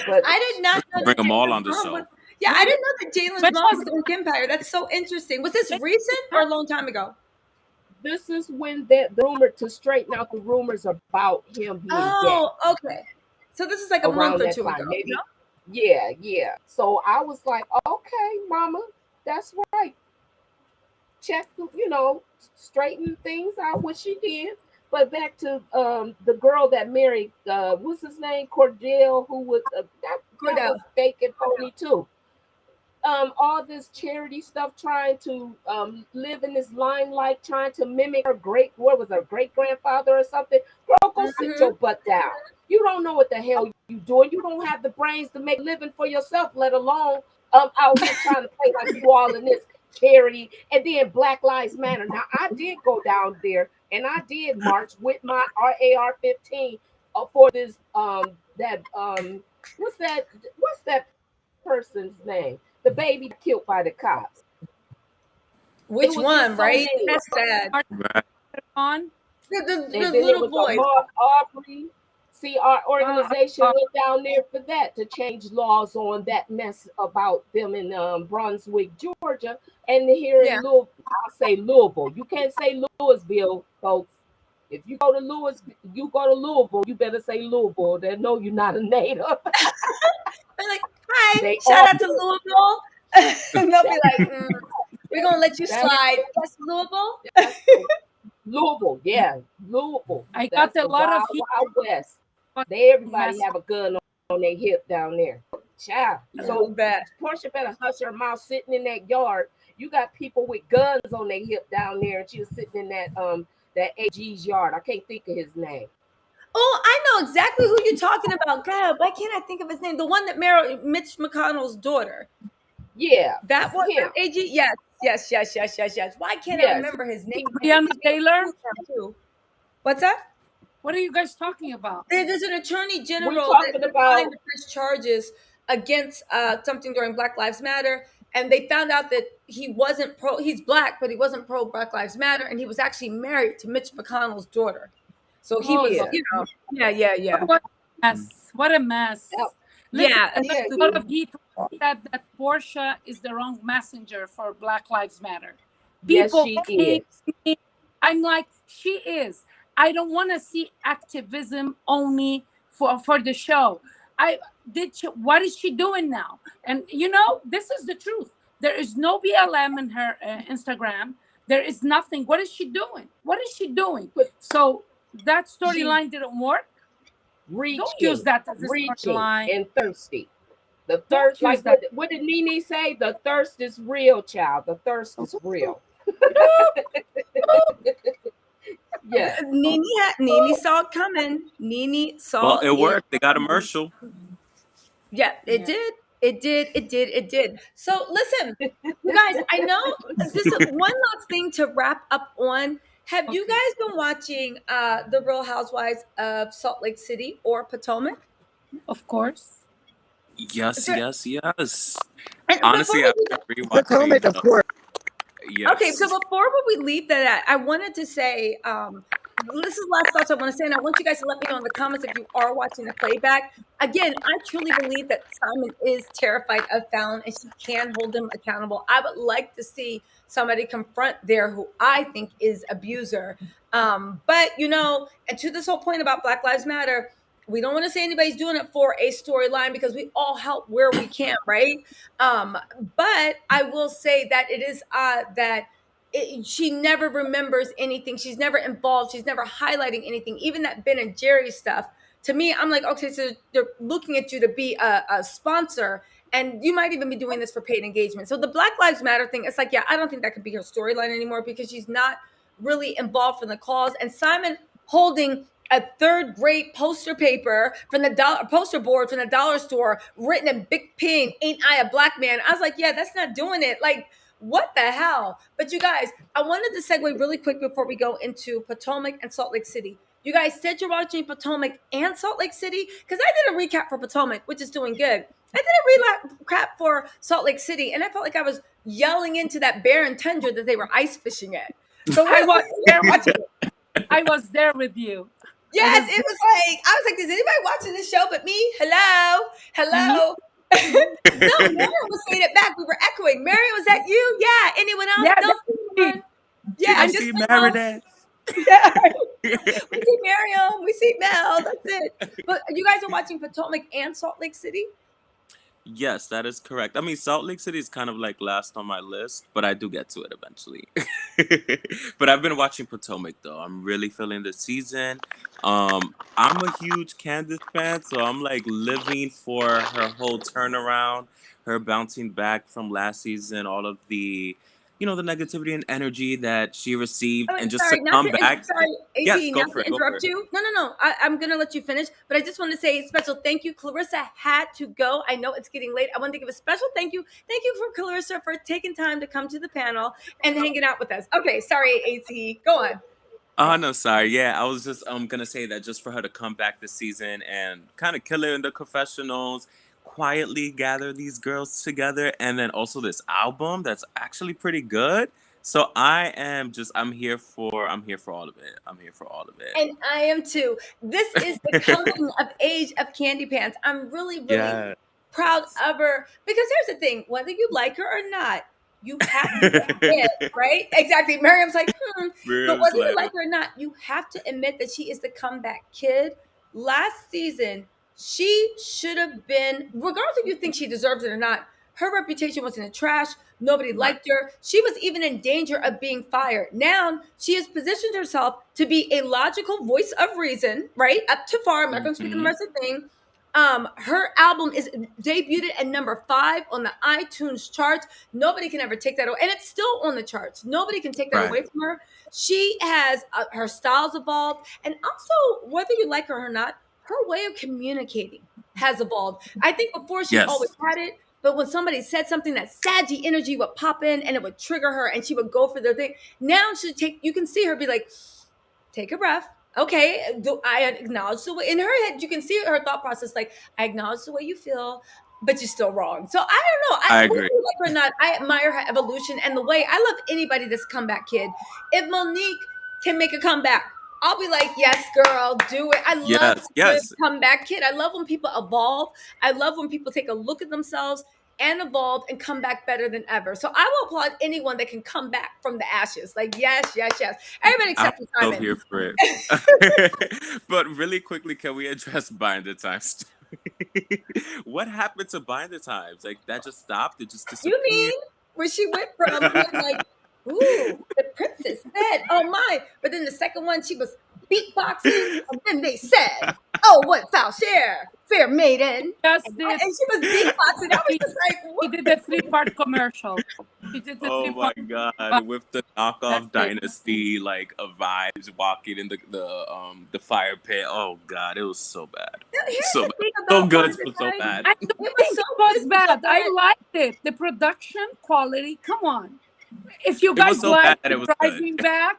But I did not know Bring that them all on Jalen's the mom was. show. Yeah, I When, didn't know that Jalen's when mom was was Ink Empire. That's so interesting. Was this that? recent or a long time ago? this is when the rumor to straighten out the rumors about him being gay Oh, okay. So this is like a month around or that two ago. time. No? Maybe, yeah, yeah. So I was like, okay, mama, that's right. Check, straighten things out what she did. But back to the girl that married what's his name, Cordell, who was that Cordell. was fake and phony too. All this charity stuff, trying to live in this limelight, trying to mimic her great grandfather or something. Girl, go sit Hmm. your butt down. You don't know what the hell you doing. You don't have the brains to make a living for yourself, let alone out here trying to play like you all in this charity. And then Black Lives Matter. Now I did go down there and I did march with my RAR 15 for this what's that person's name? The baby killed by the cops. It Which was just one, so right? many. That's sad. Right. On? The And then it little was boys. Ahmaud Arbery. See, our Uh, organization uh, went down there for that to change laws on that mess about them in Brunswick, Georgia, and here Yeah. in Louisville. I'll say Louisville. You can't say Louisville, folks. If you go to Louisville, you better say Louisville. They know you're not a native. They're like, hi, They shout all out to Louisville. And they'll be like, we're going to let you that's slide. That's Louisville. that's the Louisville, yeah, Louisville. I got That's a the lot of wild, heat wild west. for Everybody mess. have a gun on their hip down there. Child. I So love that. Porsche better hush her mouth sitting in that yard. You got people with guns on their hip down there, and she was sitting in that AG's yard. I can't think of his name. Oh, I know exactly who you're talking about. God, why can't I think of his name? The one that married Mitch McConnell's daughter. Yeah, That one, him. that AG? Yes, yes, yes, yes, yes, yes. Why can't I Yes, remember his name? he, I think Brianna he's being a Taylor? fool now, too. What's that? What are you guys talking about? There's an attorney we general that talking they're trying about. to press charges against something during Black Lives Matter, and they found out that he wasn't pro. He's black, but he wasn't pro Black Lives Matter, and he was actually married to Mitch McConnell's daughter. So he Oh, was, Yeah, Lord. yeah, yeah, yeah, What a mess. What a yeah, mess. Listen, yeah. I got yeah. a lot of heat when I said that Porsche is the wrong messenger for Black Lives Matter. Yes, People she came is. to me. I'm like, she is. I don't want to see activism only for the show. I what is she doing now? And this is the truth. There is no BLM in her Instagram. There is nothing. What is she doing? What is she doing? But So that She, storyline didn't work. Don't use reaching, that as a reaching, storyline. and thirsty. The Don't thirst, use like that. what did Nene say? The thirst is real, child. The thirst is real. Yes. Nene saw it coming. Nene Well, saw it it worked. They got a coming. commercial. Yeah, it Yeah. did. It did. It did. It did. So listen, you guys, I know this is one last thing to wrap up on. Have you Okay. guys been watching the Real Housewives of Salt Lake City or Potomac? Of course. Is Yes, there, yes, yes. and before Honestly, we I've do been Potomac, rewatching of course. Okay, so yes. before we leave that, I wanted to say, this is last thoughts I want to say, and I want you guys to let me know in the comments if you are watching the playback. Again, I truly believe that Simon is terrified of Fallon, and she can hold him accountable. I would like to see somebody confront there who I think is abuser. But and to this whole point about Black Lives Matter, we don't want to say anybody's doing it for a storyline because we all help where we can, right? Um, but I will say that it is odd that she never remembers anything. She's never involved. She's never highlighting anything. Even that Ben and Jerry stuff. To me, I'm like, okay, so they're looking at you to be a sponsor, and you might even be doing this for paid engagement. So the Black Lives Matter thing, it's like, yeah, I don't think that could be her storyline anymore because she's not really involved in the cause. And Simon holding a third grade poster paper from the poster board from the dollar store written in big pen, "Ain't I a black man?" I was like, yeah, that's not doing it. Like, What the hell? But you guys, I wanted to segue really quick before we go into Potomac and Salt Lake City. You guys said you're watching Potomac and Salt Lake City because I did a recap for Potomac, which is doing good. I did a recap for Salt Lake City, and I felt like I was yelling into that barren tundra that they were ice fishing at. So I was there with watching you. I was there with you. Yes, it was like I was like, "Is anybody watching this show but me?" Hello, hello. No, Marion was saying it back. We were echoing. Marion, was that you? Yeah. Anyone else? Yeah, Don't say definitely. one. Yeah, Did you just see Mel. Meredith? Yeah. We see Marion. We see Mel. That's it. But you guys are watching Potomac and Salt Lake City? Yes, that is correct. I mean, Salt Lake City is kind of like last on my list, but I do get to it eventually. But I've been watching Potomac though. I'm really feeling the season. I'm a huge Candace fan, so I'm like living for her whole turnaround, her bouncing back from last season, all of the, the negativity and energy that she received, Oh, and just to sorry, not come to back. sorry, Yes, AT, go not for to it. Go for interrupt it. you. No. I'm gonna let you finish, but I just want to say a special thank you. Clarissa had to go. I know it's getting late. I want to give a special thank you. Thank you for Clarissa for taking time to come to the panel and hanging out with us. Okay, sorry, AT. Go on. Oh no, sorry. Yeah, I was just gonna say that just for her to come back this season and kind of kill it in the confessionals, quietly gather these girls together, and then also this album that's actually pretty good. So I'm here for all of it. I'm here for all of it. And I am too. This is the coming of age of Candy Pants. I'm really, really Yeah. proud of her because here's the thing: whether you like her or not, you have to admit, right? Exactly. Miriam's like, but Miriam's whether you like, like her or not, you have to admit that she is the comeback kid. Last season, she should have been, regardless if you think she deserves it or not. Her reputation was in the trash. Nobody right. liked her. She was even in danger of being fired. Now she has positioned herself to be a logical voice of reason, right? Up to far. I'm not going to speak on the Hmm. rest of the thing. Her album is debuted at number 5 on the iTunes charts. Nobody can ever take that away, and it's still on the charts. Nobody can take that Right. away from her. She has her styles evolved, and also whether you like her or not, her way of communicating has evolved. I think before she always Yes, had it, but when somebody said something, that saggy energy would pop in and it would trigger her, and she would go for their thing. Now she take, you can see her be like, take a breath. Okay, I acknowledge the way in her head. You can see her thought process. Like, I acknowledge the way you feel, but you're still wrong. So I don't know. I Whether agree. you like her or not, I admire her evolution and the way. I love anybody that's comeback kid. If Monique can make a comeback, I'll be like, yes, girl, do it. I love Yes, a good yes. comeback kid. I love when people evolve. I love when people take a look at themselves and evolve and come back better than ever. So I will applaud anyone that can come back from the ashes. Like, yes, yes, yes. Everybody I'm except for so Simon. here for it. But really quickly, can we address Binder Times? What happened to Binder Times? Like that just stopped? It just You disappeared? mean where she went from being like, ooh, the princess said, oh my. But then the second one, she was beatboxing. And then they said, oh, what foul share, fair maiden. Just did. And she was beatboxing. I was He, just like, he what? did the 3-part commercial. He did the Oh my 3-part. god! With the That's knockoff it. Dynasty like vibes, walking in the fire pit. Oh god, it was so bad, Now, here's so the bad, thing so about good, Wonder but so Time. bad. I don't It was think so it was good, but so bad. I bad. liked it. The production quality. Come on. If you It was guys so bad like that it was good. driving back,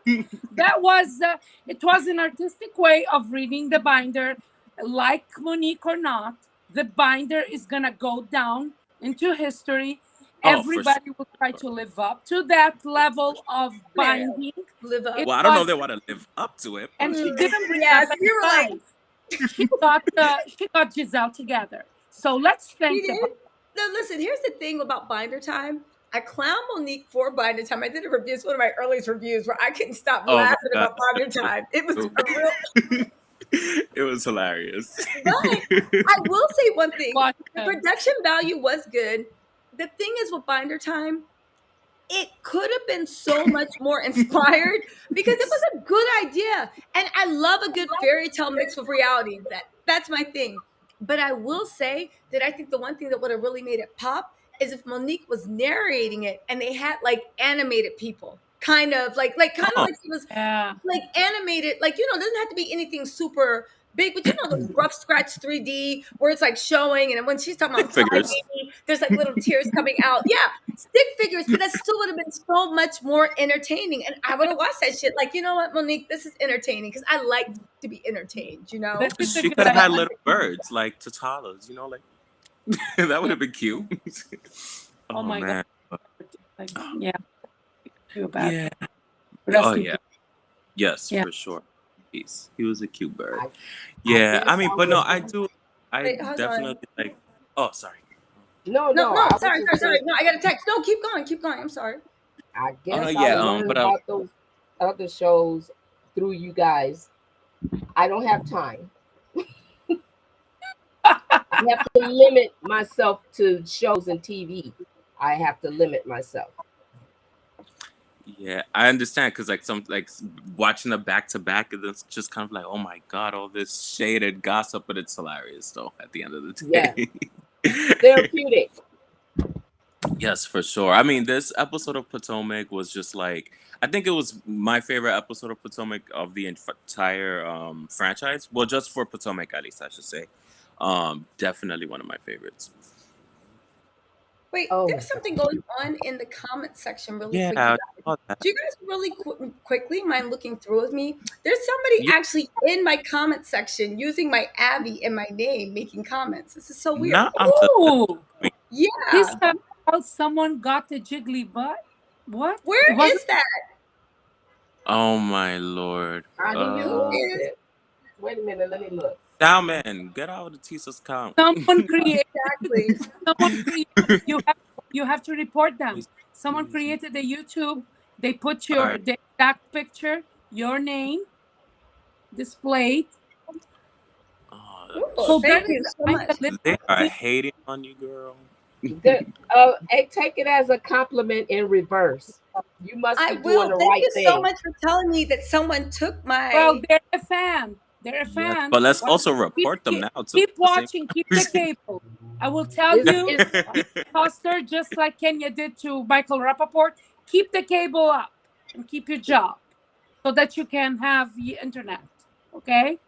that was it was an artistic way of reading the binder. Like Monique or not, the binder is gonna go down into history. Oh, for sure. Everybody will try to live up to that level of Mary, binding. live It up. Well, I don't know if was, they want to live up to it, and but she didn't bring up Yes, any you were like, guys. She got Giselle together. So let's she thank the did. No, listen, here's the thing about Binder Time. I clown Monique for Binder Time. I did a review. It's one of my earliest reviews where I couldn't stop oh my laughing god, about Binder Time. It was so a real. good. It was hilarious. But I will say one thing: watch the them. production value was good. The thing is with Binder Time, it could have been so much more inspired because it was a good idea. And I love a good fairy tale mixed with reality. That's my thing. But I will say that I think the one thing that would have really made it pop is if Monique was narrating it and they had like animated people. Kind of like Oh, she was Yeah. like animated, like, it doesn't have to be anything super big, but you know those rough scratch 3D where it's like showing, and then when she's talking about Stick figures. crybaby, there's like little tears coming out. Yeah, stick figures, but that still would have been so much more entertaining, and I would have watched that shit. Like, you know what, Monique, this is entertaining because I like to be entertained. You know, This is a She good could have idea. had little birds like Tattal's, you know, like that would have been cute. Oh my man. God. Like, yeah. Feel bad. Yeah. Rescue Oh yeah. people. Yes, Yeah. for sure. He was a cute bird. I Yeah, I guess mean, I but no, would. I wait, hold on. definitely like. Oh, sorry. No, No, I was sorry. just saying. No, I got a text. No, keep going. I'm sorry. I no, guess yeah, I learned but about those other shows through you guys. I don't have time. I have to limit myself to shows and TV. I have to limit myself. yeah, I understand because like watching the back to back, it's just kind of like, oh my god, all this shaded gossip, but it's hilarious though. At the end of the day. Therapeutic. Yes, for sure. I mean, this episode of Potomac was just like, I think it was my favorite episode of Potomac of the entire franchise. Well, just for Potomac, at least I should say. Definitely one of my favorites. Wait, Oh, there's something going on in the comment section really quick. Yeah, You I saw that. Do you guys really quickly mind looking through with me? There's somebody Yeah. actually in my comment section using my Abby and my name making comments. This is so weird. Not Oh, Yeah. TisaTells, someone got the jiggly butt. What? Where It wasn't- is that? Oh my lord. how do you Who lose is it? Wait a minute, let me look. Salmon, get out of the Tisa's count. Someone created. exactly? Someone created. You have to report them. Someone created a YouTube. They put the exact picture, your name displayed. Oh, Ooh, thank you so much. they are hating on you, girl. Hey, take it as a compliment in reverse. You must be I doing will. the Thank right you thing. so much for telling me that someone took my. Well, they're a fan. They're a Yes, fan. but let's Well, also report them now too. Keep watching. Keep the cable. I will tell you, Foster, just like Kenya did to Michael Rappaport, keep the cable up and keep your job so that you can have the internet. Okay?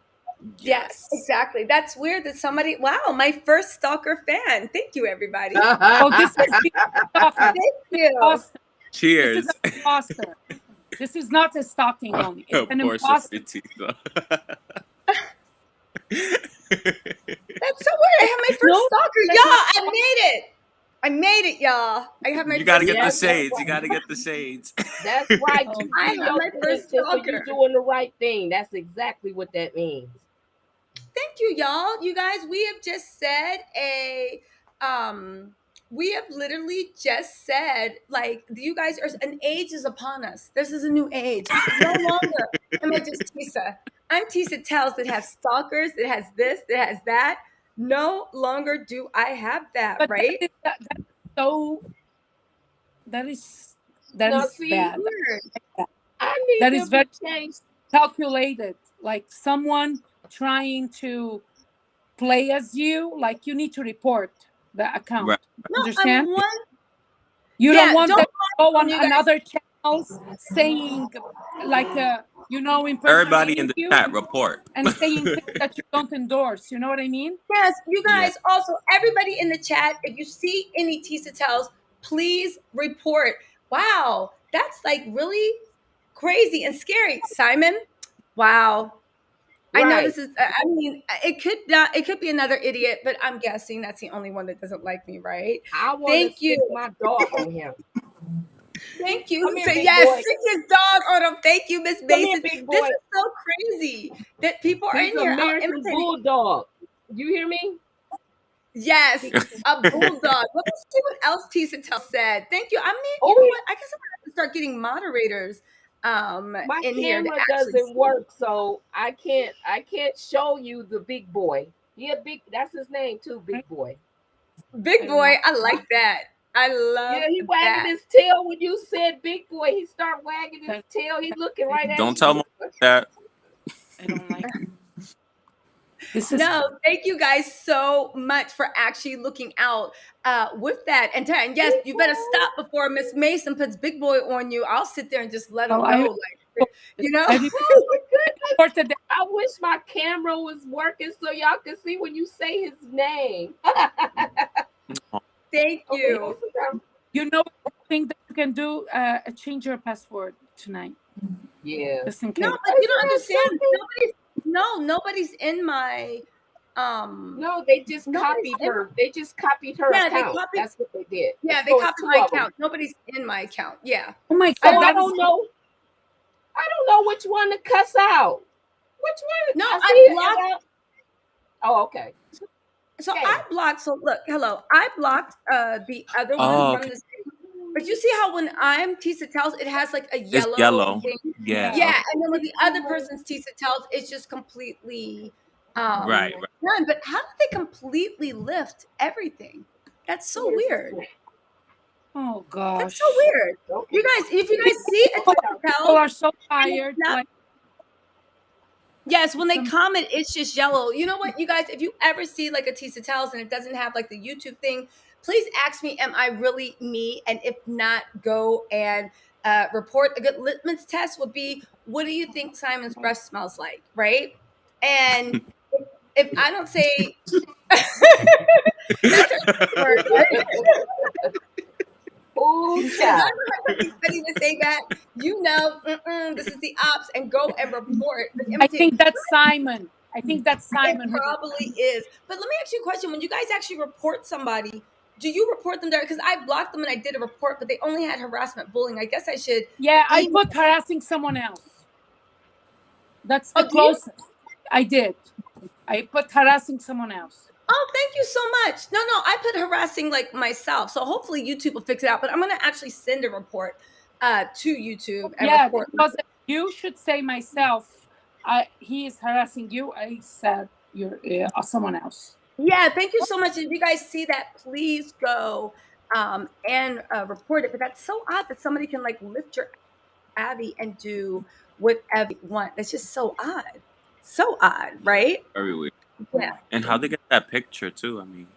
Yes, exactly. That's weird that somebody. Wow, my first stalker fan. Thank you, everybody. Oh, this is stalker. Thank you. Imposter. Cheers. This is an imposter. This is not a stalking only. It's an Porsche imposter. Petita. That's so weird. I have my first stalker. Y'all, I made it. I made it, y'all. I have my You gotta first get the stalker. shades. You gotta get the shades. That's right. You I do have your my first thing, so stalker. you're doing the right thing. That's exactly what that means. Thank you, y'all. You guys, we have just said we have literally just said, like, you guys are, an age is upon us. This is a new age. No longer am I just Tisa. I'm TisaTells that has stalkers, that has this, that has that. No longer do I have that, But right? that is Now, see, bad. I need That them is very to change. calculated. Like someone trying to play as you, like you need to report the account. Right. No, Understand? I'm one. You Yeah, don't want don't them to go on you guys- another channels saying like Everybody impersonating in the you chat report. and saying things that you don't endorse. You know what I mean? Yes, you guys Yeah. also, everybody in the chat, if you see any TisaTells, please report. Wow, that's like really crazy and scary. Simon, wow. I know Right. this is, I mean, it could be another idiot, but I'm guessing that's the only one that doesn't like me, right? I want Thank to stick you. my dog on him. Thank you. Come here, big Yes, boy. stick his dog on him. Thank you, Miss Come here, Mason. big This boy. is so crazy that people are He's in an here. American Bulldog. You hear me? Yes, a bulldog. Let me see what else TisaTells said. Thank you. I mean, you Oh, know what? I guess I'm gonna have to start getting moderators My in here to camera actually doesn't see. work, so I can't show you the big boy. That's his name too, big boy. Big boy, I like that. I love Yeah, he that. wagging his tail when you said big boy. He start wagging his tail. He's looking right at Don't you. tell me that. I don't like it. This is No, thank you guys so much for actually looking out with that. And yes, you better stop before Miss Mason puts big boy on you. I'll sit there and just let him Oh, know, like, you know. every- Oh my goodness, reported that. I wish my camera was working so y'all could see when you say his name. Thank you. You know, thing that you can do, change your password tonight. Yeah. Just in No, case. but you don't understand. Nobody's in my No, they just nobody's copied in her. They just copied her Yeah, they account. copied- That's what they did. Yeah, they So it's copied two my of them. account. Nobody's in my account. Yeah. Oh my So God, I don't know. I don't know which one to cuss out. Which one? No, I I see blocked. Oh, okay. So Okay. I blocked. So look, hello. I blocked the other one from the. But you see how when I'm TisaTells, it has like a It's yellow. thing. Yeah. Yeah, and then when the other person's TisaTells, it's just completely Right. done. But how did they completely lift everything? That's so weird. Oh gosh, That's so weird. You guys, if you guys see a people TisaTells, are so tired. Like, yes, when they comment, it's just yellow. You know what, you guys, if you ever see like a TisaTells and it doesn't have like the YouTube thing, please ask me, am I really me? And if not, go and report. A good litmus test would be, what do you think Simon's breath smells like, right? And if I don't say, that's a word, right? Oh, If I don't have somebody to say that, you know, this is the ops, and go and report. I think that's Simon. I think that's Simon. It probably is. But let me ask you a question. When you guys actually report somebody, do you report them there? Because I blocked them and I did a report, but they only had harassment, bullying. I guess I should. Yeah, I put harassing someone else. That's the Oh, do you? closest. I did. I put harassing someone else. Oh, thank you so much. No, I put harassing like myself. So hopefully YouTube will fix it out. But I'm going to actually send a report to YouTube and report. Because you should say myself, he is harassing you. I said you're someone else. Yeah, thank you so much. If you guys see that, please go and report it. But that's so odd that somebody can like lift your Abby and do whatever you want. That's just so odd. So odd, right? Very weird. Yeah. And how they get that picture too? I mean,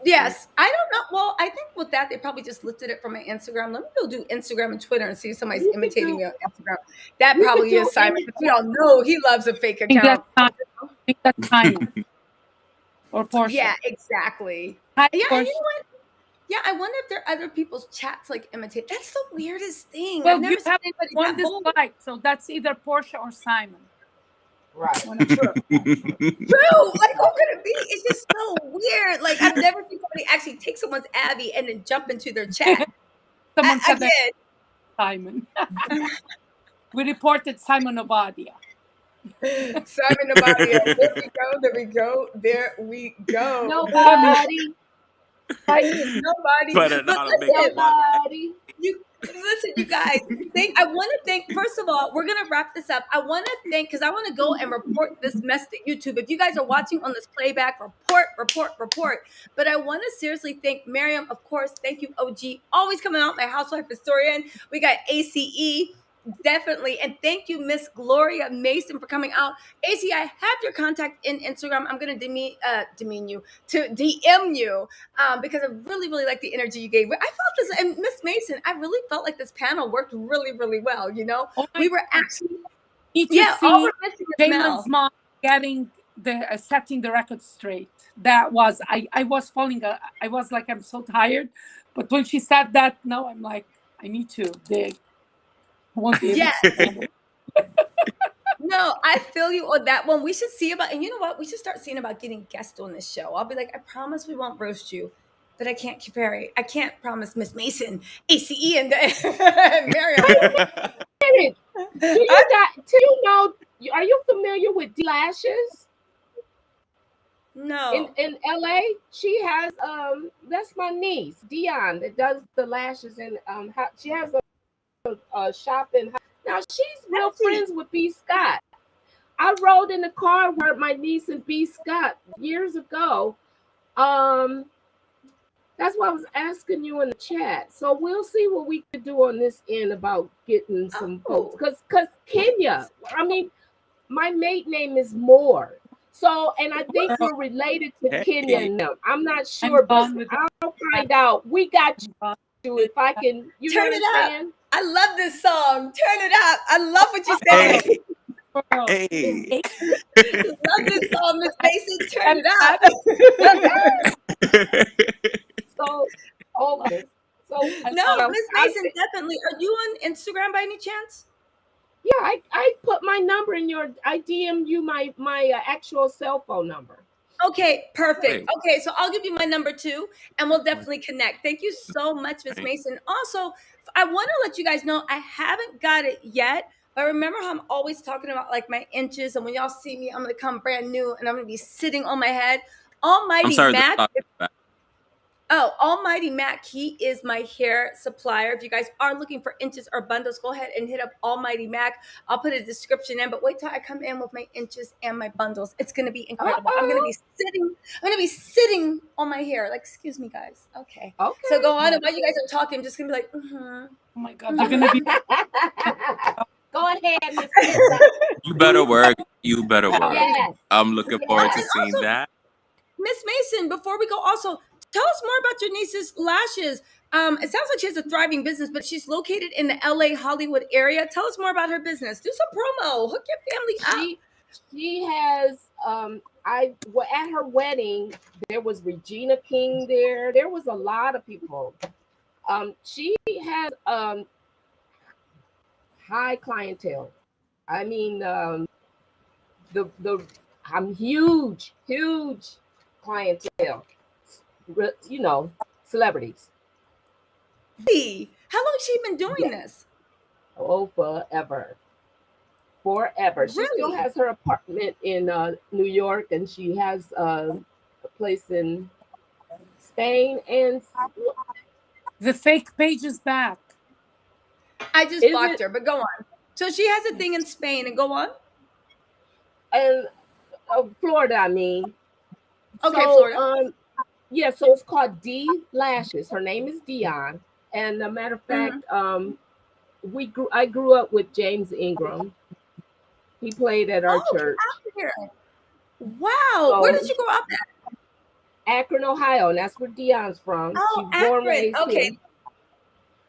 yes, I don't know. Well, I think with that they probably just lifted it from my Instagram. Let me go do Instagram and Twitter and see if somebody's imitating me on Instagram. That probably is Simon. But we all know he loves a fake account. I think that's Simon or Porsha. Yeah, exactly. Hi, yeah, Porsha. and you know what? Yeah, I wonder if there are other people's chats like imitate. That's the weirdest thing. Well, I've never you seen have anybody one that bold. dislike, so that's either Porsha or Simon. Right. True. Like, who could it be? It's just so weird. Like, I've never seen somebody actually take someone's Abby and then jump into their chat. Someone said Again. that Simon. We reported Simon Obadia. Simon Obadia. There we go. Nobody. Nobody. But nobody. Listen, you guys. I want to thank. First of all, we're gonna wrap this up. I want to thank because I want to go and report this mess to YouTube. If you guys are watching on this playback, report. But I want to seriously thank Miriam, of course. Thank you, OG, always coming out, my housewife historian. We got ACE. Definitely. And thank you, Miss Gloria Mason, for coming out. AC, I have your contact in Instagram. I'm going to DM you because I really, really like the energy you gave. I felt this, and Miss Mason, I really felt like this panel worked really, really well. You know, we were actually, all we're missing is Jalen's mom getting setting the record straight. That was, I was falling, I was like, I'm so tired. But when she said that, now I'm like, I need to dig. Yeah. No, I feel you on that one. We should see about, and you know what? We should start seeing about getting guests on this show. I'll be like, I promise we won't roast you, but I can't I can't promise Miss Mason, ACE, and Miriam. Do you know? Are you familiar with lashes? No. In LA, she has that's my niece Dion that does the lashes, and she has a shop in. Now she's real friends with B. Scott. I rode in the car with my niece and B. Scott years ago. That's why I was asking you in the chat. So we'll see what we could do on this end about getting some folks. Because Kenya, I mean, my maiden name is Moore. So, and I think we're related to Kenya and them. I'm not sure, but I'll find out. We got you if I can. You Turn know it what I'm up. saying? I love this song. Turn it up. I love what you said. Girl. Hey. Love this song, Miss Mason. Turn it That's up. So, hold on. So, I No, love Miss I, Mason, definitely. Are you on Instagram by any chance? yeah, I put my number in I DM you my actual cell phone number. Okay, perfect. Wait. Okay, so I'll give you my number too, and we'll definitely connect. Thank you so much, Miss Right. Mason. Also, I want to let you guys know I haven't got it yet, but remember how I'm always talking about like my inches, and when y'all see me, I'm gonna come brand new, and I'm gonna be sitting on my head. I'm Almighty sorry. Mac. Oh, Almighty Mac, he is my hair supplier. If you guys are looking for inches or bundles, go ahead and hit up Almighty Mac. I'll put a description in, but wait till I come in with my inches and my bundles. It's gonna be incredible. I'm gonna Uh-oh. be sitting on my hair. Like, excuse me, guys. Okay. So Okay. go on, and while you guys are talking, I'm just gonna be like, Oh my God, you're gonna be Go ahead, Miss Tisa. You better work. You better work. Yes. I'm looking Oh, forward to and Yes. seeing also, that. Miss Mason, before we go, also tell us more about your niece's lashes. It sounds like she has a thriving business, but she's located in the LA Hollywood area. Tell us more about her business. Do some promo. Hook your family up. She has I well, at her wedding there was Regina King there. There was a lot of people. She has high clientele. I mean, the I'm huge clientele. You know, celebrities. Hey, how long has she been doing Yeah. this? Oh, forever. She still Really? has her apartment in New York, and she has a place in Spain, and the fake page is back. I just is blocked it her, but go on. So she has a thing in Spain, and go on. and Florida? I mean, Okay, so Florida. yeah, so it's called D Lashes. Her name is Dion, and a matter of Mm-hmm. fact, I grew up with James Ingram. He played at our Oh, get church. out of here. Wow. Where did So you grow up at? Akron, Ohio, and that's where Dion's from. Oh, She's born Akron. raised Okay, here.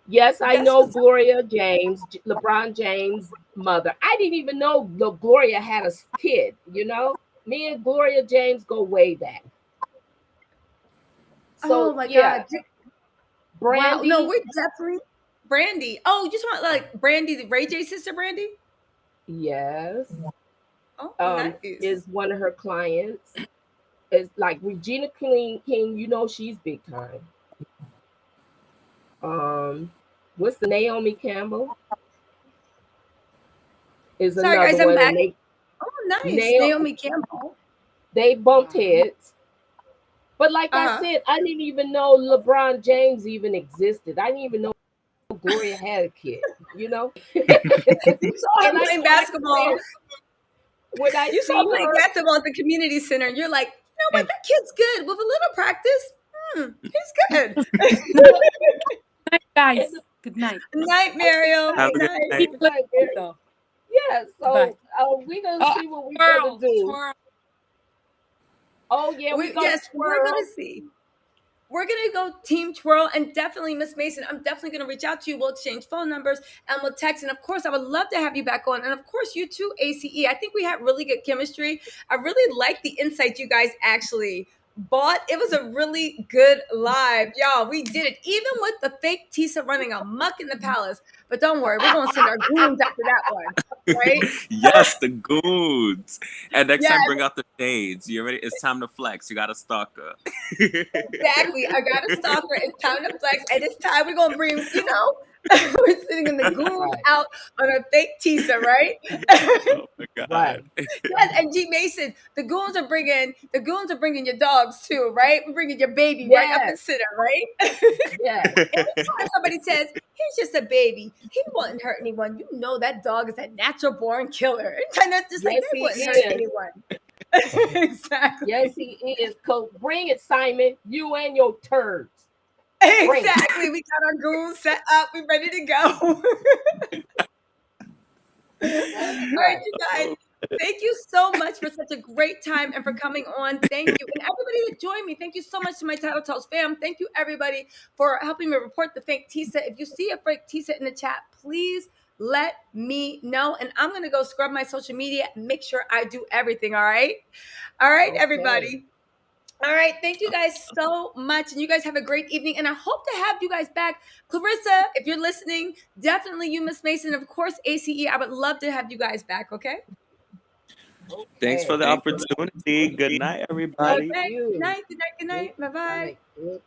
Yes, I that's know what's up. Gloria James, LeBron James' mother. I didn't even know Gloria had a kid, you know? Me and Gloria James go way back. Oh So, my yeah, God. Wow. No, Brandy, we're definitely Brandy. Oh, you just want like Brandy, the Ray J sister Brandy? yes, Oh, nice. is one of her clients. It's like Regina King, you know she's big time. What's the Naomi Campbell is Sorry, another guys, I'm one, back. and Oh, nice. nail Naomi Campbell. they bumped Wow. heads. But like I Uh-huh. said, I didn't even know LeBron James even existed. I didn't even know Gloria had a kid, you know? You saw And him playing like I basketball. said, when I You saw him see playing her, basketball at the community center, and you're like, you know what? And That kid's good. With a little practice, he's good. good well, night, and guys. Good night. Night, okay, Miriam. Have night, a good Night. night. Keep good listening, night, Mary. though. Yeah, Bye. so we're gonna Oh, see what we're gonna do. twirl. Oh yeah, we gonna Yes, we're gonna twirl. see. We're gonna go team twirl, and definitely Miss Mason, I'm definitely gonna reach out to you. We'll exchange phone numbers and we'll text, and of course I would love to have you back on, and of course you too, ACE. I think we had really good chemistry. I really like the insight you guys actually bought. It was a really good live, y'all. We did it even with the fake Tisa running amok in the palace, but don't worry, we're gonna send our goons after that one, right? Yes, the goons. And next Yeah, time, bring out the shades. You ready? It's time to flex. You got a stalker. exactly. I got a stalker. It's time to flex, and it's time we're gonna bring. We're sitting in the goons Right, out on a fake Tisa, right? Oh my right. god. Yes, and G Mason, the goons are bringing your dogs too, right? We're bringing your baby right up and Yes, center, right? yes, Anytime somebody says he's just a baby, he wouldn't hurt anyone. You know that dog is a natural born killer. It's kind of just like yes, they he wouldn't hurt is. anyone. Yes, Exactly. he is. Bring it, Simon. You and your turds. Bring it. Exactly. We got our goons set up. We're ready to go. That's All right, right. you guys. Thank you so much for such a great time and for coming on. Thank you. And everybody that joined me, thank you so much to my Tattle Tells fam. Thank you, everybody, for helping me report the fake Tisa. If you see a fake Tisa in the chat, please let me know. And I'm going to go scrub my social media and make sure I do everything. All right. All right, Okay. everybody. All right. Thank you guys so much. And you guys have a great evening. And I hope to have you guys back. Clarissa, if you're listening, definitely you, Miss Mason. Of course, ACE. I would love to have you guys back. Okay. Thanks for the opportunity. Good night, Thank everybody. Okay. you. Good night. Good night. Good night. Bye bye. Good night.